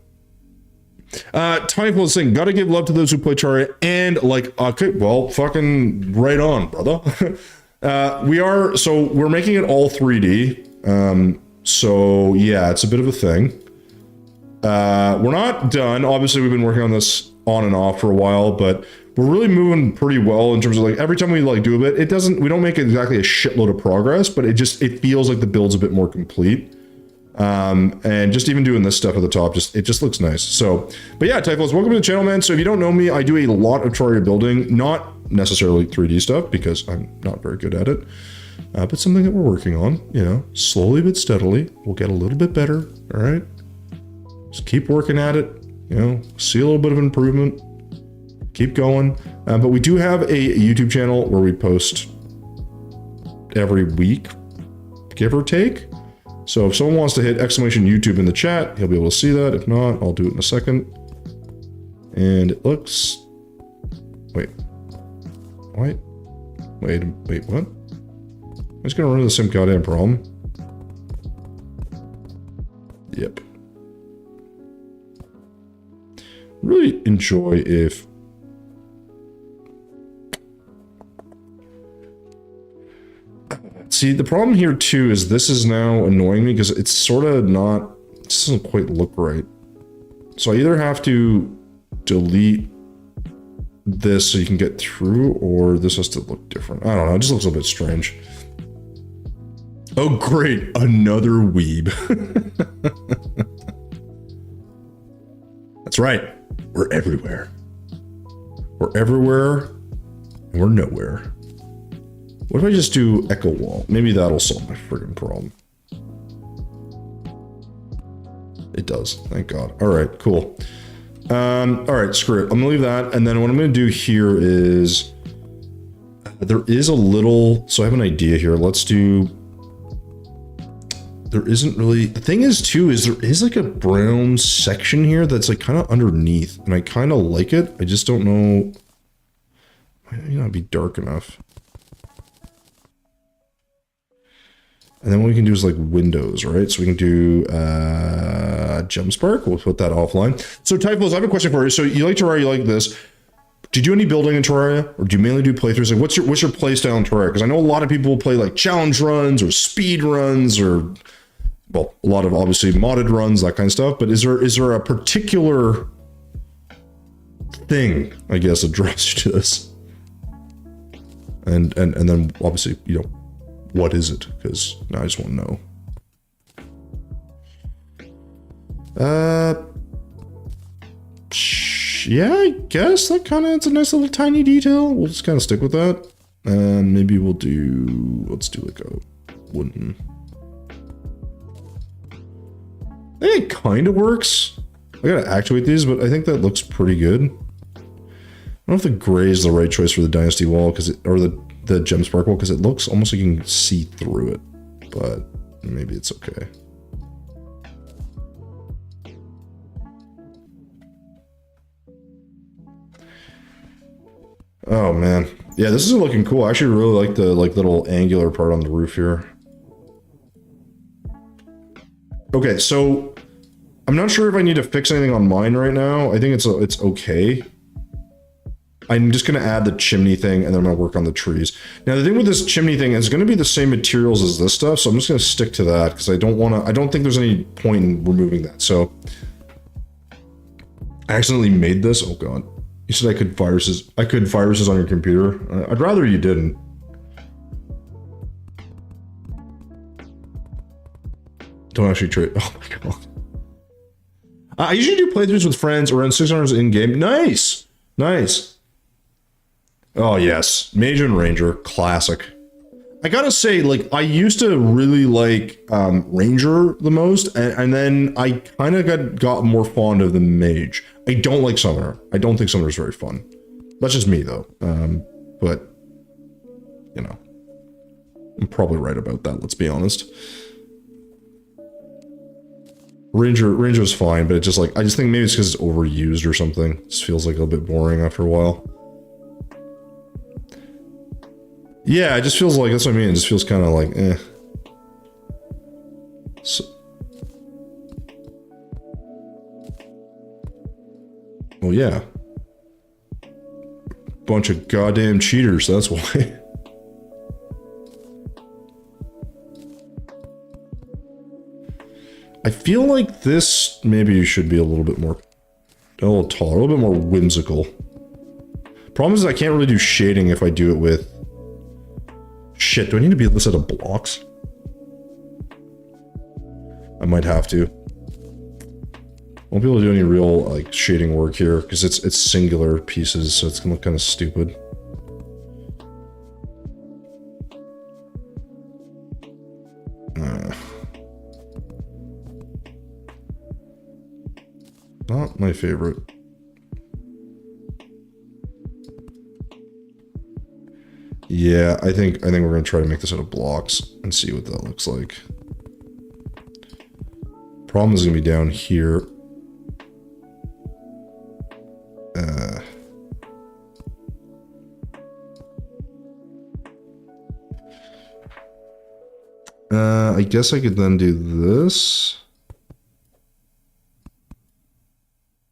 Typhlos saying, gotta give love to those who play Terraria and like, okay, well, fucking right on, brother. We're making it all 3D. So yeah, it's a bit of a thing. We're not done. Obviously, we've been working on this on and off for a while, but we're really moving pretty well in terms of like every time we like do a bit, we don't make exactly a shitload of progress, but it feels like the build's a bit more complete. And just even doing this stuff at the top, it just looks nice. So, but yeah, Typhlos, welcome to the channel, man. So if you don't know me, I do a lot of Terraria building, not necessarily 3D stuff because I'm not very good at it. But something that we're working on, you know, slowly but steadily. We'll get a little bit better, all right? Just keep working at it, you know, see a little bit of improvement, keep going. But we do have a YouTube channel where we post every week, give or take. So if someone wants to hit !YouTube in the chat, he'll be able to see that. If not, I'll do it in a second. And it looks... Wait, what? I'm just gonna run into the same goddamn problem. Yep. Really enjoy if... See, the problem here too is this is now annoying me because it's sort of not... It doesn't quite look right. So I either have to delete this so you can get through, or this has to look different. I don't know, it just looks a bit strange. Oh great, another weeb. That's right, we're everywhere. We're everywhere, and we're nowhere. What if I just do echo wall? Maybe that'll solve my friggin' problem. It does, thank God. All right, cool. All right, screw it. I'm gonna leave that, and then what I'm gonna do here is there is a little. So I have an idea here. Let's do. There isn't really. The thing is, too, is there is like a brown section here that's like kind of underneath, and I kind of like it. I just don't know. Might not be dark enough. And then what we can do is like windows, right? So we can do Gem Spark. We'll put that offline. So Typhlos, I have a question for you. So you like Terraria, you like this. Do you do any building in Terraria? Or do you mainly do playthroughs? Like what's your play style in Terraria? Because I know a lot of people play like challenge runs or speed runs or, well, a lot of obviously modded runs, that kind of stuff. But is there a particular thing, I guess, that draws you to this? And then obviously, you know, what is it? Because now I just want to know. Yeah, I guess that kind of, it's a nice little tiny detail. We'll just kind of stick with that. And maybe we'll do, let's do like a wooden. I think it kind of works. I gotta actuate these, but I think that looks pretty good. I don't know if the gray is the right choice for the Dynasty wall, because it, or the Gem Spark wall, because it looks almost like you can see through it, but maybe it's okay. Oh man, yeah, this is looking cool. I actually really like the little angular part on the roof here. Okay, so I'm not sure if I need to fix anything on mine right now. I think it's okay. I'm just going to add the chimney thing, and then I'm going to work on the trees. Now, the thing with this chimney thing is going to be the same materials as this stuff, so I'm just going to stick to that, because I don't think there's any point in removing that. So I accidentally made this. Oh god. You said I could viruses. I could viruses on your computer. I'd rather you didn't. Don't actually trade. Oh my god. I usually do playthroughs with friends around 600 in game. Nice, nice. Oh yes, Mage and Ranger, classic. I gotta say, like, I used to really like Ranger the most, and then I kind of got more fond of the Mage. I don't like Summoner. I don't think Summoner is very fun. That's just me though. But you know, I'm probably right about that. Let's be honest. Ranger is fine, but it just like, I just think maybe it's because it's overused or something. It just feels like a bit boring after a while. Yeah, it just feels like, that's what I mean, it just feels kind of like, eh. So, well, yeah. Bunch of goddamn cheaters, that's why. I feel like this maybe should be a little bit more, a little taller, a little bit more whimsical. Problem is I can't really do shading if I do it with, shit, do I need to be this set of blocks? I might have to. Won't be able to do any real like shading work here because it's singular pieces, so it's gonna look kind of stupid. Not my favorite. Yeah, I think we're gonna try to make this out of blocks and see what that looks like. Problem is gonna be down here. I guess I could then do this.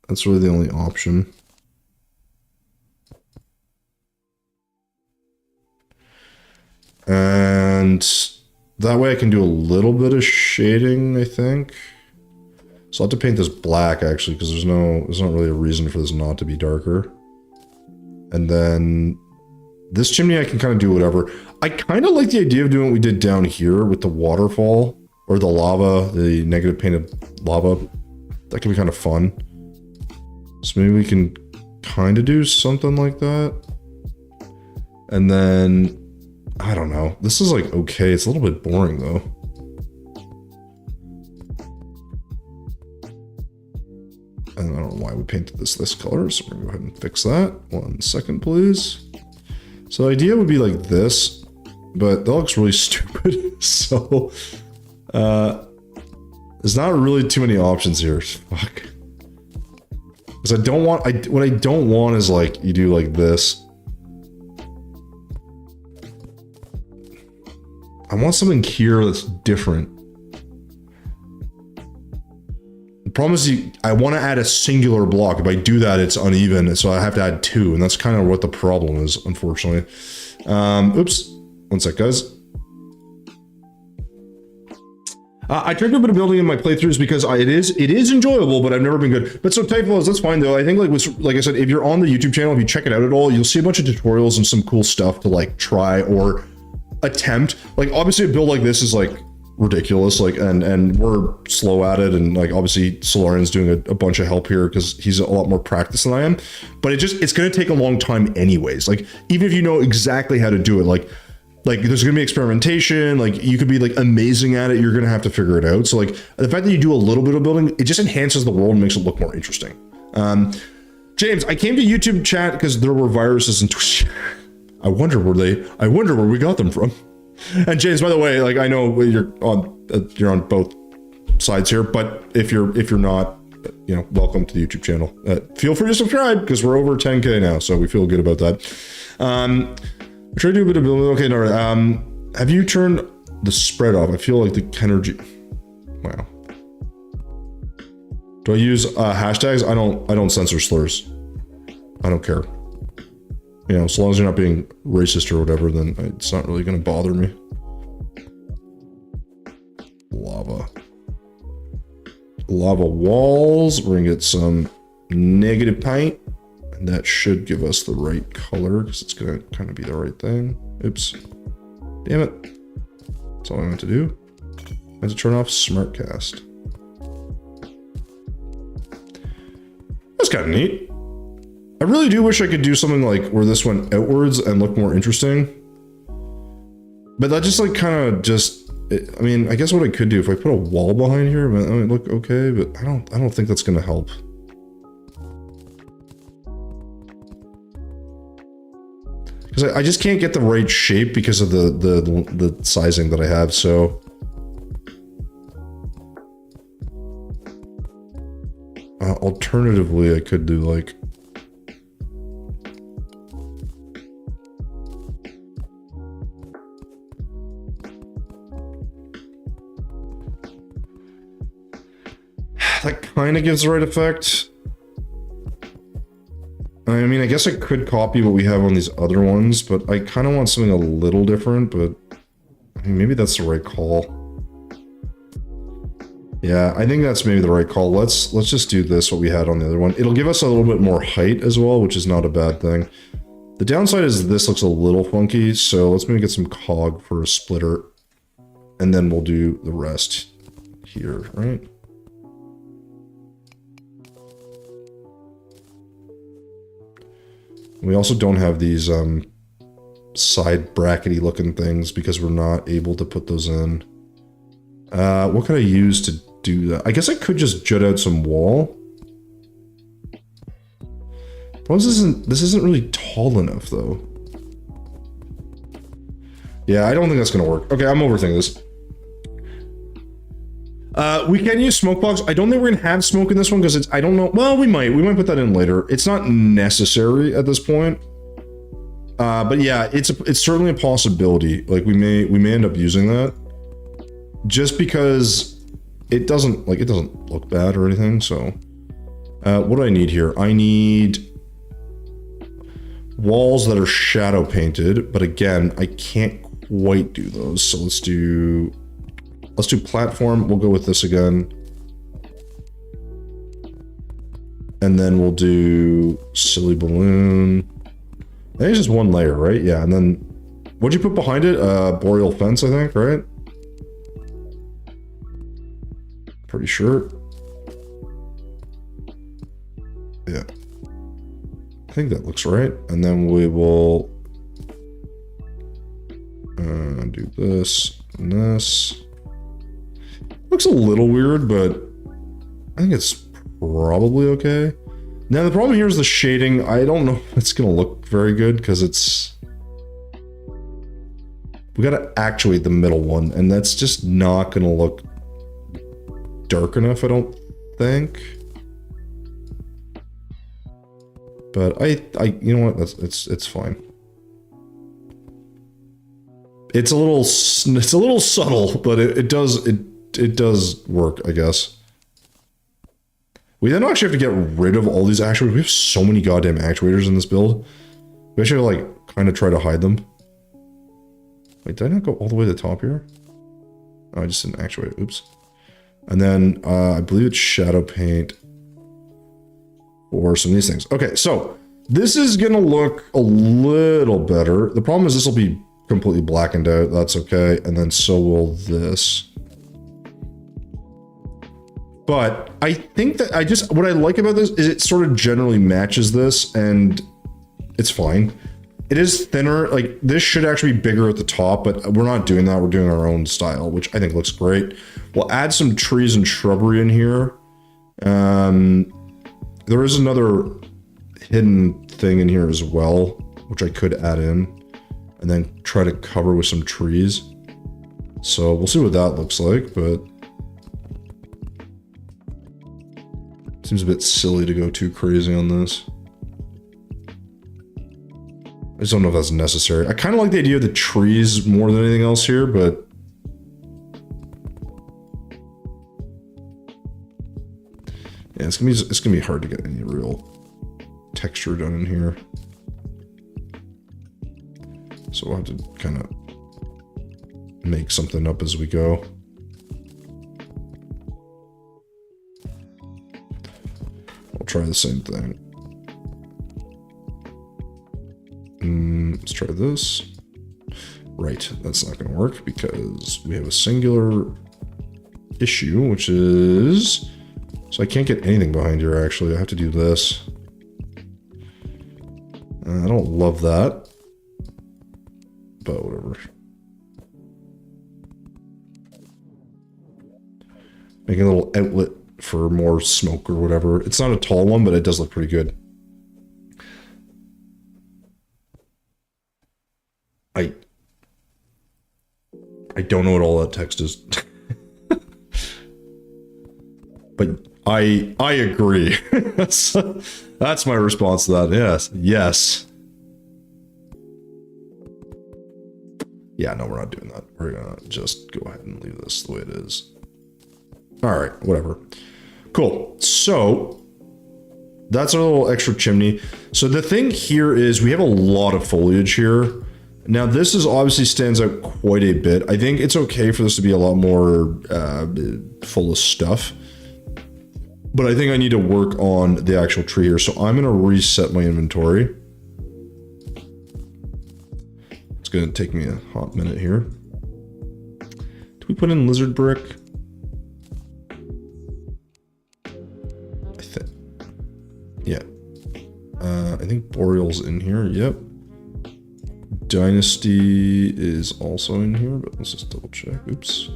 That's really the only option. And that way I can do a little bit of shading, I think. So I'll have to paint this black actually, because there's not really a reason for this not to be darker. And then this chimney I can kind of do whatever. I kind of like the idea of doing what we did down here with the waterfall or the lava, the negative painted lava. That could be kind of fun. So maybe we can kind of do something like that. And then, I don't know. This is like, okay, it's a little bit boring though. And I don't know why we painted this color, so we're gonna go ahead and fix that. 1 second, please. So the idea would be like this, but that looks really stupid. So, there's not really too many options here. Fuck. Because I don't want, what I don't want is like, you do like this. I want something here that's different. The problem is I want to add a singular block. If I do that, it's uneven, so I have to add 2, and that's kind of what the problem is, unfortunately. Oops. 1 sec, guys. I tried to do a bit of building in my playthroughs because it is enjoyable, but I've never been good. But so type flows, that's fine though. I think like I said, if you're on the YouTube channel, if you check it out at all, you'll see a bunch of tutorials and some cool stuff to like try or attempt. Like obviously a build like this is like ridiculous, like and we're slow at it, and like obviously Solarian's doing a bunch of help here because he's a lot more practiced than I am. But it's gonna take a long time anyways. Like even if you know exactly how to do it, like there's gonna be experimentation, like you could be like amazing at it, you're gonna have to figure it out. So like the fact that you do a little bit of building, it just enhances the world and makes it look more interesting. James, I came to YouTube chat because there were viruses in Twitch. I wonder where we got them from. And James, by the way, like I know you're on both sides here, but if you're not, you know, welcome to the YouTube channel. Feel free to subscribe because we're over 10K now, so we feel good about that. Try to do a bit of building. Okay, no. Have you turned the spread off? I feel like the energy. Wow. Do I use hashtags? I don't censor slurs. I don't care. You know, as long as you're not being racist or whatever, then it's not really going to bother me. Lava walls. We're going to get some negative paint. And that should give us the right color because it's gonna kind of be the right thing. Oops. Damn it. That's all I meant to do. I have to turn off SmartCast. That's kind of neat. I really do wish I could do something like where this went outwards and looked more interesting. But that just like kind of just, I mean, I guess what I could do if I put a wall behind here, it might look okay, but I don't think that's gonna help. Because I just can't get the right shape because of the sizing that I have, so. Alternatively, I could do like. That kind of gives the right effect. I mean, I guess I could copy what we have on these other ones, but I kind of want something a little different, but I mean, maybe that's the right call. Yeah, I think that's maybe the right call. Let's just do this, what we had on the other one. It'll give us a little bit more height as well, which is not a bad thing. The downside is this looks a little funky, so let's maybe get some cog for a splitter, and then we'll do the rest here, right? We also don't have these side brackety looking things because we're not able to put those in. What could I use to do that? I guess I could just jut out some wall. This isn't really tall enough though. Yeah, I don't think that's gonna work. Okay, I'm overthinking this. We can use smoke box. I don't think we're gonna have smoke in this one because it's, I don't know. Well, we might put that in later. It's not necessary at this point. But yeah, it's certainly a possibility. Like we may end up using that just because it doesn't look bad or anything. So, what do I need here? I need walls that are shadow painted, but again, I can't quite do those. So let's do platform. We'll go with this again. And then we'll do silly balloon. I think it's just one layer, right? Yeah, and then what'd you put behind it? Boreal fence, I think, right? Pretty sure. Yeah. I think that looks right. And then we will do this and this. Looks a little weird, but I think it's probably okay. Now the problem here is the shading. I don't know if it's gonna look very good because we gotta actuate the middle one, and that's just not gonna look dark enough, I don't think. But you know what? It's fine. It's a little subtle, but it does work, I guess. We then actually have to get rid of all these actuators. We have so many goddamn actuators in this build. We actually have to, like, kind of try to hide them. Wait, did I not go all the way to the top here? Oh, I just didn't actuate. Oops. And then, I believe it's shadow paint for some of these things. Okay, so this is gonna look a little better. The problem is this will be completely blackened out. That's okay. And then so will this. But I think that what I like about this is it sort of generally matches this, and it's fine. It is thinner, like this should actually be bigger at the top, but we're not doing that. We're doing our own style, which I think looks great. We'll add some trees and shrubbery in here. There is another hidden thing in here as well, which I could add in and then try to cover with some trees. So we'll see what that looks like, but seems a bit silly to go too crazy on this. I just don't know if that's necessary. I kind of like the idea of the trees more than anything else here, but yeah, it's gonna be hard to get any real texture done in here. So we'll have to kind of make something up as we go. We'll try the same thing. Let's try this. Right, that's not gonna work because we have a singular issue, which is... So I can't get anything behind here, actually. I have to do this. I don't love that. But whatever. Making a little outlet for more smoke or whatever. It's not a tall one, but it does look pretty good. I don't know what all that text is. But I agree. That's my response to that. Yes. Yes. Yeah, no, we're not doing that. We're gonna just go ahead and leave this the way it is. All right, whatever. Cool. So that's our little extra chimney. So the thing here is we have a lot of foliage here. Now this is obviously stands out quite a bit. I think it's okay for this to be a lot more full of stuff. But I think I need to work on the actual tree here. So I'm gonna reset my inventory. It's gonna take me a hot minute here. Do we put in lizard brick? Yeah. I think Boreal's in here, yep. Dynasty is also in here, but let's just double check. Oops.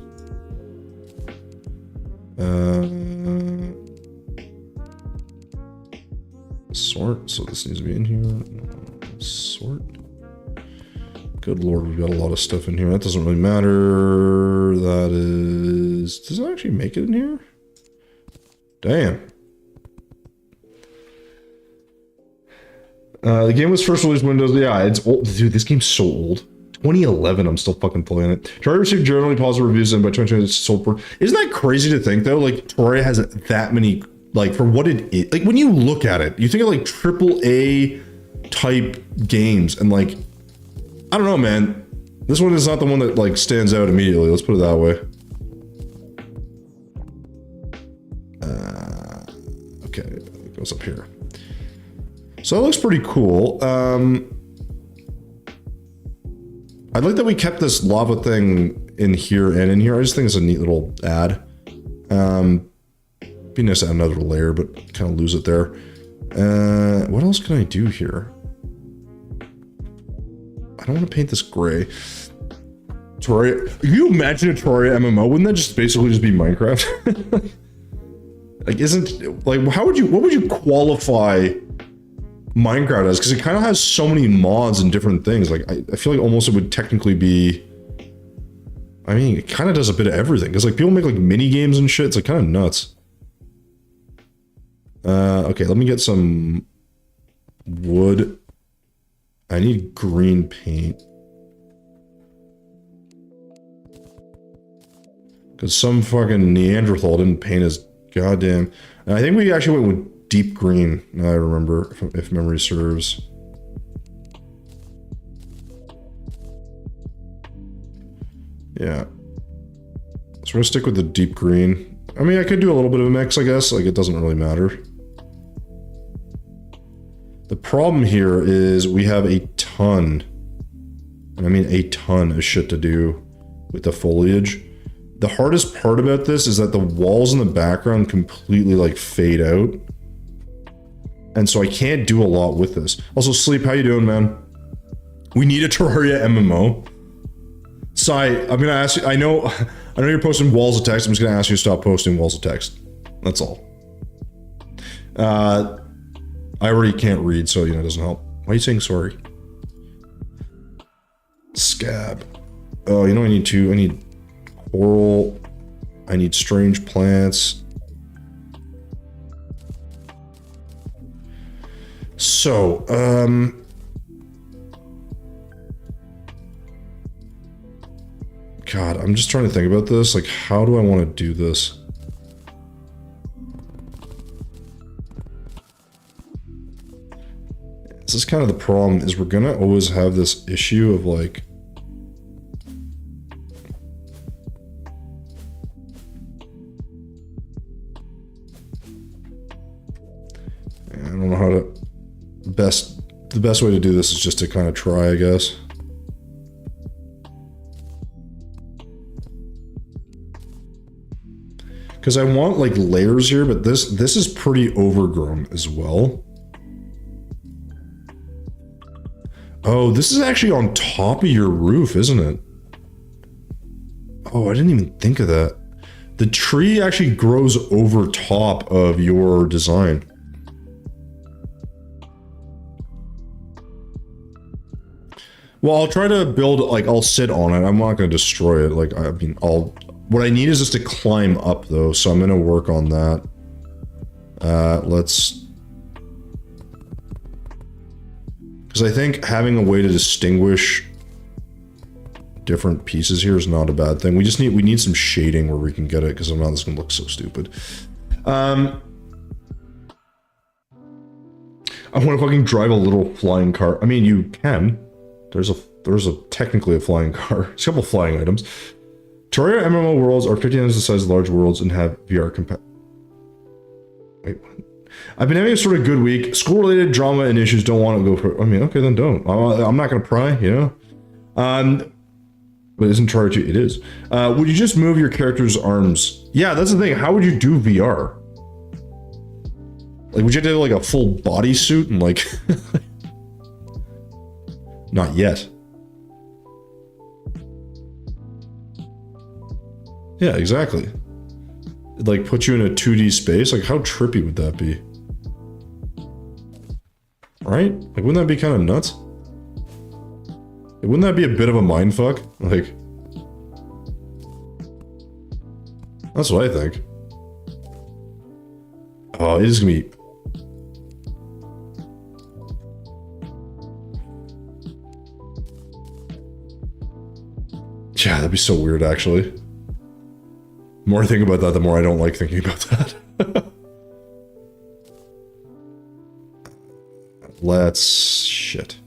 Sort, so this needs to be in here. Sort. Good lord, we've got a lot of stuff in here. That doesn't really matter. That is... Does it actually make it in here? Damn. The game was first released Windows. Yeah, it's old. Dude, this game's so old. 2011, I'm still fucking playing it. Terraria received generally positive reviews, and by 2020 it's sold for... Isn't that crazy to think, though? Like, Terraria has that many... Like, for what it is... Like, when you look at it, you think of, like, AAA type games, and, like... I don't know, man. This one is not the one that, like, stands out immediately. Let's put it that way. Okay, it goes up here. So that looks pretty cool. I like that we kept this lava thing in here and in here. I just think it's a neat little add. Be nice to add another layer, but kind of lose it there. What else can I do here? I don't want to paint this gray. Terraria. Can you imagine a Terraria MMO? Wouldn't that just basically just be Minecraft? Like, what would you qualify Minecraft as? Because it kind of has so many mods and different things. Like, I feel like almost it would technically be... I mean, it kind of does a bit of everything. Because, like, people make, like, mini games and shit. It's, like, kind of nuts. Okay, let me get some wood. I need green paint. Because some fucking Neanderthal didn't paint his goddamn... I think we actually went with deep green, now I remember, if memory serves. Yeah. So we're gonna stick with the deep green. I mean, I could do a little bit of a mix, I guess. Like, it doesn't really matter. The problem here is we have a ton, and I mean a ton of shit to do with the foliage. The hardest part about this is that the walls in the background completely, like, fade out. And so I can't do a lot with this. Also, Sleep, how you doing, man? We need a Terraria MMO. Sai, I'm gonna ask you, I know you're posting walls of text. I'm just gonna ask you to stop posting walls of text. That's all. I already can't read, so, you know, it doesn't help. Why are you saying sorry? Scab. Oh, you know, I need coral. I need strange plants. So, God, I'm just trying to think about this. Like, how do I want to do this? This is kind of the problem, is we're gonna always have this issue of, like, know how to the best way to do this is just to kind of try, I guess. Because I want like layers here, but this is pretty overgrown as well. Oh, this is actually on top of your roof, isn't it? Oh, I didn't even think of that. The tree actually grows over top of your design. Well, I'll try to build, like, I'll sit on it. I'm not going to destroy it. Like, I mean, what I need is just to climb up, though, so I'm going to work on that. Because I think having a way to distinguish different pieces here is not a bad thing. We need some shading where we can get it, because I'm not, this is going to look so stupid. I want to fucking drive a little flying car. I mean, you can. There's technically a flying car. There's a couple flying items. Terraria MMO worlds are 50 times the size of large worlds and have VR Wait, what? I've been having a sort of good week. School-related drama and issues, don't want to go for... I mean, okay, then don't. I'm not going to pry, you know? But isn't Terraria 2? It is. Would you just move your character's arms? Yeah, that's the thing. How would you do VR? Like, would you have to have, like, a full bodysuit and, like... Not yet. Yeah, exactly. It'd, like, put you in a 2D space. Like, how trippy would that be? Right? Like, wouldn't that be kind of nuts? Like, wouldn't that be a bit of a mindfuck? Like... That's what I think. Oh, it is gonna be... Yeah, that'd be so weird, actually. The more I think about that, the more I don't like thinking about that. Shit.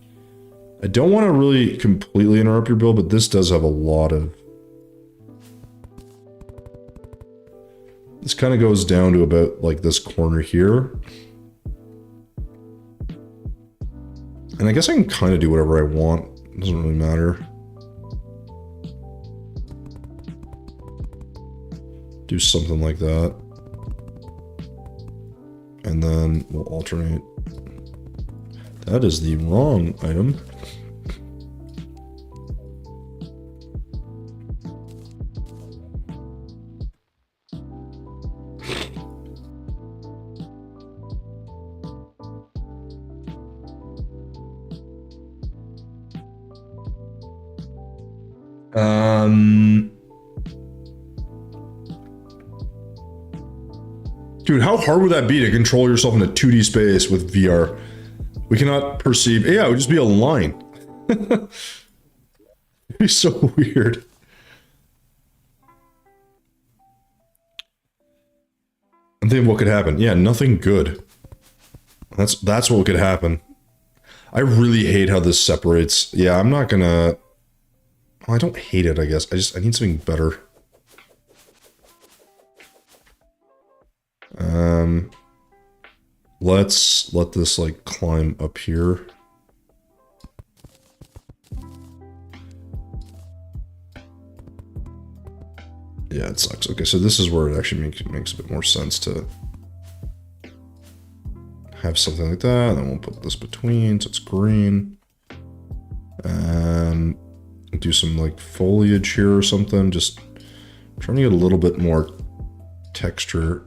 I don't want to really completely interrupt your build, but this does have a lot of... This kind of goes down to about, like, this corner here. And I guess I can kind of do whatever I want. It doesn't really matter. Do something like that. And then we'll alternate. That is the wrong item. Dude, how hard would that be to control yourself in a 2D space with VR? We cannot perceive... Yeah, it would just be a line. It'd be so weird. I'm thinking what could happen. Yeah, nothing good. That's what could happen. I really hate how this separates. Yeah, I'm not gonna... Well, I don't hate it, I guess. I need something better. Let's let this, like, climb up here. Yeah, it sucks. Okay, so this is where it actually makes a bit more sense to have something like that. And then we'll put this between, so it's green. And do some, like, foliage here or something. Just trying to get a little bit more texture.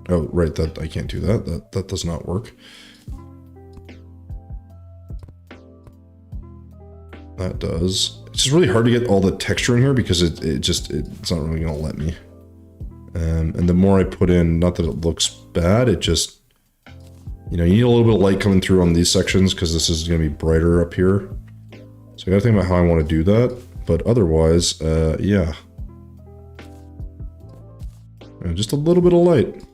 Oh, right, that I can't do that. That does not work. That does. It's just really hard to get all the texture in here because it's not really gonna let me. And the more I put in, not that it looks bad, it just, you know, you need a little bit of light coming through on these sections because this is gonna be brighter up here. So I gotta think about how I want to do that. But otherwise, yeah. And just a little bit of light.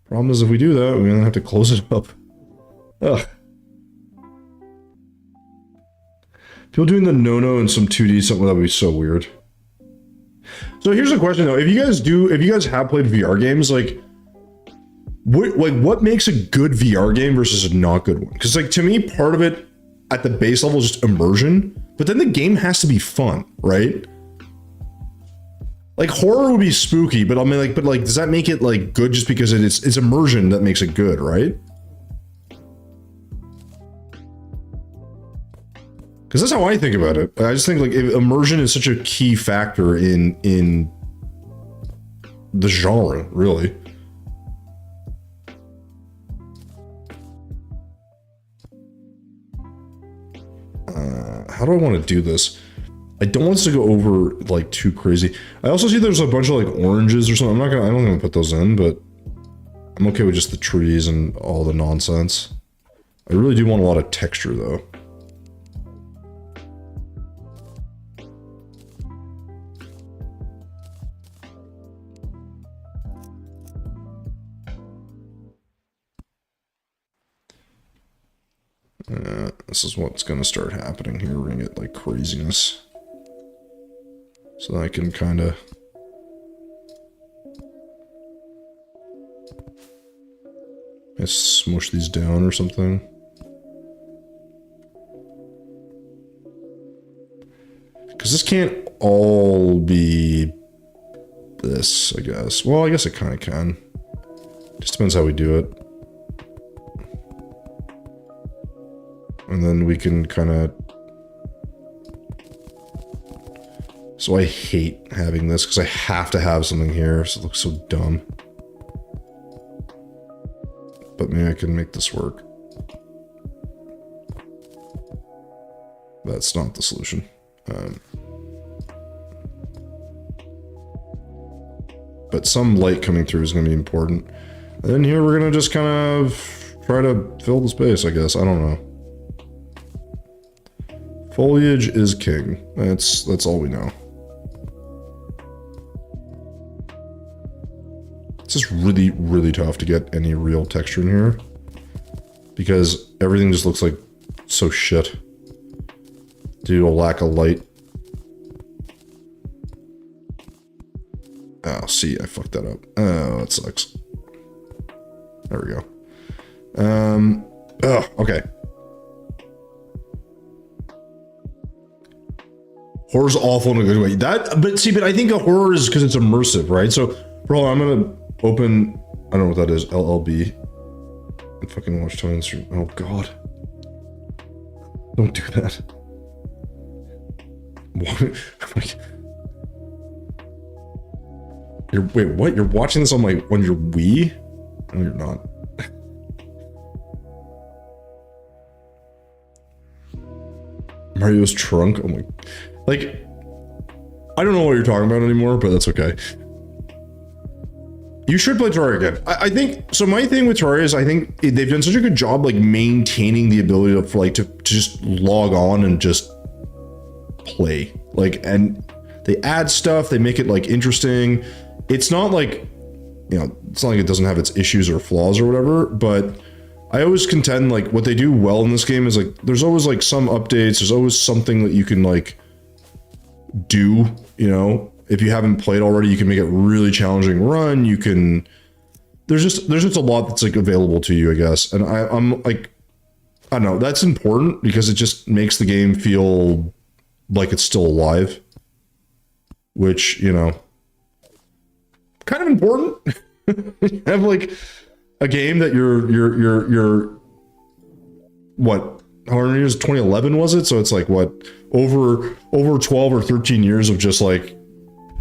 Problem is, if we do that, we're gonna have to close it up. Ugh. People doing the no-no in some 2D, something that would be so weird. So here's a question though: if you guys have played VR games, like, what makes a good VR game versus a not good one? Because like to me, part of it at the base level is just immersion, but then the game has to be fun, right? Like horror would be spooky, but I mean like, does that make it like good just because it's immersion that makes it good, right? Because that's how I think about it. I just think like immersion is such a key factor in the genre, really. How do I want to do this? I don't want us to go over like too crazy. I also see there's a bunch of like oranges or something. I don't gonna put those in, but I'm okay with just the trees and all the nonsense. I really do want a lot of texture though. This is what's gonna start happening here. We're gonna get like craziness. So I can kind of... smush these down or something. Because this can't all be this, I guess. Well, I guess it kind of can. Just depends how we do it. And then we can kind of... So I hate having this because I have to have something here, so it looks so dumb. But maybe I can make this work. That's not the solution. But some light coming through is going to be important. And then here we're going to just kind of try to fill the space, I guess. I don't know. Foliage is king. That's all we know. It's just really, really tough to get any real texture in here. Because everything just looks like so shit. Due to a lack of light. Oh, see, I fucked that up. Oh, that sucks. There we go. Oh, okay. Horror's awful in a good way. But I think a horror is because it's immersive, right? So, bro, I'm gonna open, I don't know what that is, LLB. And fucking watch Tony stream. Oh god. Don't do that. What? Wait, what? You're watching this on your Wii? No, you're not. Mario's trunk? Oh my... Like, I don't know what you're talking about anymore, but that's okay. You should play Terraria again. I think, so my thing with Terraria is I think they've done such a good job like maintaining the ability to just log on and just play. Like, and they add stuff, they make it like interesting. It's not like, you know, it's not like it doesn't have its issues or flaws or whatever, but I always contend like what they do well in this game is like, there's always like some updates, there's always something that you can like do, you know. If you haven't played already, you can make it really challenging run. You can, there's just a lot that's like available to you, I guess. And I'm like, I don't know, that's important because it just makes the game feel like it's still alive, which, you know, kind of important. You have like a game that you're what, how many years? 2011 was it? So it's like what, over 12 or 13 years of just like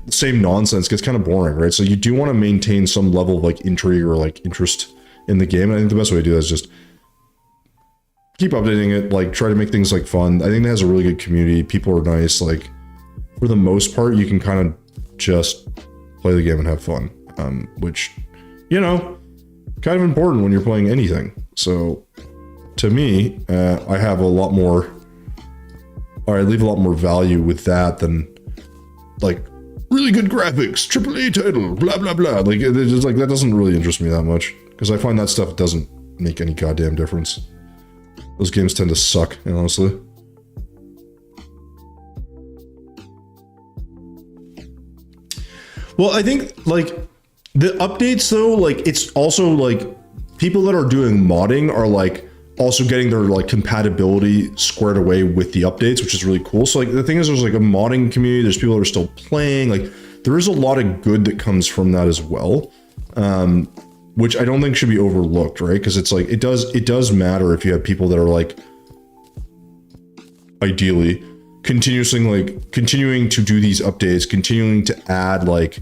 same nonsense gets kind of boring, right? So you do want to maintain some level of like intrigue or like interest in the game. And I think the best way to do that is just keep updating it, like try to make things like fun. I think it has a really good community. People are nice. Like for the most part, you can kind of just play the game and have fun, which, you know, kind of important when you're playing anything. So to me, I have a lot more, or I leave a lot more value with that than like really good graphics, AAA title, blah, blah, blah. Like, it's just like, that doesn't really interest me that much because I find that stuff doesn't make any goddamn difference. Those games tend to suck, honestly. Well, I think like The updates though, like it's also like people that are doing modding are like also getting their like compatibility squared away with the updates, which is really cool. So like the thing is, there's like a modding community, there's people that are still playing, like there is a lot of good that comes from that as well, which I don't think should be overlooked, right? Because it's like it does matter if you have people that are like ideally continuing to do these updates, continuing to add like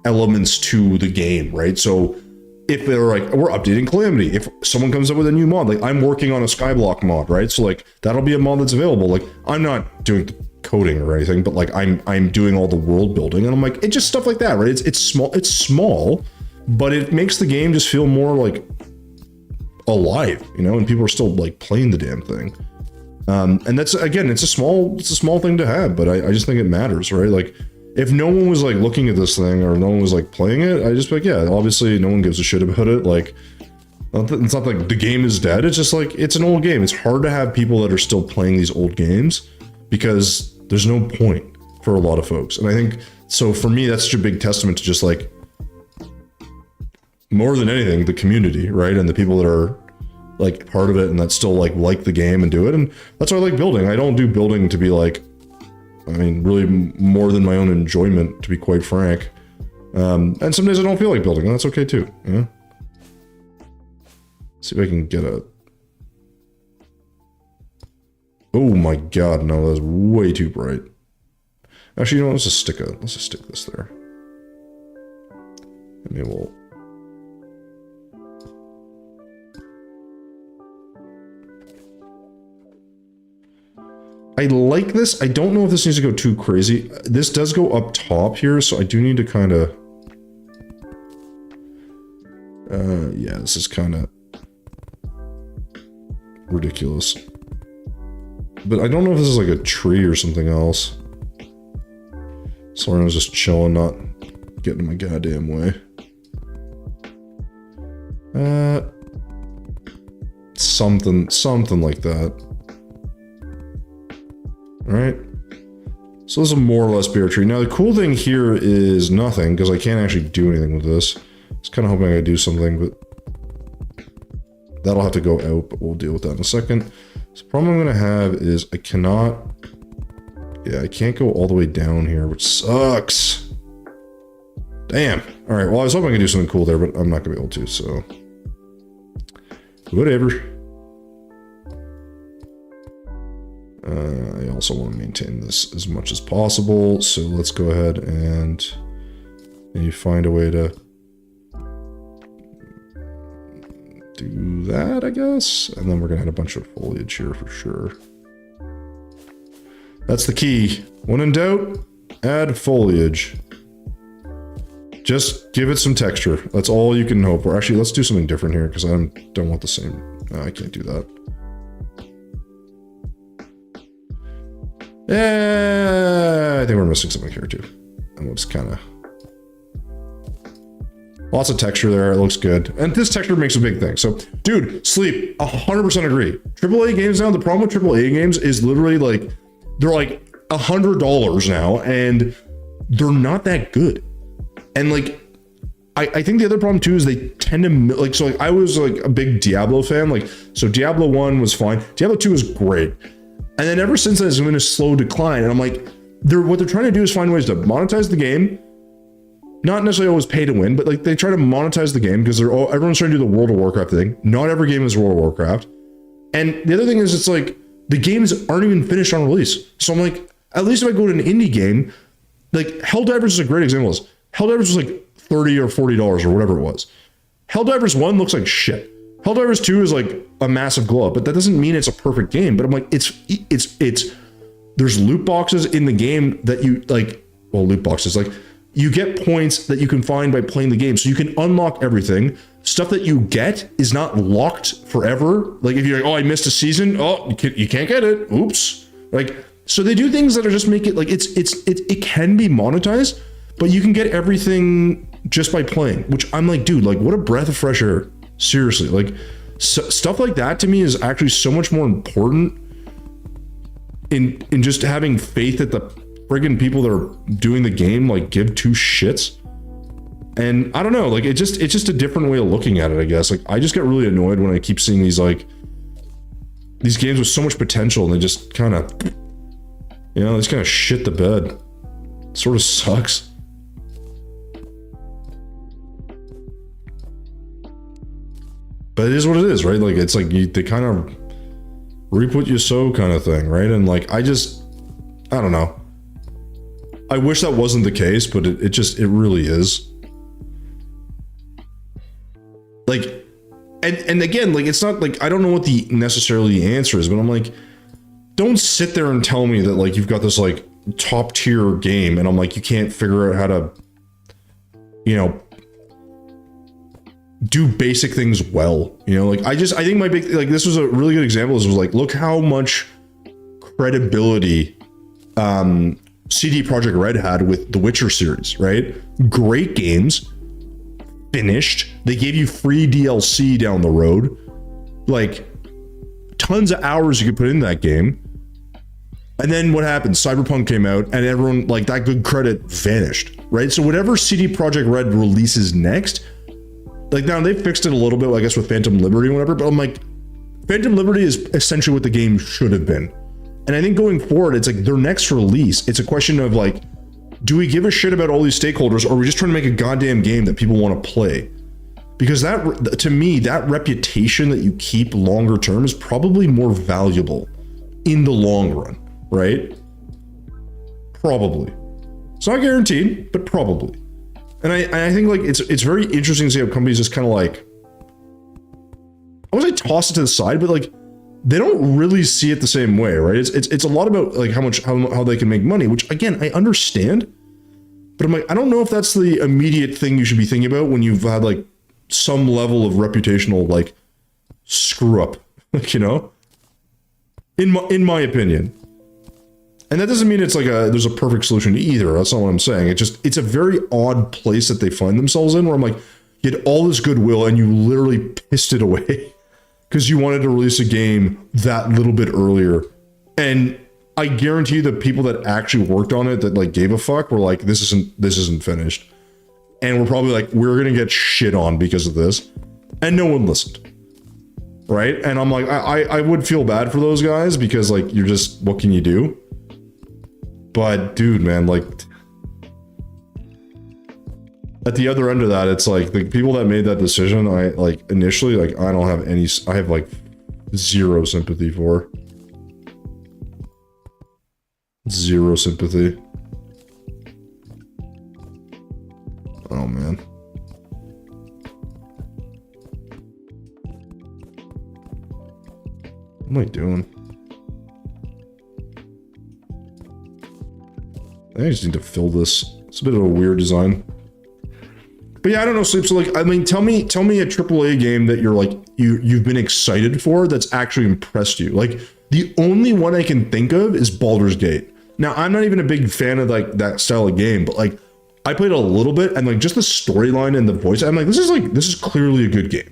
elements to the game, right? So if they're like, we're updating Calamity, if someone comes up with a new mod, like I'm working on a Skyblock mod, right? So like that'll be a mod that's available. Like I'm not doing the coding or anything, but like I'm doing all the world building, and I'm like, it's just stuff like that, right? It's small, but it makes the game just feel more like alive, you know, and people are still like playing the damn thing. And that's, again, it's a small thing to have, but I just think it matters, right? Like if no one was like looking at this thing or no one was like playing it, I just be like, yeah, obviously no one gives a shit about it. Like it's not like the game is dead. It's just like, it's an old game. It's hard to have people that are still playing these old games because there's no point for a lot of folks. And I think, so for me, that's such a big testament to just like, more than anything, the community, right? And the people that are like part of it and that still like the game and do it. And that's why I like building. I don't do building to be like, I mean, really more than my own enjoyment, to be quite frank. And some days I don't feel like building, and that's okay too, you know? See if I can get a... Oh my god, no, that's way too bright. Actually, you know what, let's just stick this there. And maybe we'll... I like this. I don't know if this needs to go too crazy. This does go up top here, so I do need to kind of... yeah, this is kind of ridiculous. But I don't know if this is like a tree or something else. Sorry, I was just chilling, not getting in my goddamn way. Something like that. Alright, so this is a more or less bear tree. Now the cool thing here is nothing, because I can't actually do anything with this. I was kind of hoping I could do something, but that'll have to go out, but we'll deal with that in a second. So the problem I'm going to have is I cannot... Yeah, I can't go all the way down here, which sucks. Damn. Alright, well I was hoping I could do something cool there, but I'm not going to be able to, so... Whatever. I also want to maintain this as much as possible, so let's go ahead and maybe find a way to do that, I guess. And then we're going to add a bunch of foliage here for sure. That's the key. When in doubt, add foliage. Just give it some texture. That's all you can hope for. Actually, let's do something different here because I don't want the same. No, I can't do that. Yeah, I think we're missing something here too. And we'll just kind of... Lots of texture there, it looks good. And this texture makes a big thing. So, dude, sleep, 100% agree. AAA games now, the problem with AAA games is literally like, they're like $100 now, and they're not that good. And like, I think the other problem too is they tend to, like, so like, I was like a big Diablo fan, like, so Diablo 1 was fine. Diablo 2 was great. And then ever since then, it's been a slow decline. And I'm like, what they're trying to do is find ways to monetize the game. Not necessarily always pay to win, but like they try to monetize the game because everyone's trying to do the World of Warcraft thing. Not every game is World of Warcraft. And the other thing is, it's like the games aren't even finished on release. So I'm like, at least if I go to an indie game, like Helldivers is a great example of this. Helldivers was like $30 or $40 or whatever it was. Helldivers 1 looks like shit. Helldivers 2 is like a massive glow up, but that doesn't mean it's a perfect game. But I'm like, there's loot boxes in the game that you like, well, loot boxes, like you get points that you can find by playing the game. So you can unlock everything. Stuff that you get is not locked forever. Like if you're like, oh, I missed a season. Oh, you can't get it. Oops. Like, so they do things that are just make it like, it can be monetized, but you can get everything just by playing, which I'm like, dude, like what a breath of fresh air. Seriously, like stuff like that to me is actually so much more important in just having faith that the friggin' people that are doing the game like give two shits. And I don't know, like it's just a different way of looking at it, I guess. Like I just get really annoyed when I keep seeing these games with so much potential and they just kind of, they just kind of shit the bed. It sort of sucks. But it is what it is, right? Like it's like they kind of reap what you sow kind of thing, right? And like I don't know. I wish that wasn't the case, but it really is. Like, and again, like it's not like I don't know what the necessarily answer is, but I'm like, don't sit there and tell me that like you've got this like top tier game and I'm like you can't figure out how to, do basic things well. Like I think my big, like this was a really good example. This was like, look how much credibility CD Projekt Red had with the Witcher series, right? Great games, finished. They gave you free DLC down the road, like tons of hours you could put in that game. And then what happened? Cyberpunk came out and everyone, like that good credit vanished, right? So whatever CD Projekt Red releases next, like now they fixed it a little bit, I guess, with Phantom Liberty and whatever, but I'm like, Phantom Liberty is essentially what the game should have been. And I think going forward, it's like their next release, it's a question of like, do we give a shit about all these stakeholders, or are we just trying to make a goddamn game that people want to play? Because that, to me, that reputation that you keep longer term is probably more valuable in the long run, right? Probably. It's not guaranteed, but probably. And I think like it's very interesting to see how companies just kind of like, I wouldn't say toss it to the side, but like they don't really see it the same way, right? It's a lot about like how they can make money, which again I understand, but I'm like, I don't know if that's the immediate thing you should be thinking about when you've had like some level of reputational like screw up, like, in my opinion. And that doesn't mean it's like there's a perfect solution either. That's not what I'm saying. It's a very odd place that they find themselves in, where I'm like, you had all this goodwill and you literally pissed it away because you wanted to release a game that little bit earlier. And I guarantee you the people that actually worked on it, that like gave a fuck, were like, this isn't finished. And we're probably like, we're going to get shit on because of this. And no one listened. Right? And I'm like, I would feel bad for those guys because like, you're just, what can you do? But dude, man, like at the other end of that, it's like the people that made that decision, I like initially, like I don't have any, I have like zero sympathy for. Zero sympathy. Oh man. What am I doing? I just need to fill this. It's a bit of a weird design. But yeah, I don't know, Sleep. So like, I mean, tell me a AAA game that you're like, you've been excited for that's actually impressed you. Like the only one I can think of is Baldur's Gate. Now, I'm not even a big fan of like that style of game, but like I played a little bit and like just the storyline and the voice, I'm like, this is clearly a good game.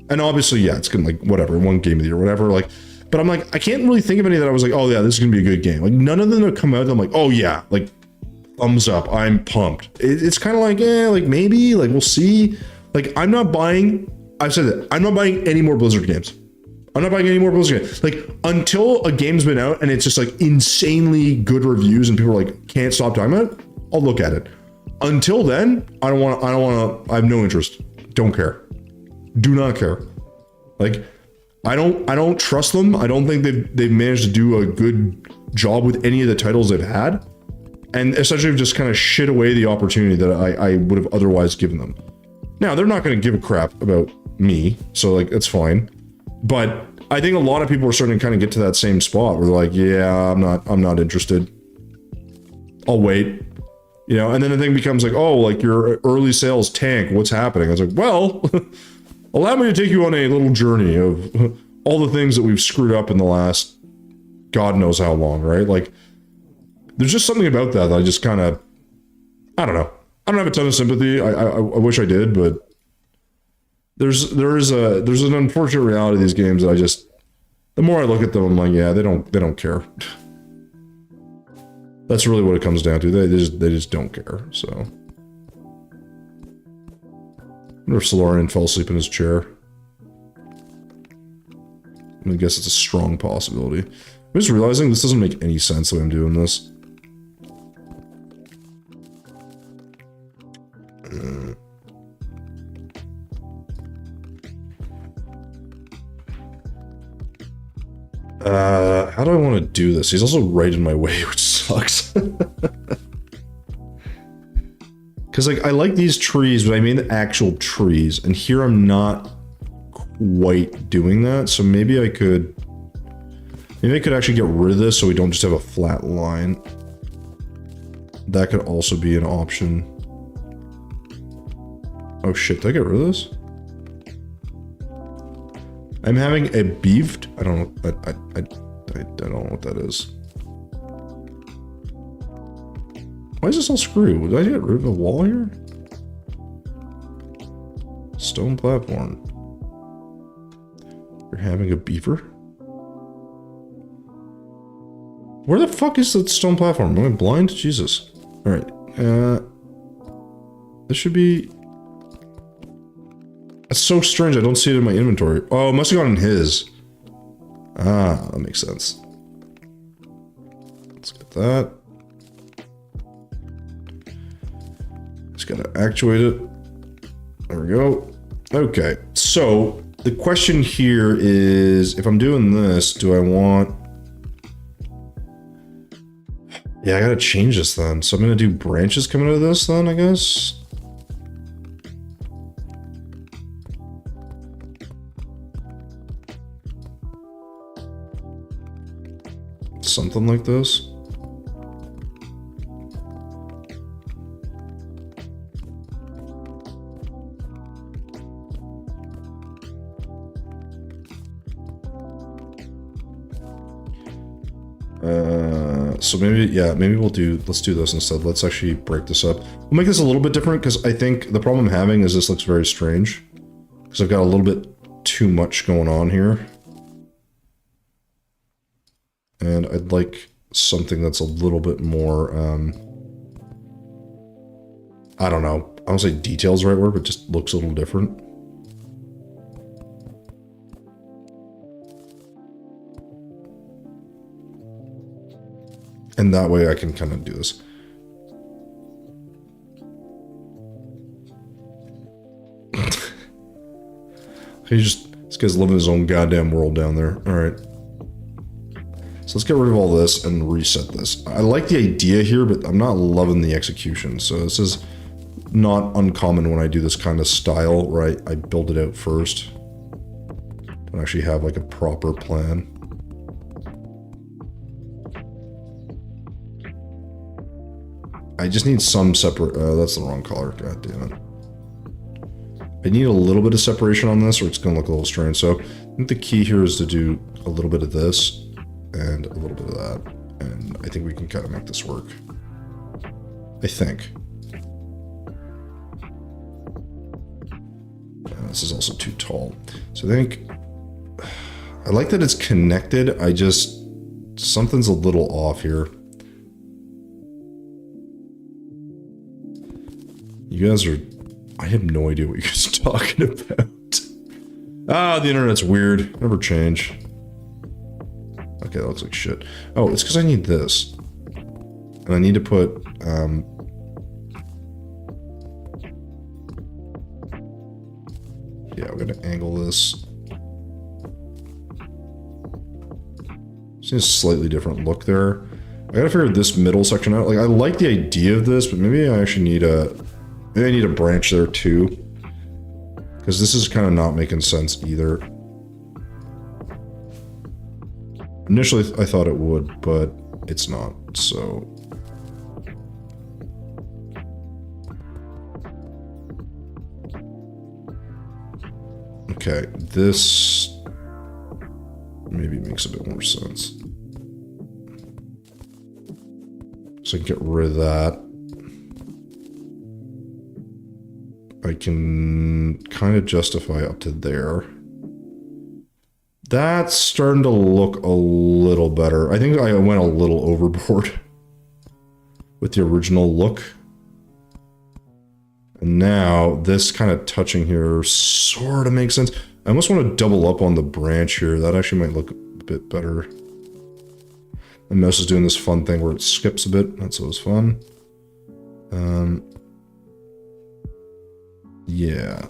And obviously, yeah, it's gonna like whatever, one game of the year, whatever. Like, but I'm like, I can't really think of any that I was like, oh yeah, this is gonna be a good game. Like none of them have come out and I'm like, oh yeah, like thumbs up, I'm pumped. It's kind of like, like maybe, like we'll see. Like I'm not buying, I've said that, I'm not buying any more Blizzard games. I'm not buying any more Blizzard games. Like until a game's been out and it's just like insanely good reviews and people are like, can't stop talking about it, I'll look at it. Until then, I have no interest. Don't care. Do not care. Like, I don't trust them. I don't think they've managed to do a good job with any of the titles they've had. And essentially just kind of shit away the opportunity that I would have otherwise given them. Now, they're not going to give a crap about me, so like, it's fine. But I think a lot of people are starting to kind of get to that same spot where they're like, yeah, I'm not interested. I'll wait. And then the thing becomes like, oh, like your early sales tank, what's happening? I was like, well, allow me to take you on a little journey of all the things that we've screwed up in the last God knows how long, right? Like, there's just something about that I just kind of, I don't know. I don't have a ton of sympathy. I wish I did, but there's an unfortunate reality of these games that I just, the more I look at them, I'm like, yeah, they don't care. That's really what it comes down to. They just don't care. So wonder if Solarian fell asleep in his chair. I guess it's a strong possibility. I'm just realizing this doesn't make any sense the way I'm doing this. How do I want to do this? He's also right in my way, which sucks. Because, like, I like these trees, but I mean the actual trees. And here I'm not quite doing that. So maybe I could... Maybe I could actually get rid of this so we don't just have a flat line. That could also be an option. Oh shit, did I get rid of this? I'm having a beefed... I don't know... I don't know what that is. Why is this all screwed? Did I get rid of a wall here? Stone platform. You're having a beaver? Where the fuck is that stone platform? Am I blind? Jesus. Alright. This should be... That's so strange. I don't see it in my inventory. Oh, it must have gone in his. Ah, that makes sense. Let's get that. Just gotta actuate it. There we go. Okay, so the question here is, if I'm doing this, do I want... Yeah, I gotta change this then. So I'm gonna do branches coming out of this then, I guess. Something like this. So maybe, yeah, maybe let's do this instead. Let's actually break this up. We'll make this a little bit different because I think the problem I'm having is this looks very strange. Because I've got a little bit too much going on here. And I'd like something that's a little bit more, I don't know. I don't say detail's the right word, but just looks a little different. And that way I can kind of do this. This guy's living his own goddamn world down there. All right. So let's get rid of all this and reset this. I like the idea here, but I'm not loving the execution. So this is not uncommon when I do this kind of style, right? I build it out first. Don't actually have like a proper plan. I just need some separate, that's the wrong color, god damn it. I need a little bit of separation on this or it's gonna look a little strange. So I think the key here is to do a little bit of this and a little bit of that. And I think we can kind of make this work. I think. This is also too tall. So I think, I like that it's connected. Something's a little off here. You guys are... I have no idea what you guys are talking about. Ah, the internet's weird. Never change. Okay, that looks like shit. Oh, it's because I need this. And I need to put... yeah, we're going to angle this. It's a slightly different look there. I gotta figure this middle section out. Like, I like the idea of this, but maybe I actually need a... Maybe I need a branch there too. Because this is kind of not making sense either. Initially, I thought it would, but it's not, so... Okay, this... maybe makes a bit more sense. So I can get rid of that. I can kind of justify up to there. That's starting to look a little better. I think I went a little overboard with the original look. And now this kind of touching here sort of makes sense. I almost want to double up on the branch here. That actually might look a bit better. My mouse is doing this fun thing where it skips a bit. That's always fun. Yeah.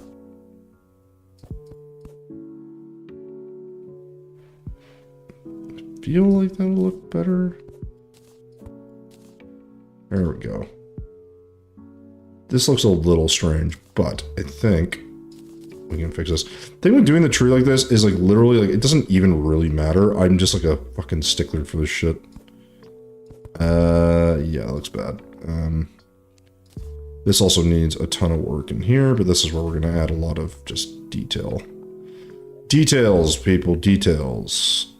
Feel like that'll look better. There we go. This looks a little strange, but I think we can fix this. The thing with doing the tree like this is like literally like it doesn't even really matter. I'm just like a fucking stickler for this shit. Yeah, that looks bad. This also needs a ton of work in here, but this is where we're gonna add a lot of just detail. Details, people, details.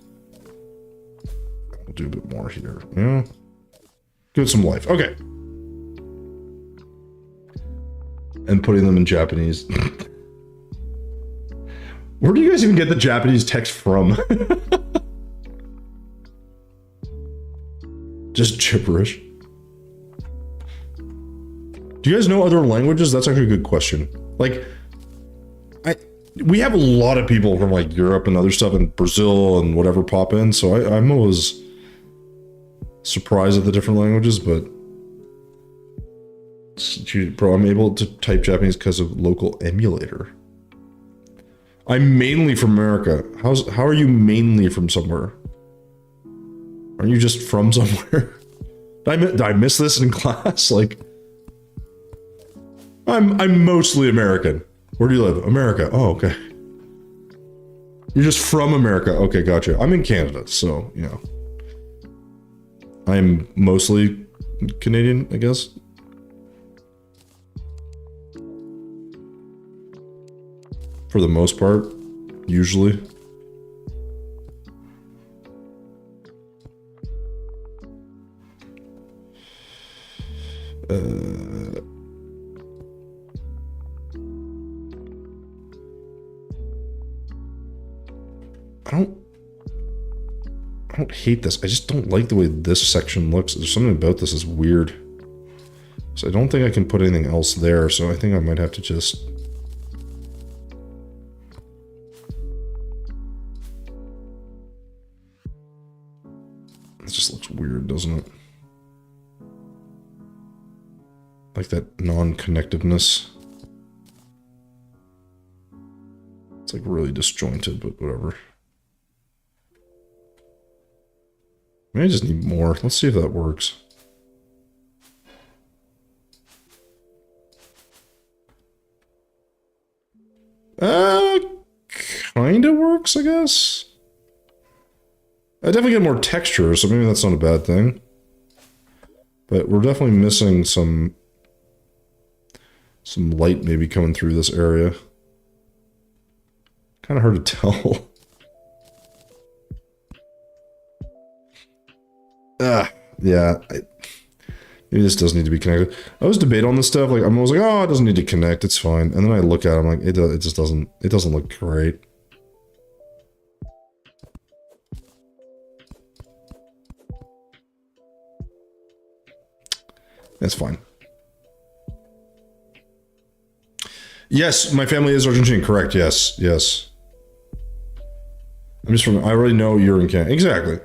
We'll do a bit more here, yeah. Give it some life, okay. And putting them in Japanese. Where do you guys even get the Japanese text from? Just gibberish. Do you guys know other languages? That's actually a good question. Like, we have a lot of people from like Europe and other stuff and Brazil and whatever pop in, so I'm always surprised at the different languages, but bro, I'm able to type Japanese because of local emulator. I'm mainly from America. How are you mainly from somewhere? Aren't you just from somewhere? Did I miss this in class? Like, I'm mostly American. Where do you live? America. Oh, okay. You're just from America. Okay, gotcha. I'm in Canada, so, you know. I'm mostly Canadian, I guess. For the most part, usually. I don't hate this. I just don't like the way this section looks. There's something about this is weird. So I don't think I can put anything else there, so I think I might have to just... It just looks weird, doesn't it? Like that non-connectiveness. It's like really disjointed, but whatever. Maybe I just need more. Let's see if that works. Kinda works, I guess. I definitely get more texture, so maybe that's not a bad thing. But we're definitely missing some light maybe coming through this area. Kind of hard to tell. Yeah. Maybe this does need to be connected. I always debate on this stuff. Like I'm always like, oh, it doesn't need to connect. It's fine. And then I look at it, I'm like, it just doesn't. It doesn't look great. That's fine. Yes, my family is Argentine. Correct. Yes. Yes. I'm just from. I already know you're in Canada. Exactly.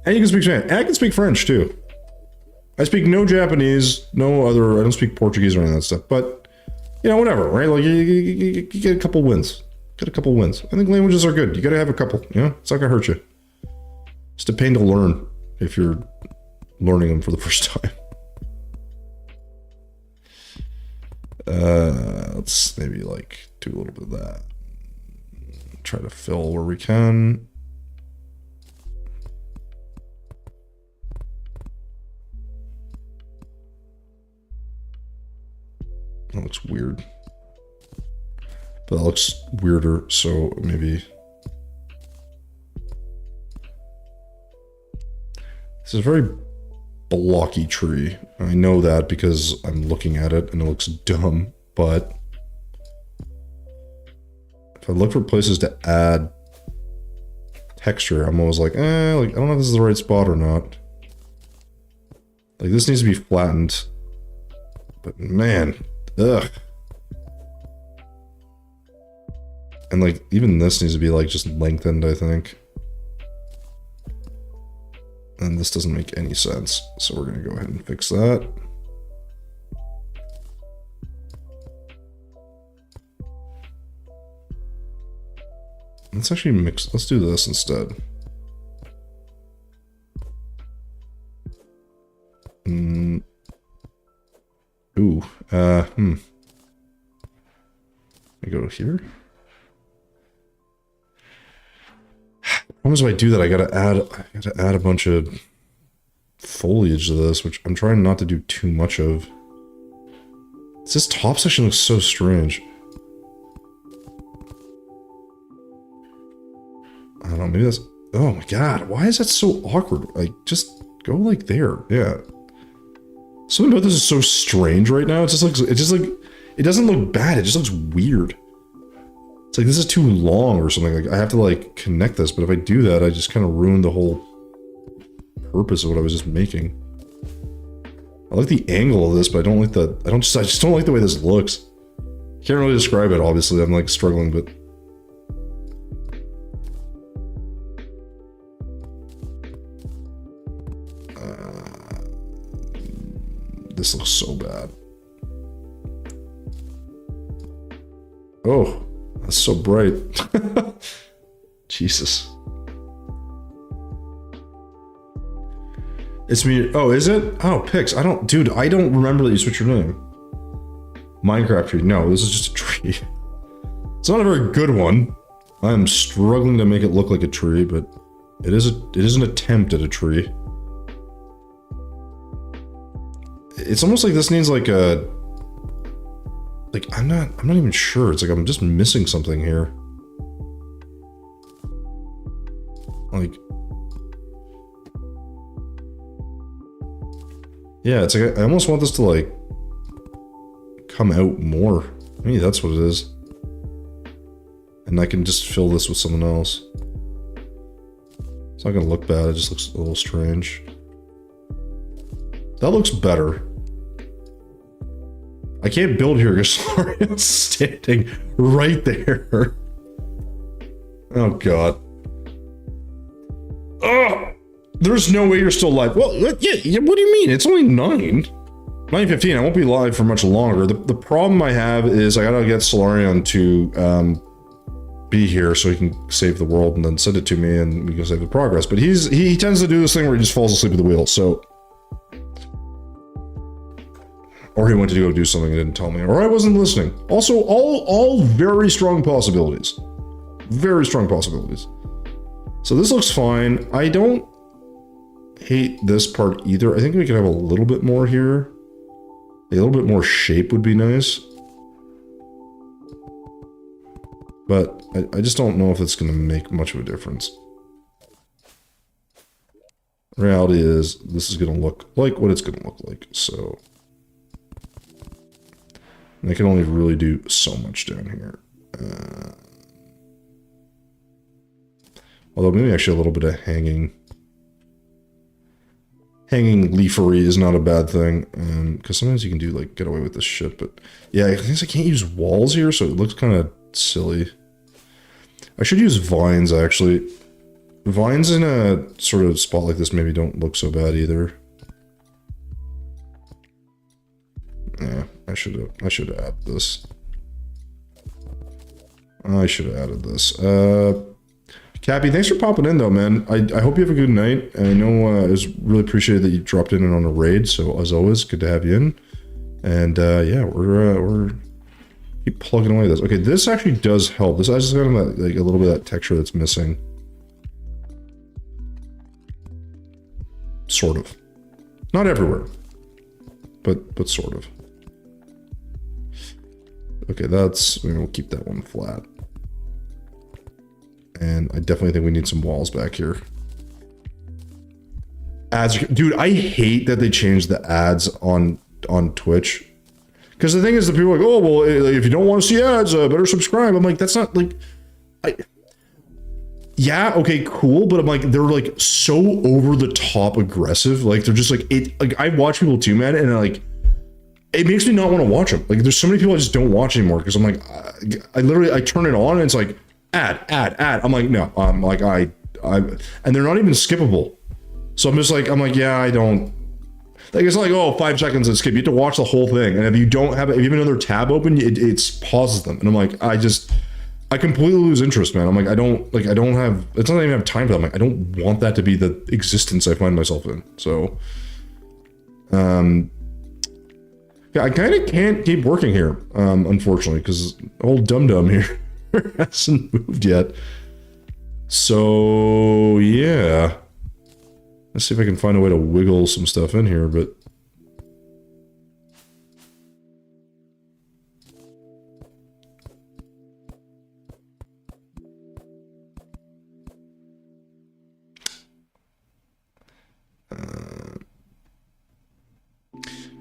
And you can speak Spanish. And I can speak French too. I speak no Japanese, no other. I don't speak Portuguese or any of that stuff. But you know, whatever, right? Like you get a couple wins. Get a couple wins. I think languages are good. You got to have a couple. You know, it's not gonna hurt you. It's a pain to learn if you're learning them for the first time. Let's maybe like do a little bit of that. Try to fill where we can. That looks weird. But that looks weirder, so maybe... This is a very blocky tree. I know that because I'm looking at it and it looks dumb, but... If I look for places to add texture, I'm always like, like, I don't know if this is the right spot or not. Like, this needs to be flattened. But man, ugh. And like, even this needs to be like just lengthened, I think. And this doesn't make any sense. So we're gonna go ahead and fix that. Let's actually mix, let's do this instead. Ooh, Let me go to here. Problem is, if I do that, I gotta add a bunch of foliage to this, which I'm trying not to do too much of. This top section looks so strange. I don't know, maybe that's... Oh my god, why is that so awkward? Like, just go like there, yeah. Something about this is so strange right now. It just looks, it doesn't look bad, it just looks weird. It's like, this is too long or something. Like, I have to like connect this, but if I do that, I just kind of ruin the whole purpose of what I was just making. I like the angle of this, but I don't like the, I just don't like the way this looks. Can't really describe it, obviously. I'm like struggling, but... this looks so bad. Oh, that's so bright. Jesus. It's me. Oh, is it? Oh, Pix. I don't remember that you switched your name. Minecraft tree. No, this is just a tree. It's not a very good one. I'm struggling to make it look like a tree, but it is an attempt at a tree. It's almost like this needs like a... Like, I'm not even sure. It's like I'm just missing something here. Like... Yeah, it's like I almost want this to like... come out more. Maybe that's what it is. And I can just fill this with something else. It's not gonna look bad, it just looks a little strange. That looks better. I can't build here because Florian's standing right there. Oh god. Oh! There's no way you're still live. Well, yeah, what do you mean? It's only 9:15. I won't be live for much longer. The problem I have is I gotta get Solarian to be here so he can save the world and then send it to me and we can save the progress. But he tends to do this thing where he just falls asleep at the wheel, so... Or he went to go do something and didn't tell me. Or I wasn't listening. Also, all very strong possibilities. Very strong possibilities. So this looks fine. I don't hate this part either. I think we could have a little bit more here. A little bit more shape would be nice. But I just don't know if it's going to make much of a difference. Reality is, this is going to look like what it's going to look like. So... And I can only really do so much down here. Although maybe actually a little bit of hanging leafery is not a bad thing. Because sometimes you can do like get away with this shit. But yeah, I guess I can't use walls here, so it looks kind of silly. I should use vines actually. Vines in a sort of spot like this maybe don't look so bad either. Yeah, I should have added this. I should have added this. Cappy, thanks for popping in though, man. I hope you have a good night. I know it was really appreciated that you dropped in on a raid. So as always, good to have you in. And yeah, we're keep plugging away at this. Okay, this actually does help. This has just got like a little bit of that texture that's missing. Sort of. Not everywhere, but sort of. Okay, we'll keep that one flat. And I definitely think we need some walls back here. Ads, dude, I hate that they changed the ads on Twitch. Because the thing is, the people are like, oh, well, if you don't want to see ads, better subscribe. I'm like, that's not like, yeah, okay, cool, but I'm like, they're like so over the top aggressive. Like, they're just like, like I watch people too, man, and like, it makes me not want to watch them. Like there's so many people I just don't watch anymore because I'm like, I literally I turn it on and it's like ad. I'm like, no, I'm like I and they're not even skippable. So I'm just like, yeah, I don't. Like it's like, oh, 5 seconds and skip. You have to watch the whole thing, and if you don't have, if you have another tab open, it pauses them, and I'm like, I completely lose interest, man. I'm like, I don't have. It's not even have time for that. I'm like, I don't want that to be the existence I find myself in. So, yeah, I kind of can't keep working here, unfortunately, because old dum here hasn't moved yet. So yeah. Let's see if I can find a way to wiggle some stuff in here, but...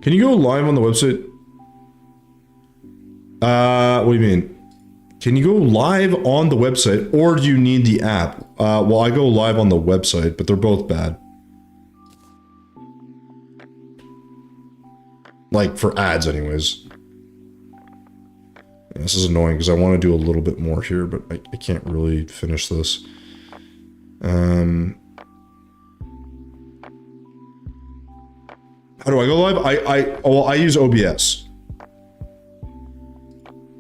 Can you go live on the website? What do you mean? Can you go live on the website, or do you need the app? Well, I go live on the website, but they're both bad. Like, for ads, anyways. Yeah, this is annoying, because I want to do a little bit more here, but I can't really finish this. How do I go live? I use OBS.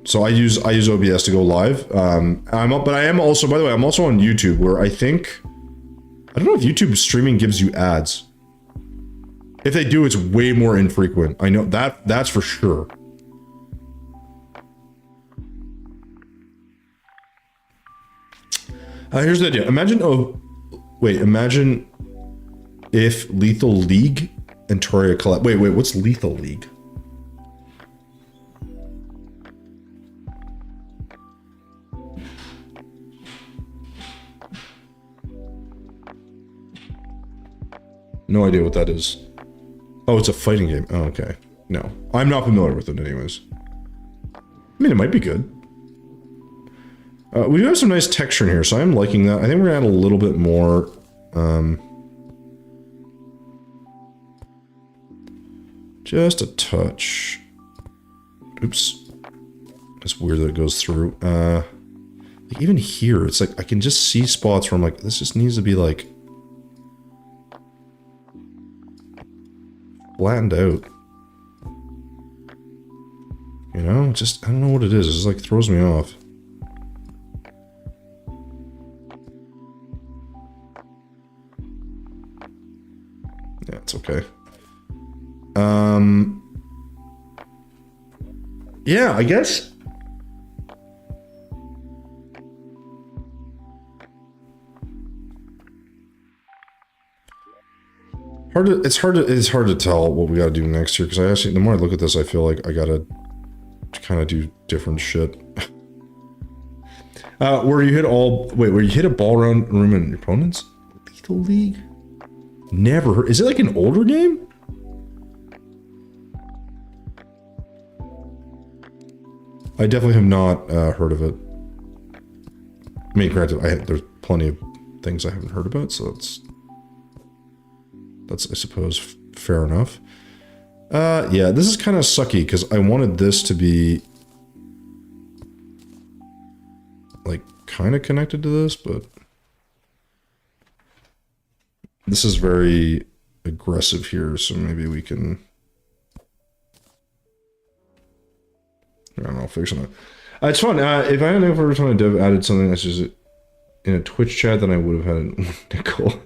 So I use OBS to go live. But I am also, by the way, I'm also on YouTube, where I don't know if YouTube streaming gives you ads. If they do, it's way more infrequent. I know that's for sure. Here's the idea. Imagine if Lethal League and Terraria collab. Wait, what's Lethal League? No idea what that is. Oh, it's a fighting game. Oh, okay. No. I'm not familiar with it anyways. I mean, it might be good. We do have some nice texture in here, so I'm liking that. I think we're gonna add a little bit more, just a touch. Oops. It's weird that it goes through. Like even here, it's like, I can just see spots where I'm like, this just needs to be like... flattened out. You know, just, I don't know what it is. It just like throws me off. Yeah, it's okay. Yeah, I guess. It's hard to tell what we gotta do next year, because I actually, the more I look at this, I feel like I gotta kind of do different shit. Where you hit a ball around room and your opponents? Lethal League? Never heard. Is it like an older game? I definitely have not heard of it. I mean, granted, there's plenty of things I haven't heard about, so that's I suppose fair enough. Yeah, this is kind of sucky because I wanted this to be like kind of connected to this, but this is very aggressive here, so maybe we can, I don't know, fix it. It's fun. If I had ever time a dev added something that's just in a Twitch chat, then I would have had a nickel.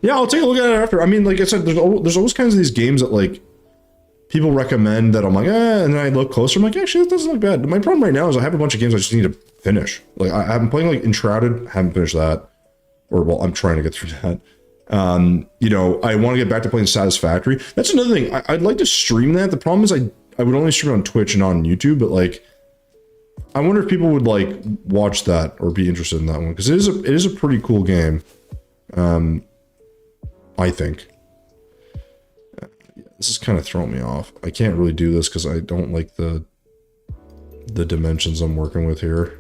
Yeah, I'll take a look at it after. I mean, like I said, there's always kinds of these games that like people recommend that I'm like, and then I look closer. I'm like, actually, that doesn't look bad. My problem right now is I have a bunch of games I just need to finish. Like I'm playing like Enshrouded, haven't finished that, or well, I'm trying to get through that. You know, I want to get back to playing Satisfactory. That's another thing. I'd like to stream that. The problem is I would only stream it on Twitch and not on YouTube. But like, I wonder if people would like watch that or be interested in that one, because it is a pretty cool game. I think. This is kind of throwing me off. I can't really do this because I don't like the dimensions I'm working with here.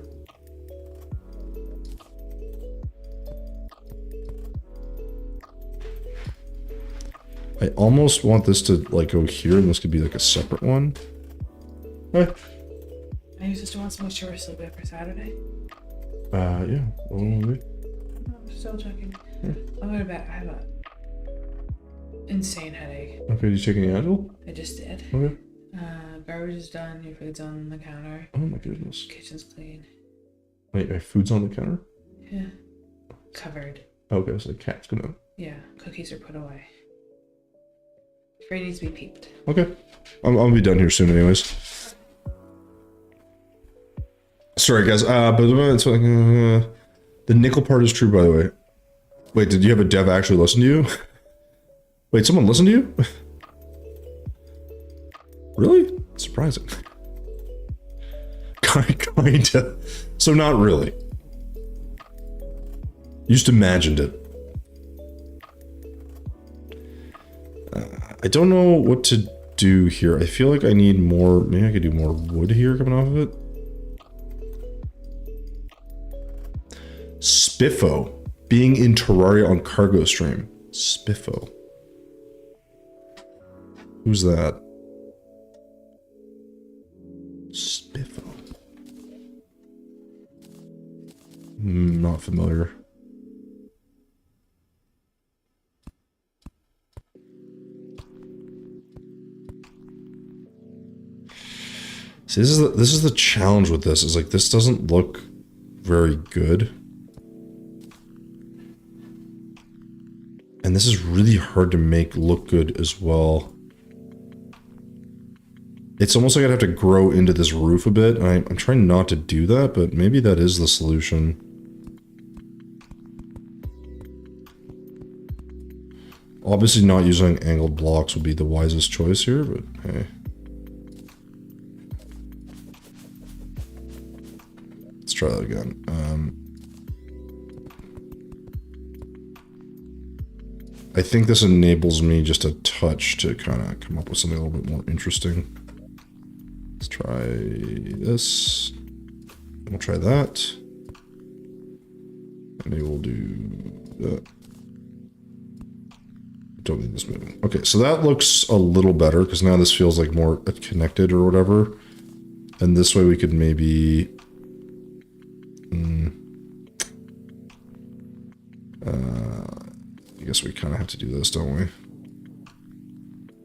I almost want this to like go here, and this could be like a separate one. Hey. I use this to want some moisture so good for Saturday. Yeah. What will we? I'm still checking. Yeah. I'm going to bet I have a insane headache. Okay, did you take any Advil? I just did. Okay. Garbage is done. Your food's on the counter. Oh my goodness. Kitchen's clean. Wait, my food's on the counter? Yeah. Covered. Okay, so the cat's gonna... Yeah. Cookies are put away. Free needs to be peeped. Okay. I'll be done here soon anyways. Sorry guys, but it's like, the nickel part is true, by the way. Wait, did you have a dev actually listen to you? Wait, someone listened to you? Really? Surprising. Kinda. So not really. You just imagined it. I don't know what to do here. I feel like I need more... Maybe I could do more wood here coming off of it. Spiffo. Being in Terraria on cargo stream. Spiffo. Who's that? Spiffo. Not familiar. See, this is the challenge with this. Is like this doesn't look very good. And this is really hard to make look good as well. It's almost like I'd have to grow into this roof a bit, and I'm trying not to do that, but maybe that is the solution. Obviously not using angled blocks would be the wisest choice here, but hey. Let's try that again. I think this enables me just a touch to kind of come up with something a little bit more interesting. Let's try this. We'll try that. And maybe we'll do that. Don't need this moving. Okay, so that looks a little better because now this feels like more connected or whatever. And this way we could maybe... I guess we kind of have to do this, don't we?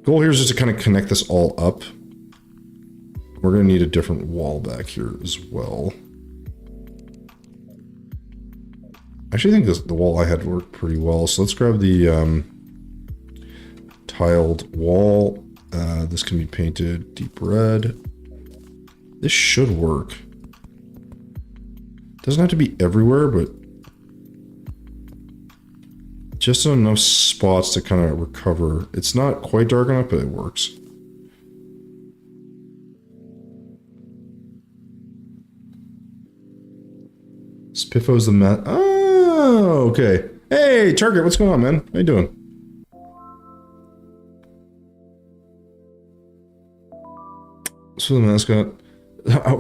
Goal here is just to kind of connect this all up. We're going to need a different wall back here as well. I actually think the wall I had worked pretty well. So let's grab the tiled wall. This can be painted deep red. This should work. Doesn't have to be everywhere, but just enough spots to kind of recover. It's not quite dark enough, but it works. Spiffo's the mat. Oh, okay. Hey, Target, what's going on, man? How you doing? So the mascot.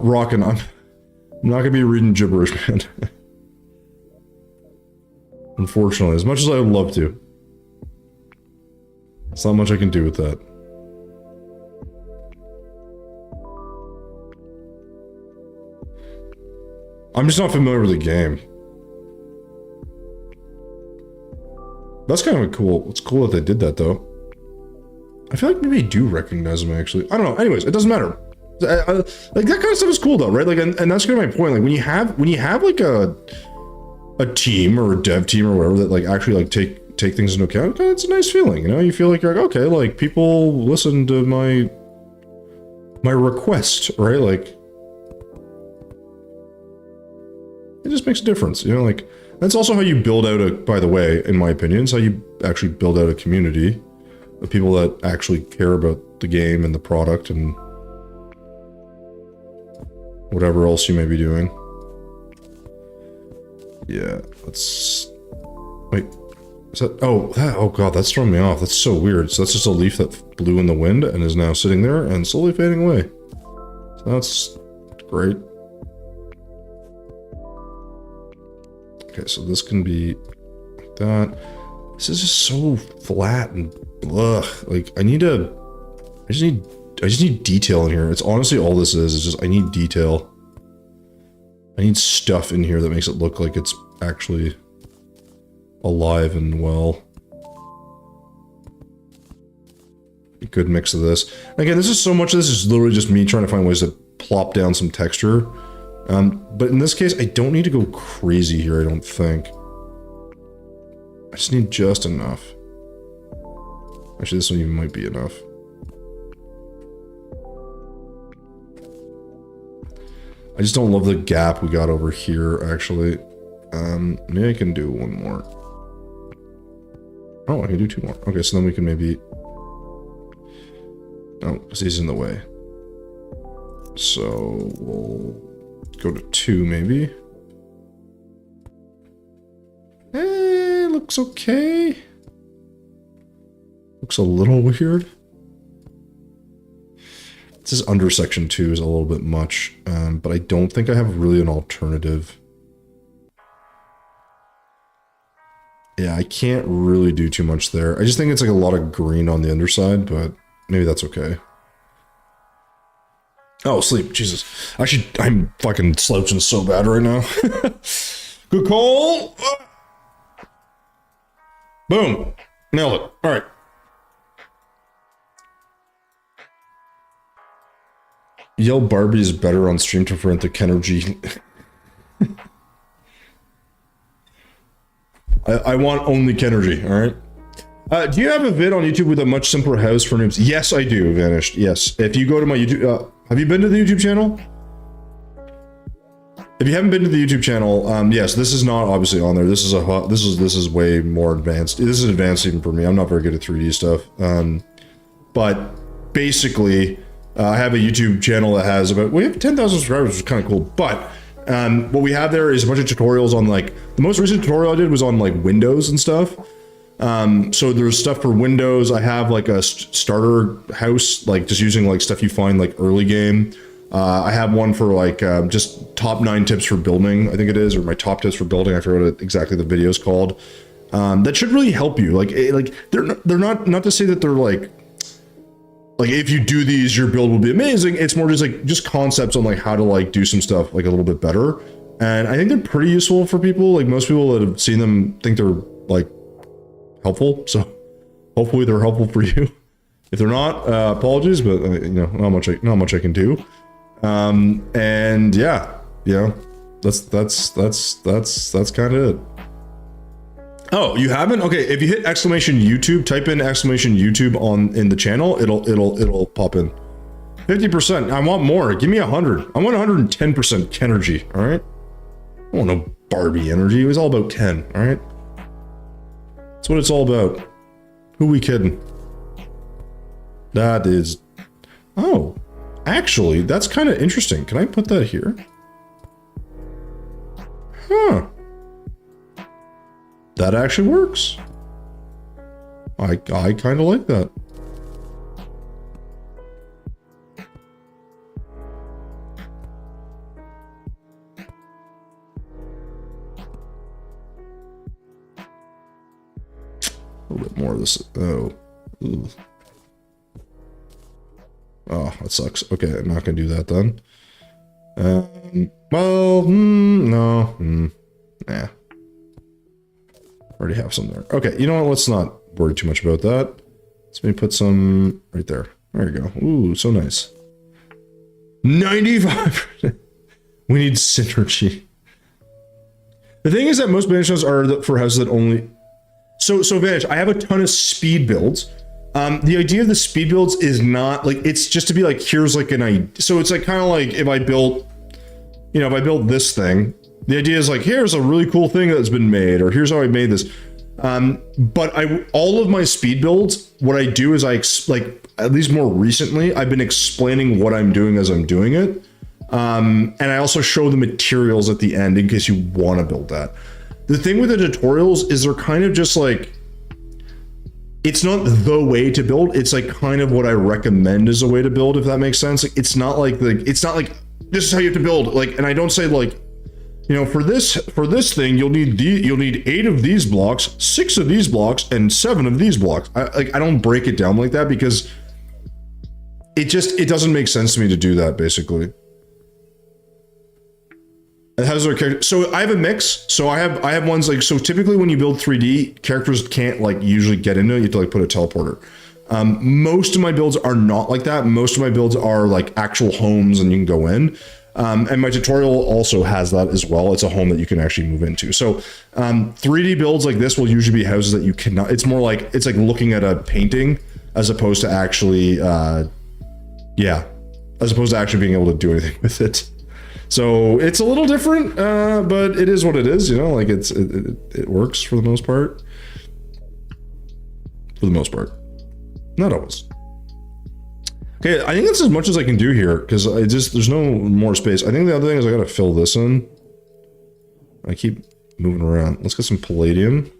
Rockin'. I'm not gonna be reading gibberish, man. Unfortunately, as much as I would love to. There's not much I can do with that. I'm just not familiar with the game. That's kind of cool. It's cool that they did that, though. I feel like maybe I do recognize him, actually. I don't know. Anyways, it doesn't matter. Like, that kind of stuff is cool, though, right? Like, and that's kind of my point. Like, when you have like a team or a dev team or whatever that like actually like take things into account, it's a nice feeling, you know? You feel like you're like, okay, like people listen to my request, right? Like it just makes a difference, you know? Like that's also how you build out by the way, in my opinion, it's how you actually build out a community of people that actually care about the game and the product and whatever else you may be doing. Yeah, let's... Wait, is that... Oh god, that's throwing me off. That's so weird. So that's just a leaf that blew in the wind and is now sitting there and slowly fading away. So that's great. Okay, so this can be like that. This is just so flat and ugh. Like I just need detail in here. It's honestly all this is. It's just I need detail. I need stuff in here that makes it look like it's actually alive and well. A good mix of this. Again, this is so much of this is literally just me trying to find ways to plop down some texture. But in this case, I don't need to go crazy here, I don't think. I just need just enough. Actually, this one even might be enough. I just don't love the gap we got over here, actually. Maybe I can do one more. Oh, I can do two more. Okay, so then we can maybe... Oh, because he's in the way. So, we'll go to 2, maybe. Looks okay. Looks a little weird. This is under section 2 is a little bit much, but I don't think I have really an alternative. Yeah, I can't really do too much there. I just think it's like a lot of green on the underside, but maybe that's okay. Oh, sleep. Jesus. Actually, I'm fucking slouching so bad right now. Good call. Boom. Nailed it. All right. Yell Barbie is better on stream to prevent the Kenergy. I want only Kenergy, alright? Do you have a vid on YouTube with a much simpler house for noobs? Yes, I do, Vanished. Yes. If you go to my YouTube... have you been to the YouTube channel? If you haven't been to the YouTube channel, yes, this is not obviously on there. This is way more advanced. This is advanced even for me. I'm not very good at 3D stuff. But basically... I have a YouTube channel that has we have 10,000 subscribers, which is kind of cool. But what we have there is a bunch of tutorials on like, the most recent tutorial I did was on like Windows and stuff. So there's stuff for Windows. I have like a starter house, like just using like stuff you find like early game. I have one for like just top 9 tips for building, I think it is, or my top tips for building. I forgot what exactly the video is called. That should really help you. Like they're not to say that they're like if you do these, your build will be amazing. It's more just concepts on like how to like do some stuff like a little bit better. And I think they're pretty useful for people. Like most people that have seen them think they're like helpful. So hopefully they're helpful for you. If they're not, apologies, but you know, not much I can do. And yeah, that's kind of it. Oh, you haven't? Okay, if you hit exclamation YouTube, type in exclamation YouTube in the channel, it'll pop in. 50%. I want more. Give me 100. I want 110% energy. All right. I want no Barbie energy. It was all about 10. All right. That's what it's all about. Who we kidding? That is. Oh, actually, that's kind of interesting. Can I put that here? Huh. That actually works. I kind of like that. A little bit more of this. Oh. Ooh. Oh, that sucks. Okay, I'm not gonna do that then. Well, no. Nah. Already have some there. Okay, you know what? Let's not worry too much about that. Let's maybe put some right there. There you go. Ooh, so nice. 95%. We need synergy. The thing is that most banishes are for houses that only... So Vanish, I have a ton of speed builds. The idea of the speed builds is not like, it's just to be like, here's like an idea. So it's like kind of like if I built, you know, if I built this thing, the idea is like, here's a really cool thing that's been made, or here's how I made this. But all of my speed builds, what I do is like, at least more recently, I've been explaining what I'm doing as I'm doing it. And I also show the materials at the end in case you want to build that. The thing with the tutorials is they're kind of just like, it's not the way to build. It's like kind of what I recommend as a way to build, if that makes sense. Like, it's not like this is how you have to build. Like, and I don't say like, you you know, for this thing, you'll need 8 of these blocks, 6 of these blocks, and 7 of these blocks. I don't break it down like that because it doesn't make sense to me to do that, basically. And how does our character, so I have a mix. So I have ones like, so typically when you build 3D, characters can't like usually get into it. You have to like put a teleporter. Most of my builds are not like that. Most of my builds are like actual homes and you can go in. And my tutorial also has that as well. It's a home that you can actually move into. So 3D builds like this will usually be houses that you cannot, it's more like, it's like looking at a painting as opposed to actually, yeah, as opposed to actually being able to do anything with it. So it's a little different, but it is what it is, you know, like it works for the most part. For the most part. Not always. Okay, I think that's as much as I can do here, because there's no more space. I think the other thing is I gotta fill this in. I keep moving around. Let's get some palladium.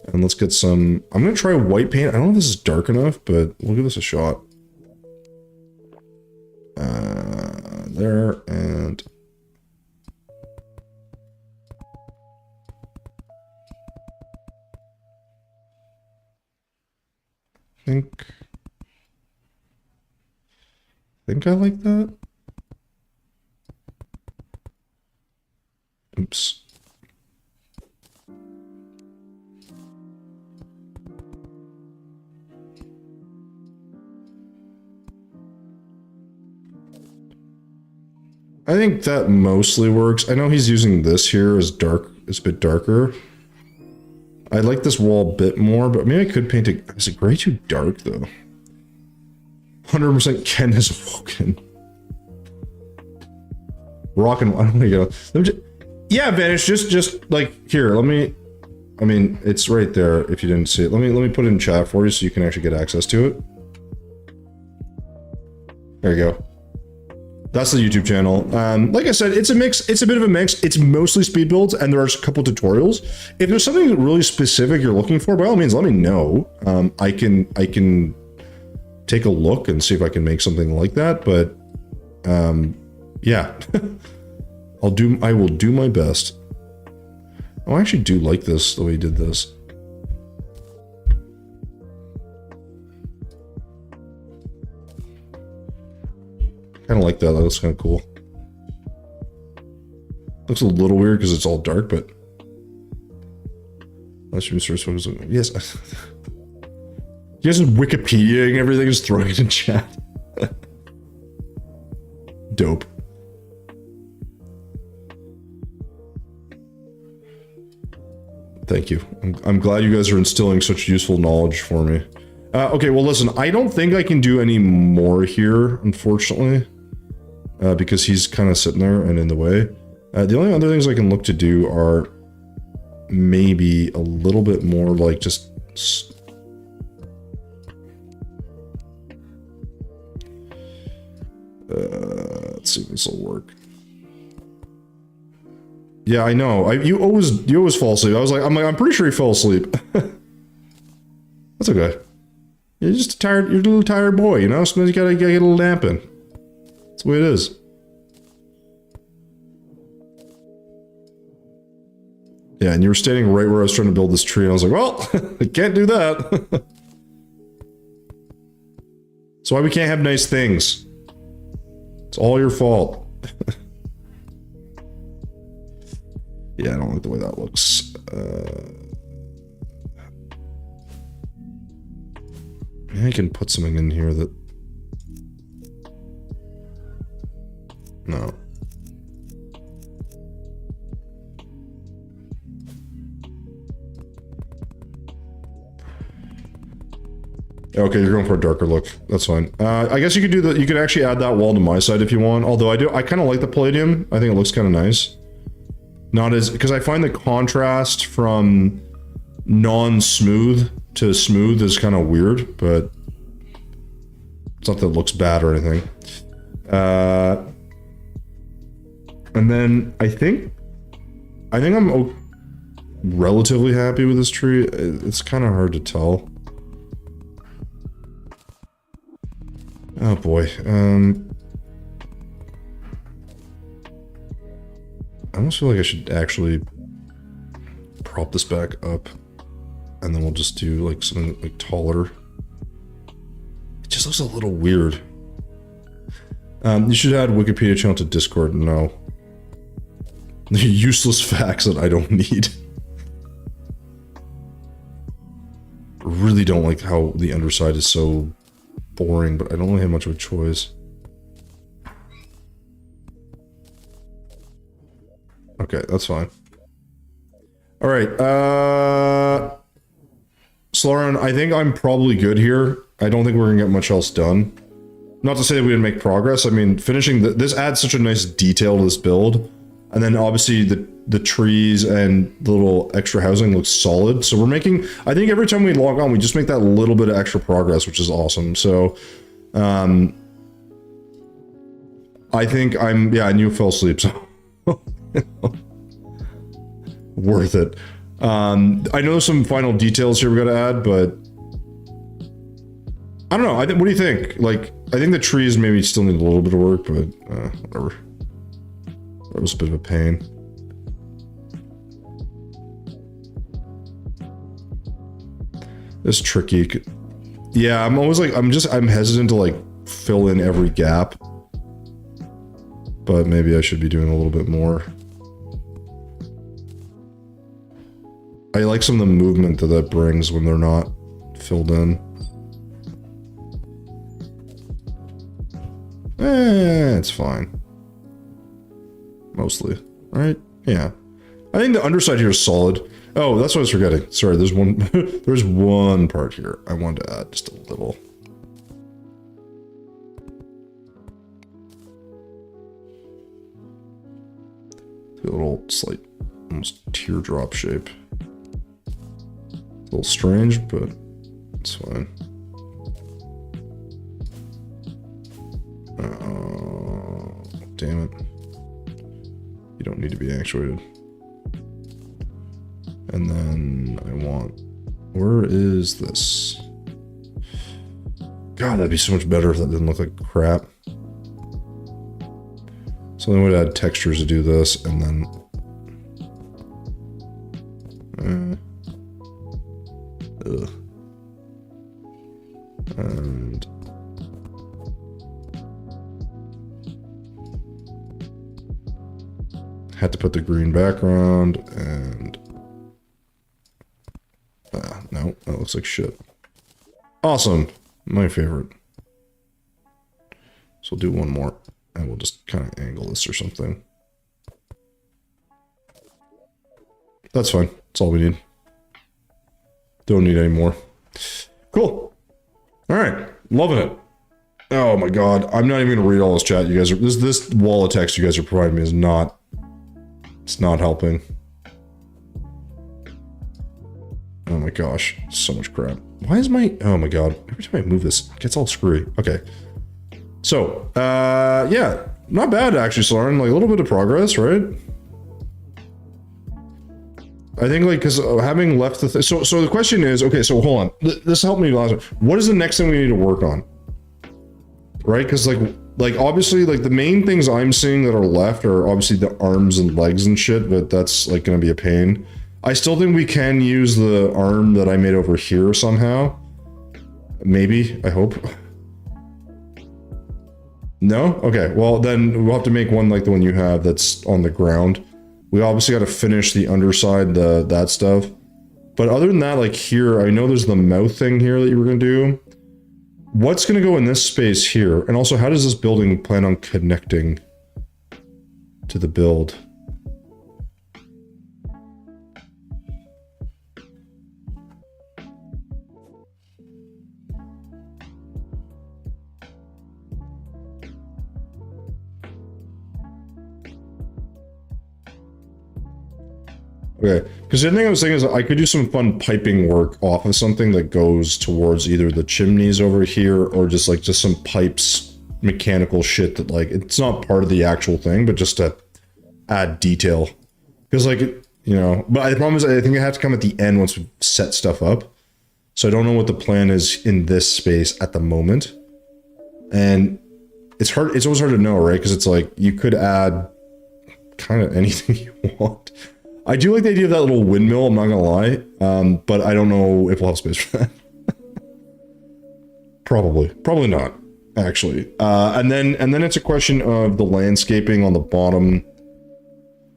And let's get some, I'm gonna try white paint. I don't know if this is dark enough, but we'll give this a shot. There, and I think I like that. Oops. I think that mostly works. I know he's using this here as dark, it's a bit darker. I like this wall a bit more, but maybe I could paint it. Is it gray too dark though? 100% Ken has awoken. Rockin', I don't want to go. Yeah, Vanish, just like here, let me, I mean, it's right there if you didn't see it. Let me put it in chat for you so you can actually get access to it. There you go. That's the YouTube channel. Like I said, it's a mix. It's a bit of a mix. It's mostly speed builds, and there are a couple tutorials. If there's something really specific you're looking for, by all means, let me know. I can take a look and see if I can make something like that. But yeah, I will do my best. Oh, I actually do like this the way he did this. Kind of like that. That looks kind of cool. Looks a little weird because it's all dark, but yes. You guys are Wikipediaing everything, just throwing it in chat. Dope. Thank you. I'm glad you guys are instilling such useful knowledge for me. Okay, well listen, I don't think I can do any more here, unfortunately. Because he's kind of sitting there and in the way. The only other things I can look to do are maybe a little bit more like just... let's see if this will work. Yeah, I know. You always fall asleep. I'm pretty sure he fell asleep. That's okay. You're just you're a little tired boy, you know? Sometimes you gotta get a little nap in. That's the way it is. Yeah, and you were standing right where I was trying to build this tree, and I was like, well, I can't do that. That's why we can't have nice things. It's all your fault. Yeah, I don't like the way that looks. Maybe I can put something in here that... No. Okay, you're going for a darker look. That's fine. I guess you could do that. You could actually add that wall to my side if you want. Although I kind of like the palladium. I think it looks kind of nice. Not as, because I find the contrast from non-smooth to smooth is kind of weird, but it's not that it looks bad or anything. And then I think I'm relatively happy with this tree. It's kind of hard to tell. Oh boy. I almost feel like I should actually prop this back up, and then we'll just do like something like taller. It just looks a little weird. You should add Wikipedia channel to Discord. No. Useless facts that I don't need. Really don't like how the underside is so boring, but I don't really have much of a choice. Okay, that's fine. Alright, Sloran, I think I'm probably good here. I don't think we're gonna get much else done. Not to say that we didn't make progress. I mean, finishing this adds such a nice detail to this build. And then obviously the trees and the little extra housing looks solid. So we're making, I think every time we log on, we just make that little bit of extra progress, which is awesome. So, I think yeah, I knew I fell asleep, so worth it. I know there's some final details here we gotta add, but I don't know. What do you think? Like, I think the trees maybe still need a little bit of work, but whatever. That was a bit of a pain. It's tricky. Yeah, I'm always like, I'm hesitant to like fill in every gap. But maybe I should be doing a little bit more. I like some of the movement that brings when they're not filled in. It's fine. Mostly, right? Yeah. I think the underside here is solid. Oh, that's what I was forgetting. Sorry, there's one there's one part here I wanted to add just a little. A little slight almost teardrop shape. A little strange, but it's fine. Damn it. You don't need to be actuated. And then I want... Where is this? God, that'd be so much better if that didn't look like crap. So then we'd add textures to do this, and then... Ugh. And... Had to put the green background, and... no, that looks like shit. Awesome! My favorite. So we'll do one more, and we'll just kind of angle this or something. That's fine. That's all we need. Don't need any more. Cool. Alright. Loving it. Oh my god. I'm not even gonna read all this chat. You guys are... This wall of text you guys are providing me is not... It's not helping. Oh my gosh, so much crap. Why is my... Oh my god, every time I move this, it gets all screwy. Okay. So, yeah. Not bad, actually, Soren. Like, a little bit of progress, right? I think, like, because having left the... So the question is... Okay, so hold on. This helped me last... What is the next thing we need to work on? Right? Because, like, obviously, like, the main things I'm seeing that are left are obviously the arms and legs and shit, but that's, like, gonna be a pain. I still think we can use the arm that I made over here somehow. Maybe, I hope. No? Okay, well, then we'll have to make one like the one you have that's on the ground. We obviously got to finish the underside, that stuff. But other than that, like here, I know there's the mouth thing here that you were gonna do. What's gonna go in this space here? And also, how does this building plan on connecting to the build? Okay, because the thing I was thinking is I could do some fun piping work off of something that goes towards either the chimneys over here or just some pipes, mechanical shit that like, it's not part of the actual thing, but just to add detail. Because like, you know, but the problem is I think I have to come at the end once we set stuff up. So I don't know what the plan is in this space at the moment. And it's hard, it's always hard to know, right? Because it's like, you could add kind of anything you want. I do like the idea of that little windmill, I'm not gonna lie, but I don't know if we'll have space for that. Probably not, actually. And then it's a question of the landscaping on the bottom.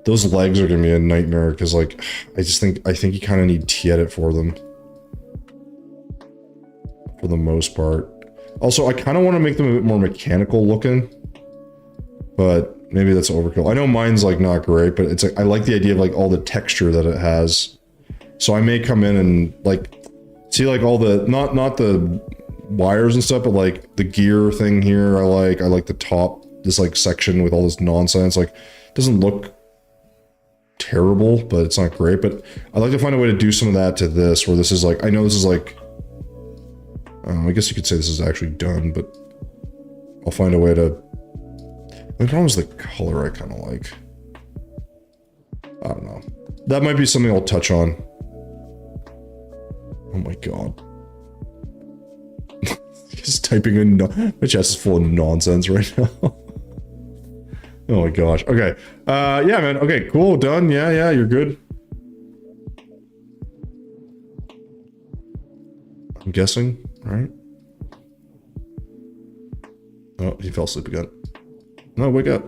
Those legs are gonna be a nightmare because, like, I think you kind of need T-edit for them, for the most part. Also, I kind of want to make them a bit more mechanical looking, but maybe that's overkill. I know mine's like not great, but it's like I like the idea of like all the texture that it has. So I may come in and like see like all the not the wires and stuff, but like the gear thing here. I like the top, this like section with all this nonsense. Like, it doesn't look terrible, but it's not great. But I'd like to find a way to do some of that to this, where this is like, I know this is like, I guess you could say this is actually done, but I'll find a way to. The problem is the color I kind of like. I don't know. That might be something I'll touch on. Oh my god. Just typing in, my chest is full of nonsense right now. Oh my gosh. Okay. Yeah, man. Okay, cool. Done. Yeah, you're good. I'm guessing, right? Oh, he fell asleep again. No, wake up.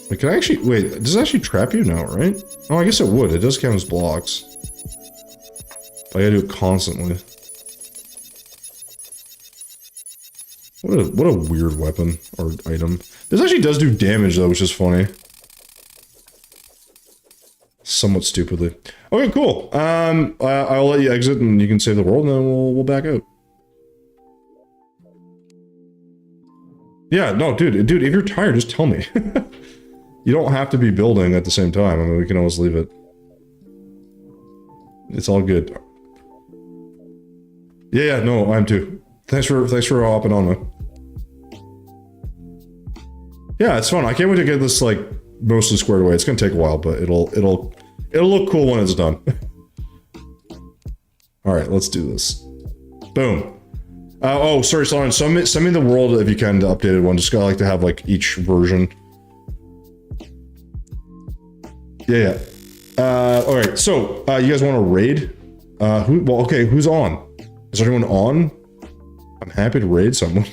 Wait, can I actually, wait, does it actually trap you now, right? Oh, I guess it would. It does count as blocks. But I gotta do it constantly. What a weird weapon or item. This actually does do damage though, which is funny. Somewhat stupidly. Okay, cool. I'll let you exit and you can save the world and then we'll back out. Yeah, no, dude, if you're tired, just tell me. You don't have to be building at the same time. I mean, we can always leave it. It's all good. Yeah, no, I'm too. Thanks for hopping on, man. Yeah, it's fun. I can't wait to get this like mostly squared away. It's gonna take a while, but it'll look cool when it's done. All right, let's do this. Boom. Oh, sorry, Solon. Send me the world if you can, the updated one. Just gotta like to have like each version. Yeah. All right. So, you guys want to raid? Well, okay. Who's on? Is anyone on? I'm happy to raid someone.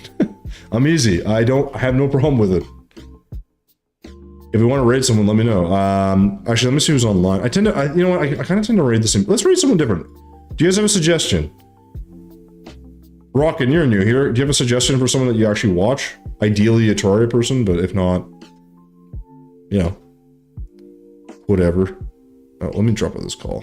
I'm easy. I have no problem with it. If you want to raid someone, let me know. Actually, let me see who's online. You know what? I kind of tend to raid the same. Let's raid someone different. Do you guys have a suggestion? Rockin', you're new here. Do you have a suggestion for someone that you actually watch? Ideally a Terraria person, but if not, you know, whatever. Oh, let me drop out this call.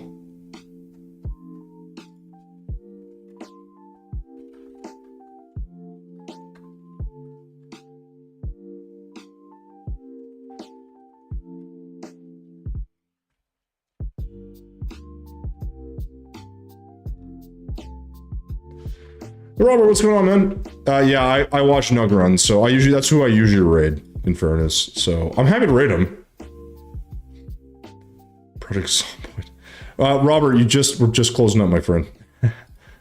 Robert, what's going on, man? Yeah, I watch Nug Run, so that's who I usually raid, in fairness. So I'm happy to raid him. Project Sawpoint. Robert, we're just closing up, my friend. I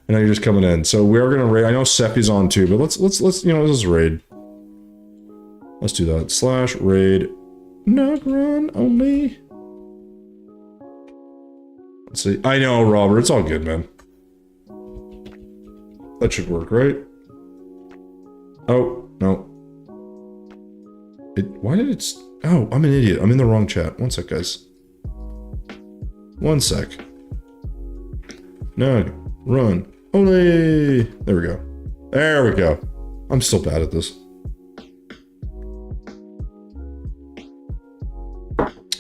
know you're just coming in. So we are gonna raid. I know Seppi's on too, but let's let's raid. Let's do that. / raid Nug Run only. Let's see. I know, Robert, it's all good, man. That should work, right? Oh, no. Why did it... Oh, I'm an idiot. I'm in the wrong chat. One sec, guys. One sec. Nug, run. Ole! There we go. There we go. I'm still bad at this.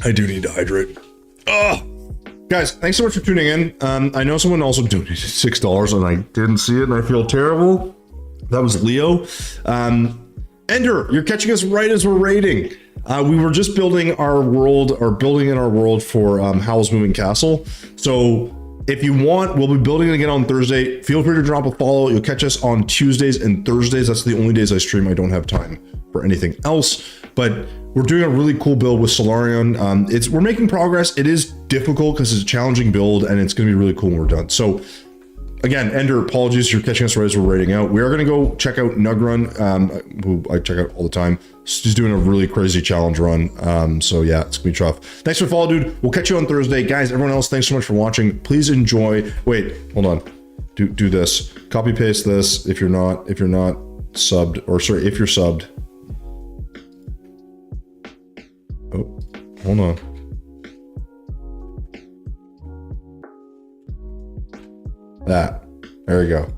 I do need to hydrate. Ugh! Guys, thanks so much for tuning in. I know someone also donated $6 and I didn't see it and I feel terrible. That was Leo. Ender, you're catching us right as we're raiding. We were just building our world, or building in our world for Howl's Moving Castle. So if you want, we'll be building it again on Thursday. Feel free to drop a follow. You'll catch us on Tuesdays and Thursdays. That's the only days I stream. I don't have time for anything else. But we're doing a really cool build with Solarion. We're making progress. It is difficult because it's a challenging build and it's going to be really cool when we're done. So again, Ender, apologies for catching us right as we're raiding out. We are going to go check out Nugrun, who I check out all the time. She's doing a really crazy challenge run. So yeah, it's going to be tough. Thanks for the follow, dude. We'll catch you on Thursday. Guys, everyone else, thanks so much for watching. Please enjoy. Wait, hold on. Do this. Copy paste this if you're not subbed, or sorry, if you're subbed. Oh, hold on. That. There we go.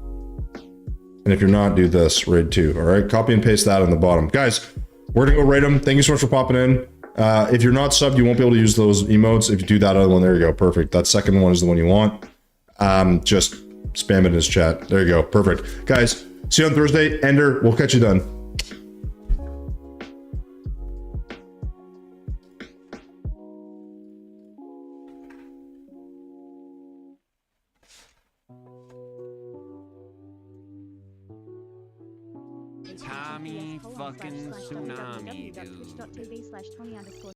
And if you're not, do this. Raid 2. All right. Copy and paste that on the bottom. Guys, we're going to go raid them. Thank you so much for popping in. If you're not subbed, you won't be able to use those emotes. If you do that other one, there you go. Perfect. That second one is the one you want. Just spam it in his chat. There you go. Perfect. Guys, see you on Thursday. Ender, we'll catch you done. Tommy fucking tsunami, dude.